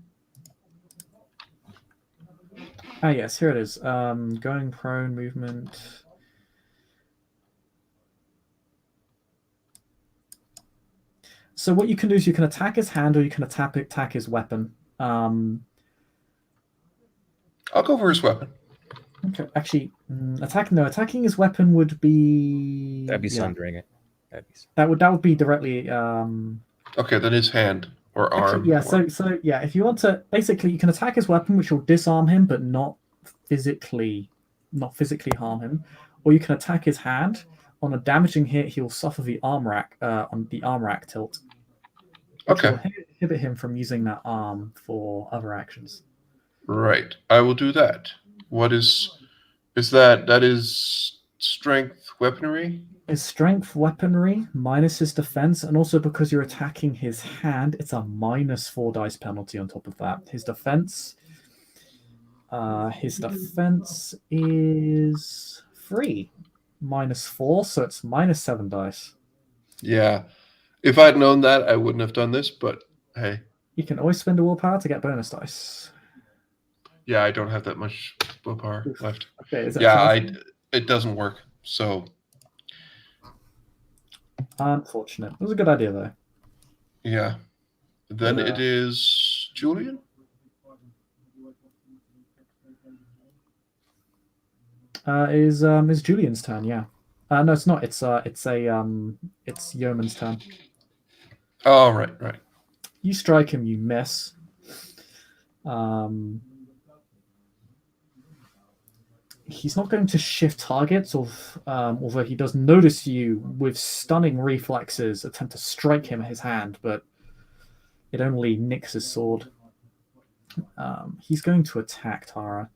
Ah, yes, here it is. Going prone movement. So what you can do is you can attack his hand or you can attack his weapon. I'll go for his weapon. Okay, actually, attacking his weapon would be. That'd be sundering it. That would be directly. Okay, then his hand or arm. Actually, yeah. So yeah, if you want to, basically, you can attack his weapon, which will disarm him, but not physically harm him, or you can attack his hand. On a damaging hit, he will suffer the arm rack on the arm rack tilt. Okay. Will inhibit him from using that arm for other actions. Right. I will do that. What is that? That is strength weaponry? His strength weaponry minus his defense, and also because you're attacking his hand, it's a -4 dice penalty on top of that. His defense is 3 -4, so it's -7 dice. Yeah. If I'd known that, I wouldn't have done this, but hey. You can always spend a willpower to get bonus dice. Yeah, I don't have that much willpower left. Okay, it doesn't work. So Unfortunate. It was a good idea though. Yeah. Then Yeah. it is Julian. Is Julian's turn? Yeah. No, it's not. It's Yeoman's turn. Oh, right. You strike him, you miss. He's not going to shift targets, although he does notice you with stunning reflexes attempt to strike him at his hand, but it only nicks his sword. He's going to attack Tara.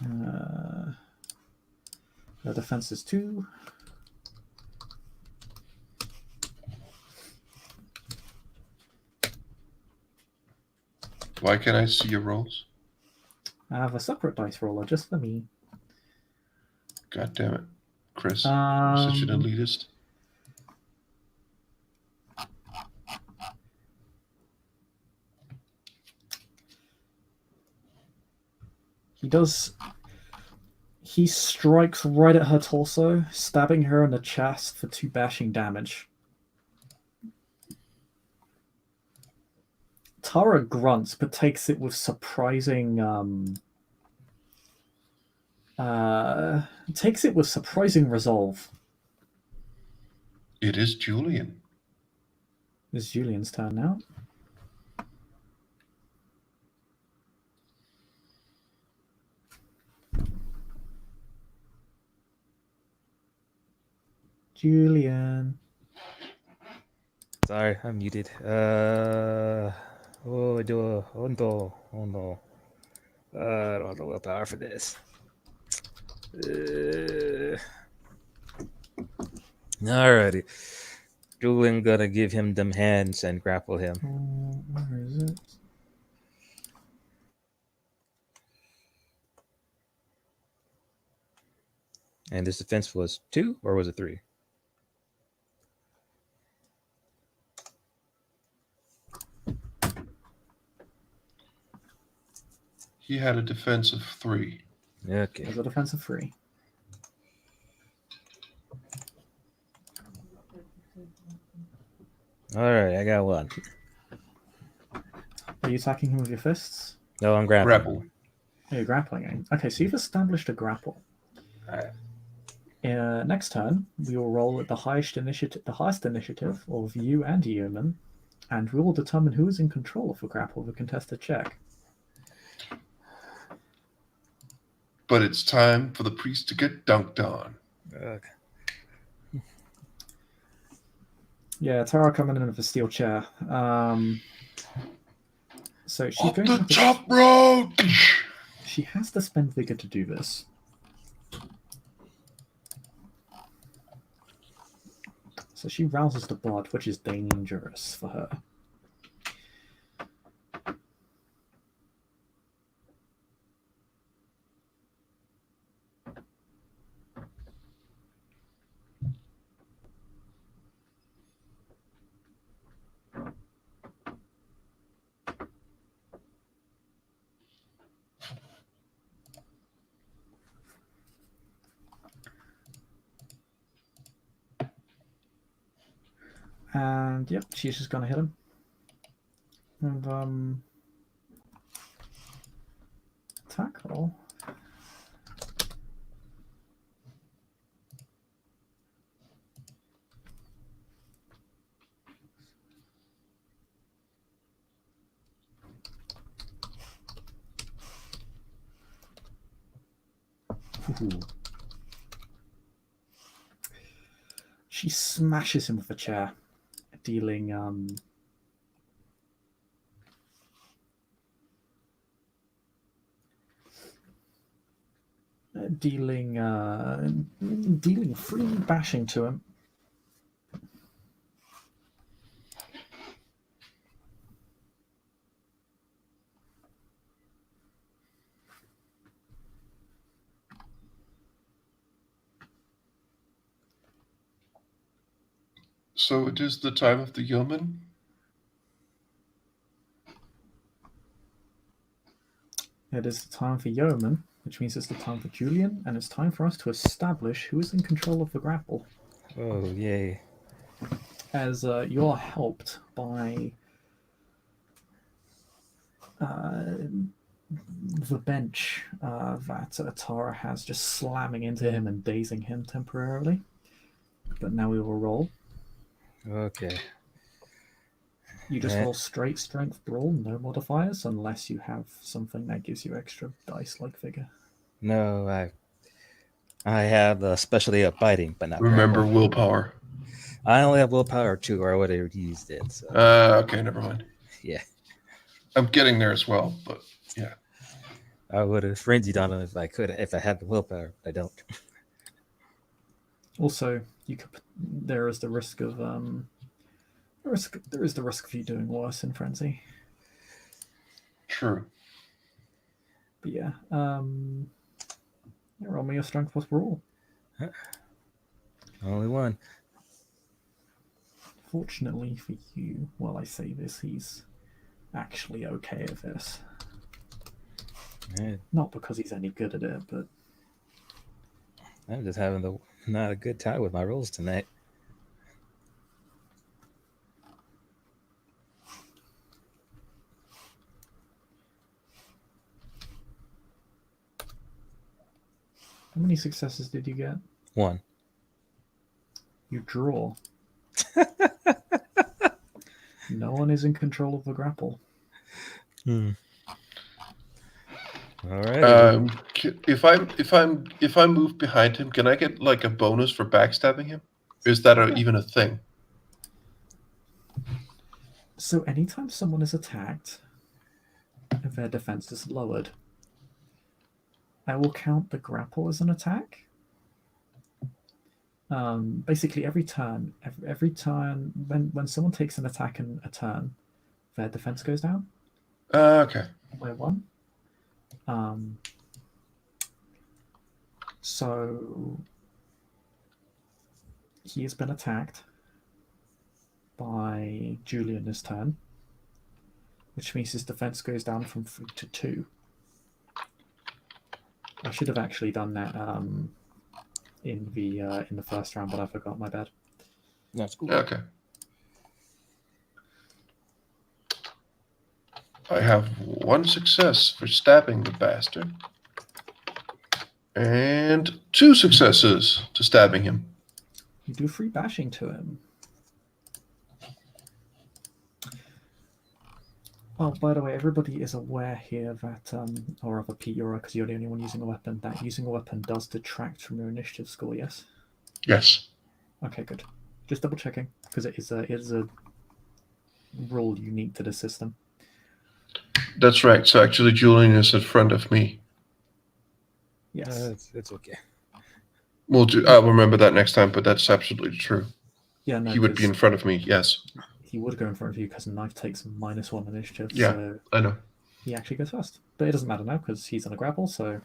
Her defense is 2. Why can't I see your rolls? I have a separate dice roller just for me. God damn it, Chris! You're such an elitist. He strikes right at her torso, stabbing her in the chest for 2 bashing damage. Tara grunts, but takes it with surprising resolve. It is Julian. It's Julian's turn now. Julian. Sorry, I'm muted. Oh no. I don't have the willpower for this. Alrighty. Julian gonna give him them hands and grapple him. Where is it? And his defense was 2, or was it 3? He had a defense of 3. Okay. There's a defense of 3. Alright, I got 1. Are you attacking him with your fists? No, I'm grappling. Grapple. Oh, you're grappling him. Okay, so you've established a grapple. Alright. Next turn, we will roll at the highest initiative of you and Yeoman, and we will determine who is in control of the grapple with a contested check. But it's time for the priest to get dunked on. Okay. Yeah, Tara coming in with a steel chair. So she's Up going the to top road! She has to spend vigor to do this. So she rouses the blood, which is dangerous for her. And yep, she's just gonna hit him. And attack roll. Ooh. She smashes him with a chair, dealing dealing 3 bashing to him. So it is the time of the yeoman? It is the time for Yeoman. which means it's the time for Julian, and it's time for us to establish who is in control of the grapple. Oh, yay. As you're helped by the bench that Tara has just slamming into him and dazing him temporarily. But now we will roll. Okay. You just Yeah. roll straight strength brawl, no modifiers, unless you have something that gives you extra dice-like figure. No, I have the specialty of biting, but not Remember grapple. willpower. I only have willpower 2, or I would have used it. So Okay, never mind. yeah, I'm getting there as well, but yeah. I would have frenzied on him if I could, if I had the willpower. But I don't. Also, you could. There is the risk of there is the risk of you doing worse in frenzy. True. But yeah, roll me your strength plus brawl. Only one. Fortunately for you, while I say this, he's actually okay at this. Yeah, Not because he's any good at it, but I'm just having not a good time with my rolls tonight. how many successes did you get? 1. You draw. No one is in control of the grapple. All right. If I move behind him, can I get like a bonus for backstabbing him? Is that even a thing? So anytime someone is attacked, if their defense is lowered, I will count the grapple as an attack. Basically, every turn when someone takes an attack in a turn, their defense goes down Okay. by 1. So he has been attacked by Julian this turn, which means his defense goes down from 3 to 2. I should have actually done that in the first round, but I forgot. My bad. That's cool. Okay. I have 1 success for stabbing the bastard. And 2 successes to stabbing him. You do 3 bashing to him. Oh, by the way, everybody is aware here that, or rather Pete, you're right, because you're the only one using a weapon, that using a weapon does detract from your initiative score, yes? Yes. Okay, good. Just double checking, because it is a rule unique to the system. That's right. So actually Julian is in front of me. Yes. It's okay. I'll remember that next time, but that's absolutely true. Yeah, no, He would be in front of me, yes. He would go in front of you because Knife takes -1 initiative. Yeah, so I know. he actually goes first. But it doesn't matter now because he's on a grapple, so...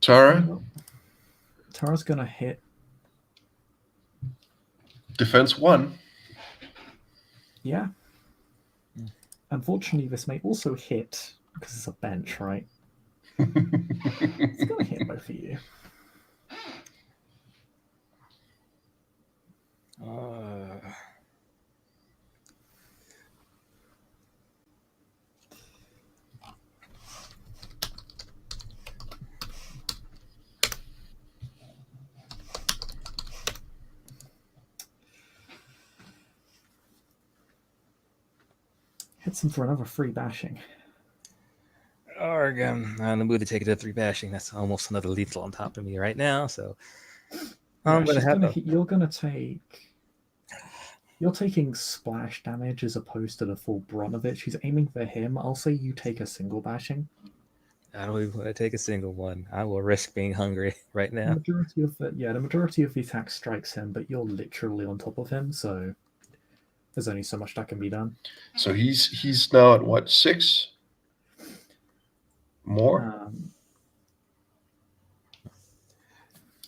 Tara, Tara's going to hit... defense 1. Yeah. Unfortunately, this may also hit, because it's a bench, right? It's going to hit both of you. Hits him for another 3 bashing. I'm in the mood to take it to 3 bashing. That's almost another lethal on top of me right now. So I'm going to have You're taking splash damage as opposed to the full brunt of it. She's aiming for him. I'll say you take a single bashing. I don't even want to take a single one. I will risk being hungry right now. The majority of the attack strikes him, but you're literally on top of him, so there's only so much that can be done. So he's now at what, 6? More?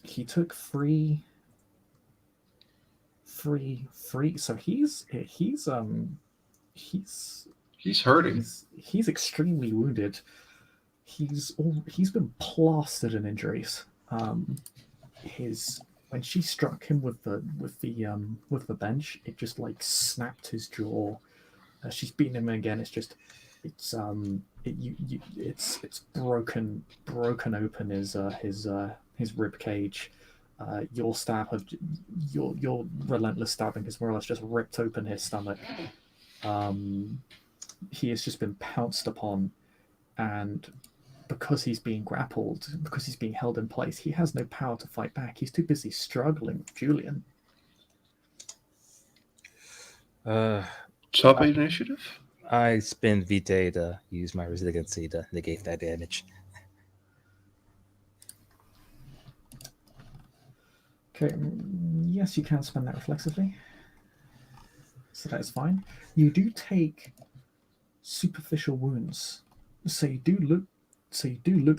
He took 3. So he's He's hurting. he's extremely wounded. He's been plastered in injuries. When she struck him with the bench, it just like snapped his jaw. She's beaten him again. It's broken open his rib cage. Your relentless stabbing has more or less just ripped open his stomach. He has just been pounced upon, and because he's being grappled, because he's being held in place, he has no power to fight back. He's too busy struggling with Julian. Top initiative? I spend Vitae to use my resiliency to negate that damage. Okay, yes, you can spend that reflexively. So that is fine. You do take superficial wounds. So you do look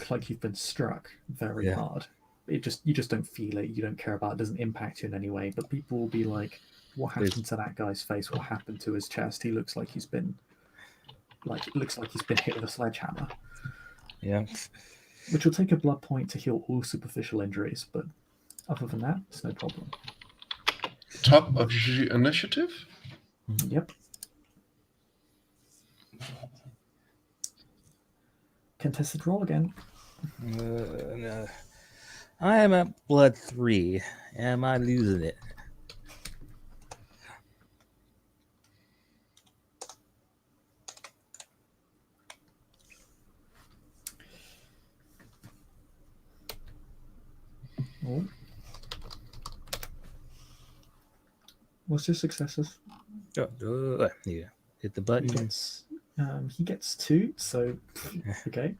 like you've been struck very hard. You just don't feel it. You don't care about it. It doesn't impact you in any way. But people will be like, "What happened to that guy's face? What happened to his chest? He looks like he's been hit with a sledgehammer." Yeah. Which will take a blood point to heal all superficial injuries, but other than that, it's no problem. Top of initiative? Yep. Contested roll again. No. I am at blood 3. Am I losing it? Oh. What's your successes? Yeah. Hit the button. He gets 2, so okay.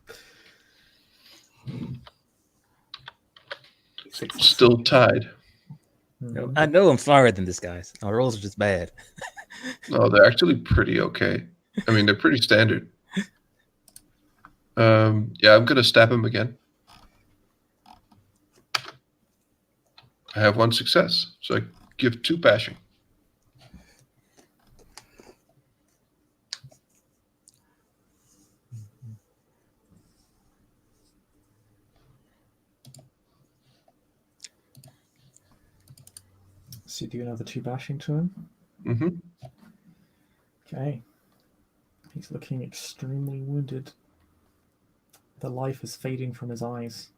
Still tied. No, I know I'm slower than this guy. My rolls are just bad. No, they're actually pretty okay. I mean, they're pretty standard. Yeah, I'm gonna stab him again. I have 1 success, so I give 2 bashing. So you do another 2 bashing to him? Mm-hmm. Okay. He's looking extremely wounded. The life is fading from his eyes.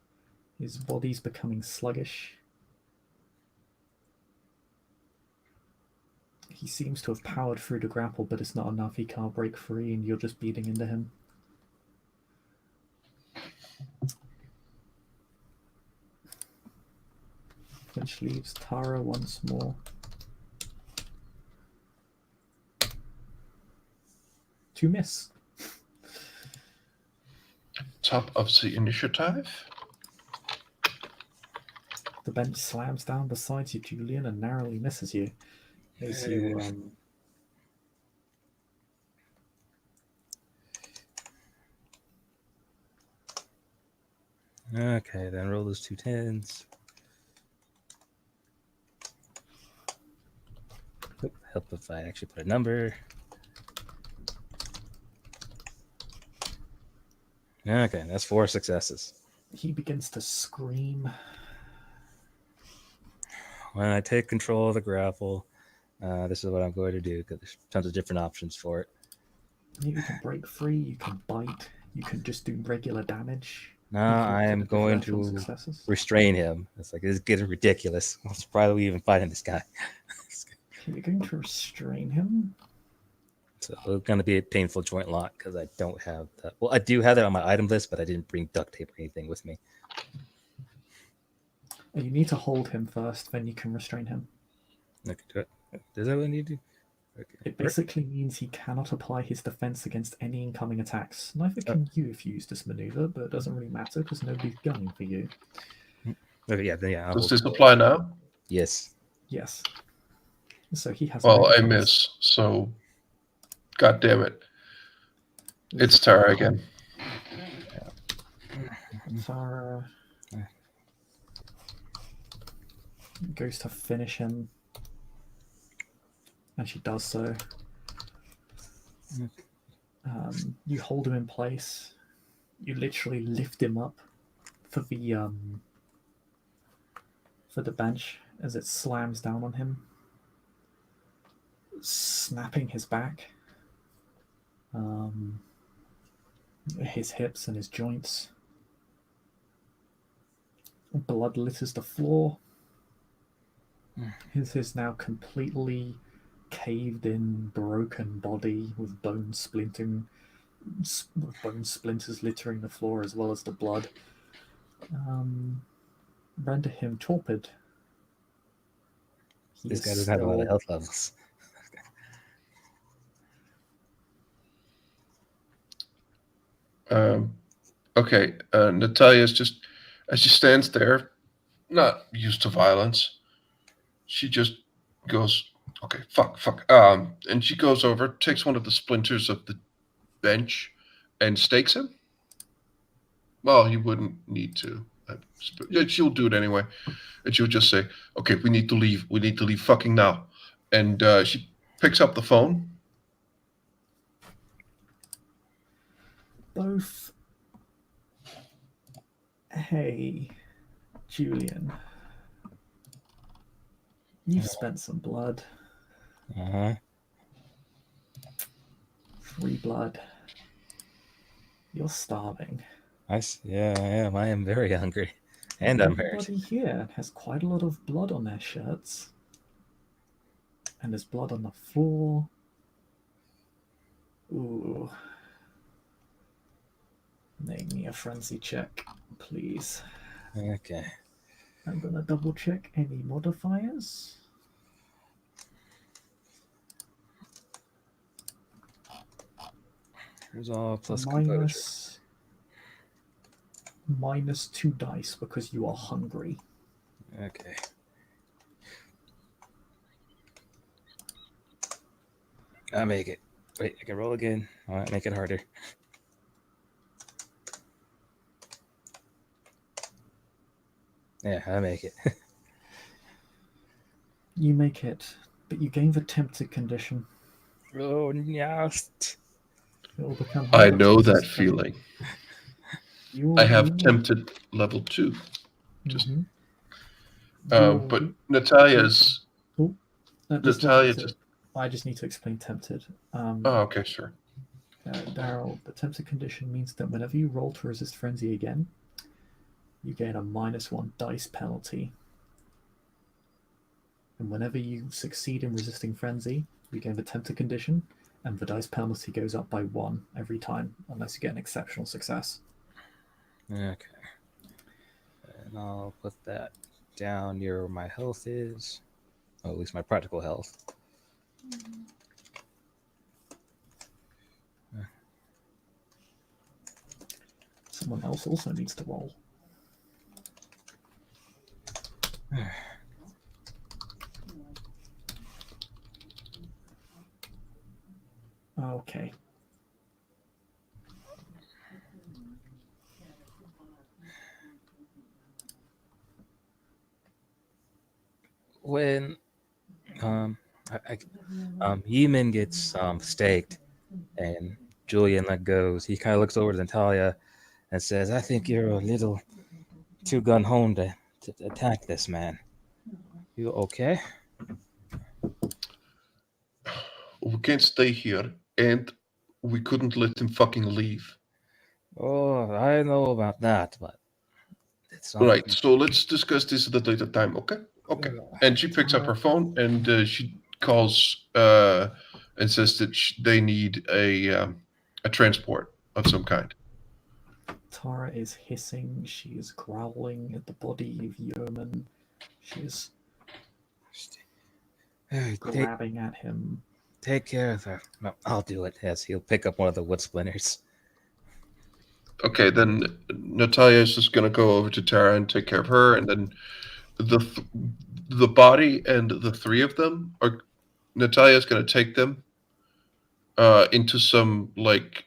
His body's becoming sluggish. He seems to have powered through the grapple, but it's not enough. He can't break free, and you're just beating into him. Which leaves Tara once more. To miss. Top of the initiative. The bench slams down beside you, Julian, and narrowly misses you. As you Okay, then roll those 2 10s. Help if I actually put a number. Okay, that's 4 successes. He begins to scream. When I take control of the grapple, this is what I'm going to do, because there's tons of different options for it. You can break free, you can bite, you can just do regular damage. No, I am going to restrain him. It's getting ridiculous. I'm surprised we even fighting this guy. You're going to restrain him? So it's going to be a painful joint lock because I don't have that. Well, I do have that on my item list, but I didn't bring duct tape or anything with me. You need to hold him first, then you can restrain him. Okay, does that what I need to do? Okay. It basically means he cannot apply his defense against any incoming attacks. Neither can you if you use this maneuver, but it doesn't really matter because nobody's gunning for you. Okay, yeah. Does this apply now? Yes. Yes. So he has. Well, I miss. So, god damn it! It's Tara again. Tara goes to finish him. And she does so. You hold him in place. You literally lift him up for the bench as it slams down on him, snapping his back, his hips and his joints. Blood litters the floor. His now completely caved in, broken body with bone splinters littering the floor as well as the blood. Render him torpid. He This is guy doesn't have a lot of still health levels. Okay, Natalia's just, as she stands there, not used to violence, she just goes, okay, fuck. And she goes over, takes one of the splinters of the bench, and stakes him. Well, he wouldn't need to. She'll do it anyway. And she'll just say, okay, we need to leave. We need to leave fucking now. And she picks up the phone. both. Hey, Julian. You've spent some blood. Uh-huh. 3 blood. You're starving. Yeah, I am. I am very hungry. And I'm hurt. Everybody here has quite a lot of blood on their shirts. And there's blood on the floor. Ooh. Make me a frenzy check, please. Okay. I'm gonna double check any modifiers. Resolve plus composure. Minus 2 dice because you are hungry. Okay. I make it. Wait, I can roll again. All right, make it harder. Yeah, I make it. You make it, but you gain the tempted condition. Oh, yes. It will become I harder know to that resist them. feeling. You I have will- tempted level 2. Just, Mhm. but Natalia's. Natalia just. I just need to explain tempted. Oh, okay, sure. Daryl, the tempted condition means that whenever you roll to resist frenzy again, you gain a -1 dice penalty. And whenever you succeed in resisting frenzy, you gain the tempted condition, and the dice penalty goes up by 1 every time, unless you get an exceptional success. Okay. And I'll put that down near where my health is. Oh, at least my practical health. Someone else also needs to roll. Okay. When Yeeman gets staked and Julian let goes, he kind of looks over to Natalia and says, "I think you're a little too gun-ho to attack this man. You okay?" We can't stay here, and we couldn't let him fucking leave. Oh, I know about that, but it's not Right, so let's discuss this at a later time, okay? Okay. And she picks up her phone and she calls and says that they need a transport of some kind. Tara is hissing. She is growling at the body of Yeoman. She is grabbing at him. Take care of her. No, I'll do it. Yes, he'll pick up one of the wood splinters. Okay, then Natalia is just going to go over to Tara and take care of her, and then the body and the 3 of them are. Natalia is going to take them into some like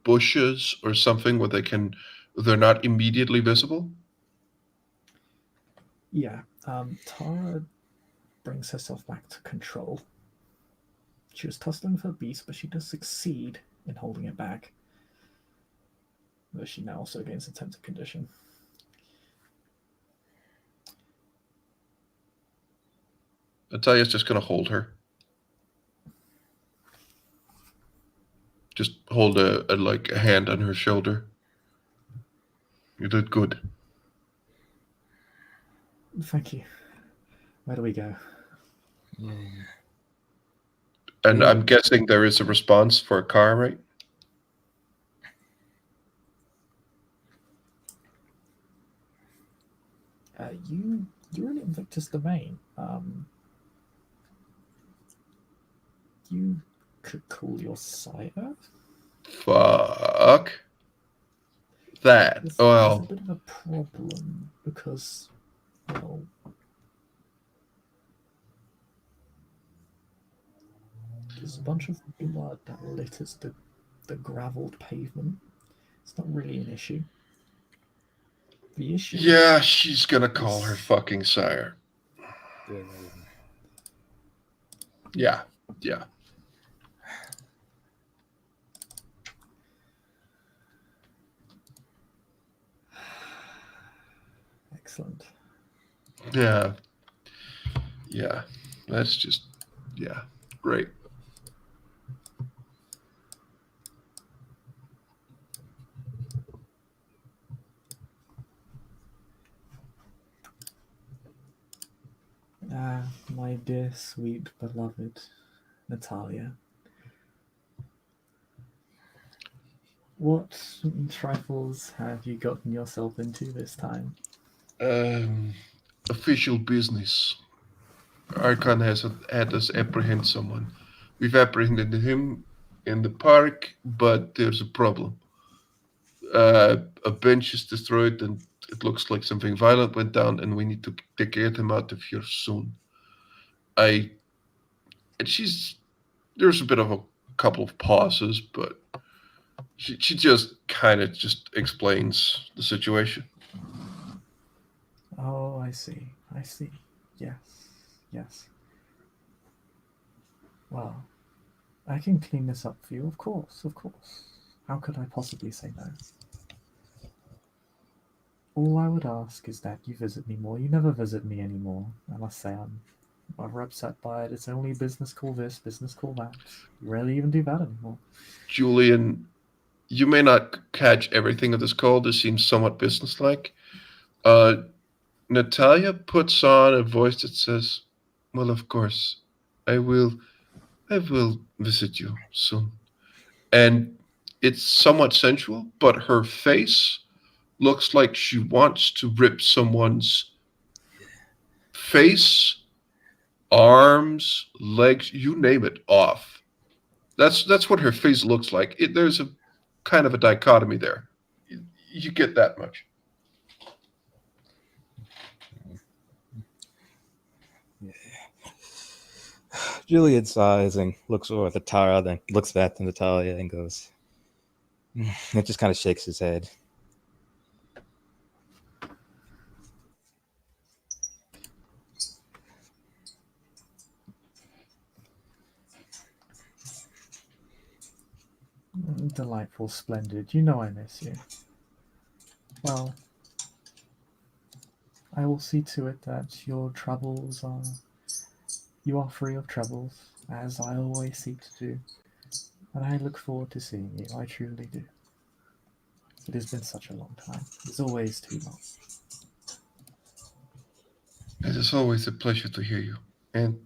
bushes or something where they're not immediately visible. Yeah, Tara brings herself back to control. She was tussling with her beast, but she does succeed in holding it back. Though she now also gains a tempted condition. Natalia's just gonna hold her. Just hold a hand on her shoulder. You did good. Thank you. Where do we go? And I'm guessing there is a response for a car, right? You're in Invictus Domain. You could call your sire. Fuck that. There's Well, a bit of a problem because, well, there's a bunch of blood that litters the gravelled pavement. It's not really an issue. The issue. yeah, she's gonna call her fucking sire. Yeah. Excellent. Yeah. That's just, great. My dear, sweet, beloved Natalia. What trifles have you gotten yourself into this time? Official business. Archon has had us apprehend someone. We've apprehended him in the park, but there's a problem. A bench is destroyed, and it looks like something violent went down, and we need to get him out of here soon. There's a bit of a couple of pauses, but she just kind of just explains the situation. Oh, I see. Yes. Well, I can clean this up for you, of course. How could I possibly say no? All I would ask is that you visit me more. You never visit me anymore. I must say I'm rather upset by it. It's only business call this, business call that. You rarely even do that anymore. Julian, you may not catch everything of this call. This seems somewhat businesslike. Natalia puts on a voice that says, "Well, of course, I will visit you soon." And it's somewhat sensual, but her face looks like she wants to rip someone's face, arms, legs, you name it, off. That's what her face looks like. There's a kind of a dichotomy there. You get that much. Julian sighs and looks over at the Tara, then looks back to Natalia and goes, it just kind of shakes his head. Delightful, splendid. You know I miss you. Well, I will see to it that you are free of troubles, as I always seek to do. And I look forward to seeing you. I truly do. It has been such a long time. It's always too long. It is always a pleasure to hear you. And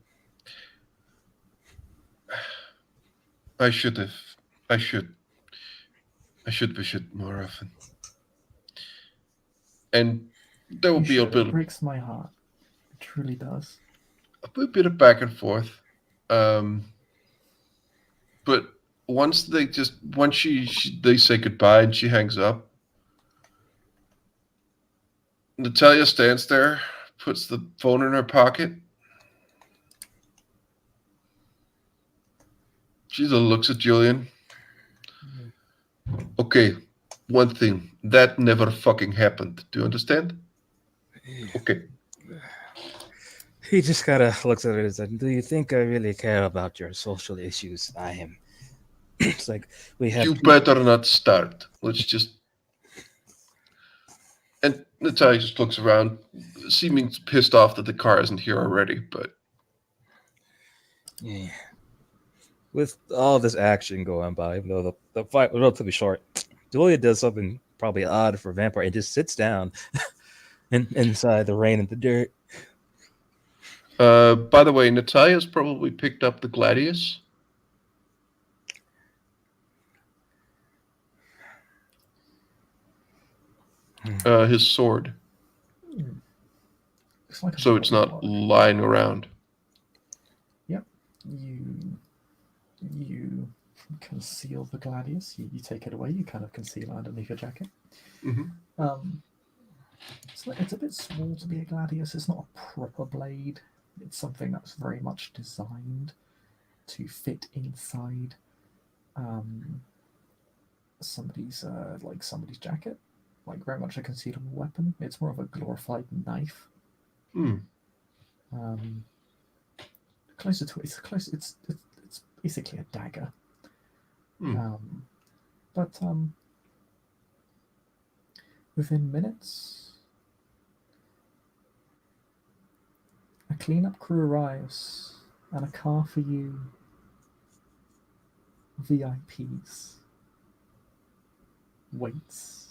I should visit more often. And there will be a bit It breaks my heart. It truly does. a bit of back and forth. But once they say goodbye and she hangs up, Natalia stands there, puts the phone in her pocket. She looks at Julian. Okay, one thing. That never fucking happened. Do you understand? Okay. He just kind of looks at her and says, "Do you think I really care about your social issues? I am It's like we have. You better not start. Let's just. And Natalia just looks around, seeming pissed off that the car isn't here already, but. Yeah. With all this action going by, even though the fight was relatively short, Julia does something probably odd for a vampire and just sits down inside the rain and the dirt. By the way, Natalia's probably picked up the gladius. His sword. Looks like a So it's not bodyguard. lying around. Yep. You conceal the gladius. You take it away. You kind of conceal it underneath your jacket. Mm-hmm. It's a bit small to be a gladius. It's not a proper blade. It's something that's very much designed to fit inside somebody's jacket, like very much a concealable weapon. It's more of a glorified knife. Closer to it's close. It's basically a dagger. But within minutes, a cleanup crew arrives and a car for you VIPs waits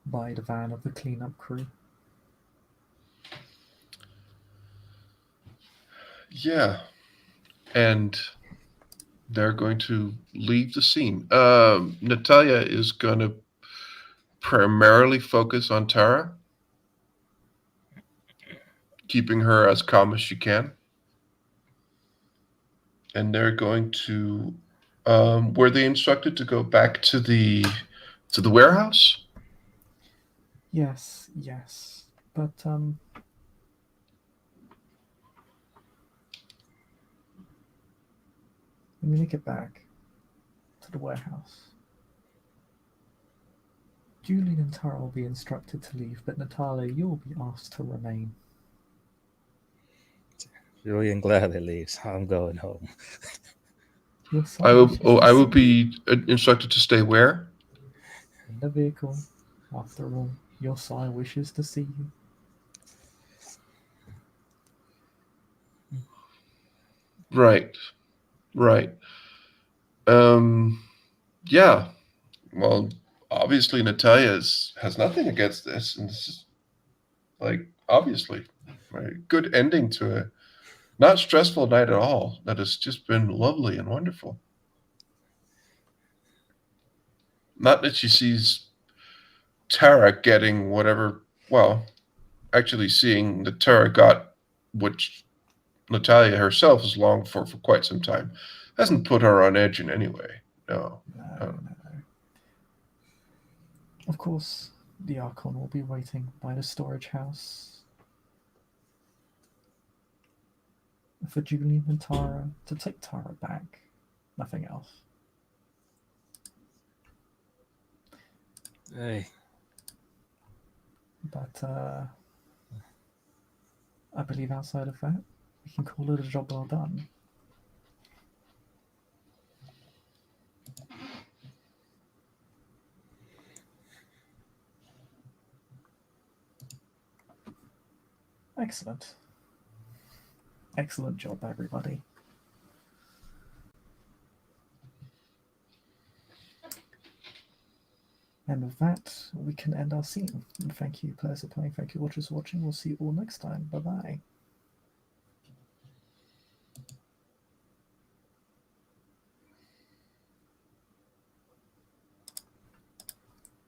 by the van of the cleanup crew. Yeah. And they're going to leave the scene. Natalia is going to primarily focus on Tara, keeping her as calm as she can. And they're going to. Were they instructed to go back to the warehouse? Yes, but when we make it back to the warehouse, Julian and Tara will be instructed to leave, but Natalia, you will be asked to remain. Julian gladly leaves. I'm going home. I will be instructed to stay where? In the vehicle. After all, your sire wishes to see you. Right. Yeah. Well, obviously Natalia has nothing against this, and this is obviously a good ending to a not stressful night at all. That has just been lovely and wonderful. Not that she sees Tara getting whatever. Well, actually, seeing that Tara got what Natalia herself has longed for quite some time hasn't put her on edge in any way. No. No. Of course, the Archon will be waiting by the storage house for Julian and Tara to take Tara back. Nothing else. Hey. But I believe outside of that, we can call it a job well done. Excellent. Excellent job, everybody. And with that, we can end our scene. And thank you, players, for playing. Thank you, watchers, for watching. We'll see you all next time. Bye-bye.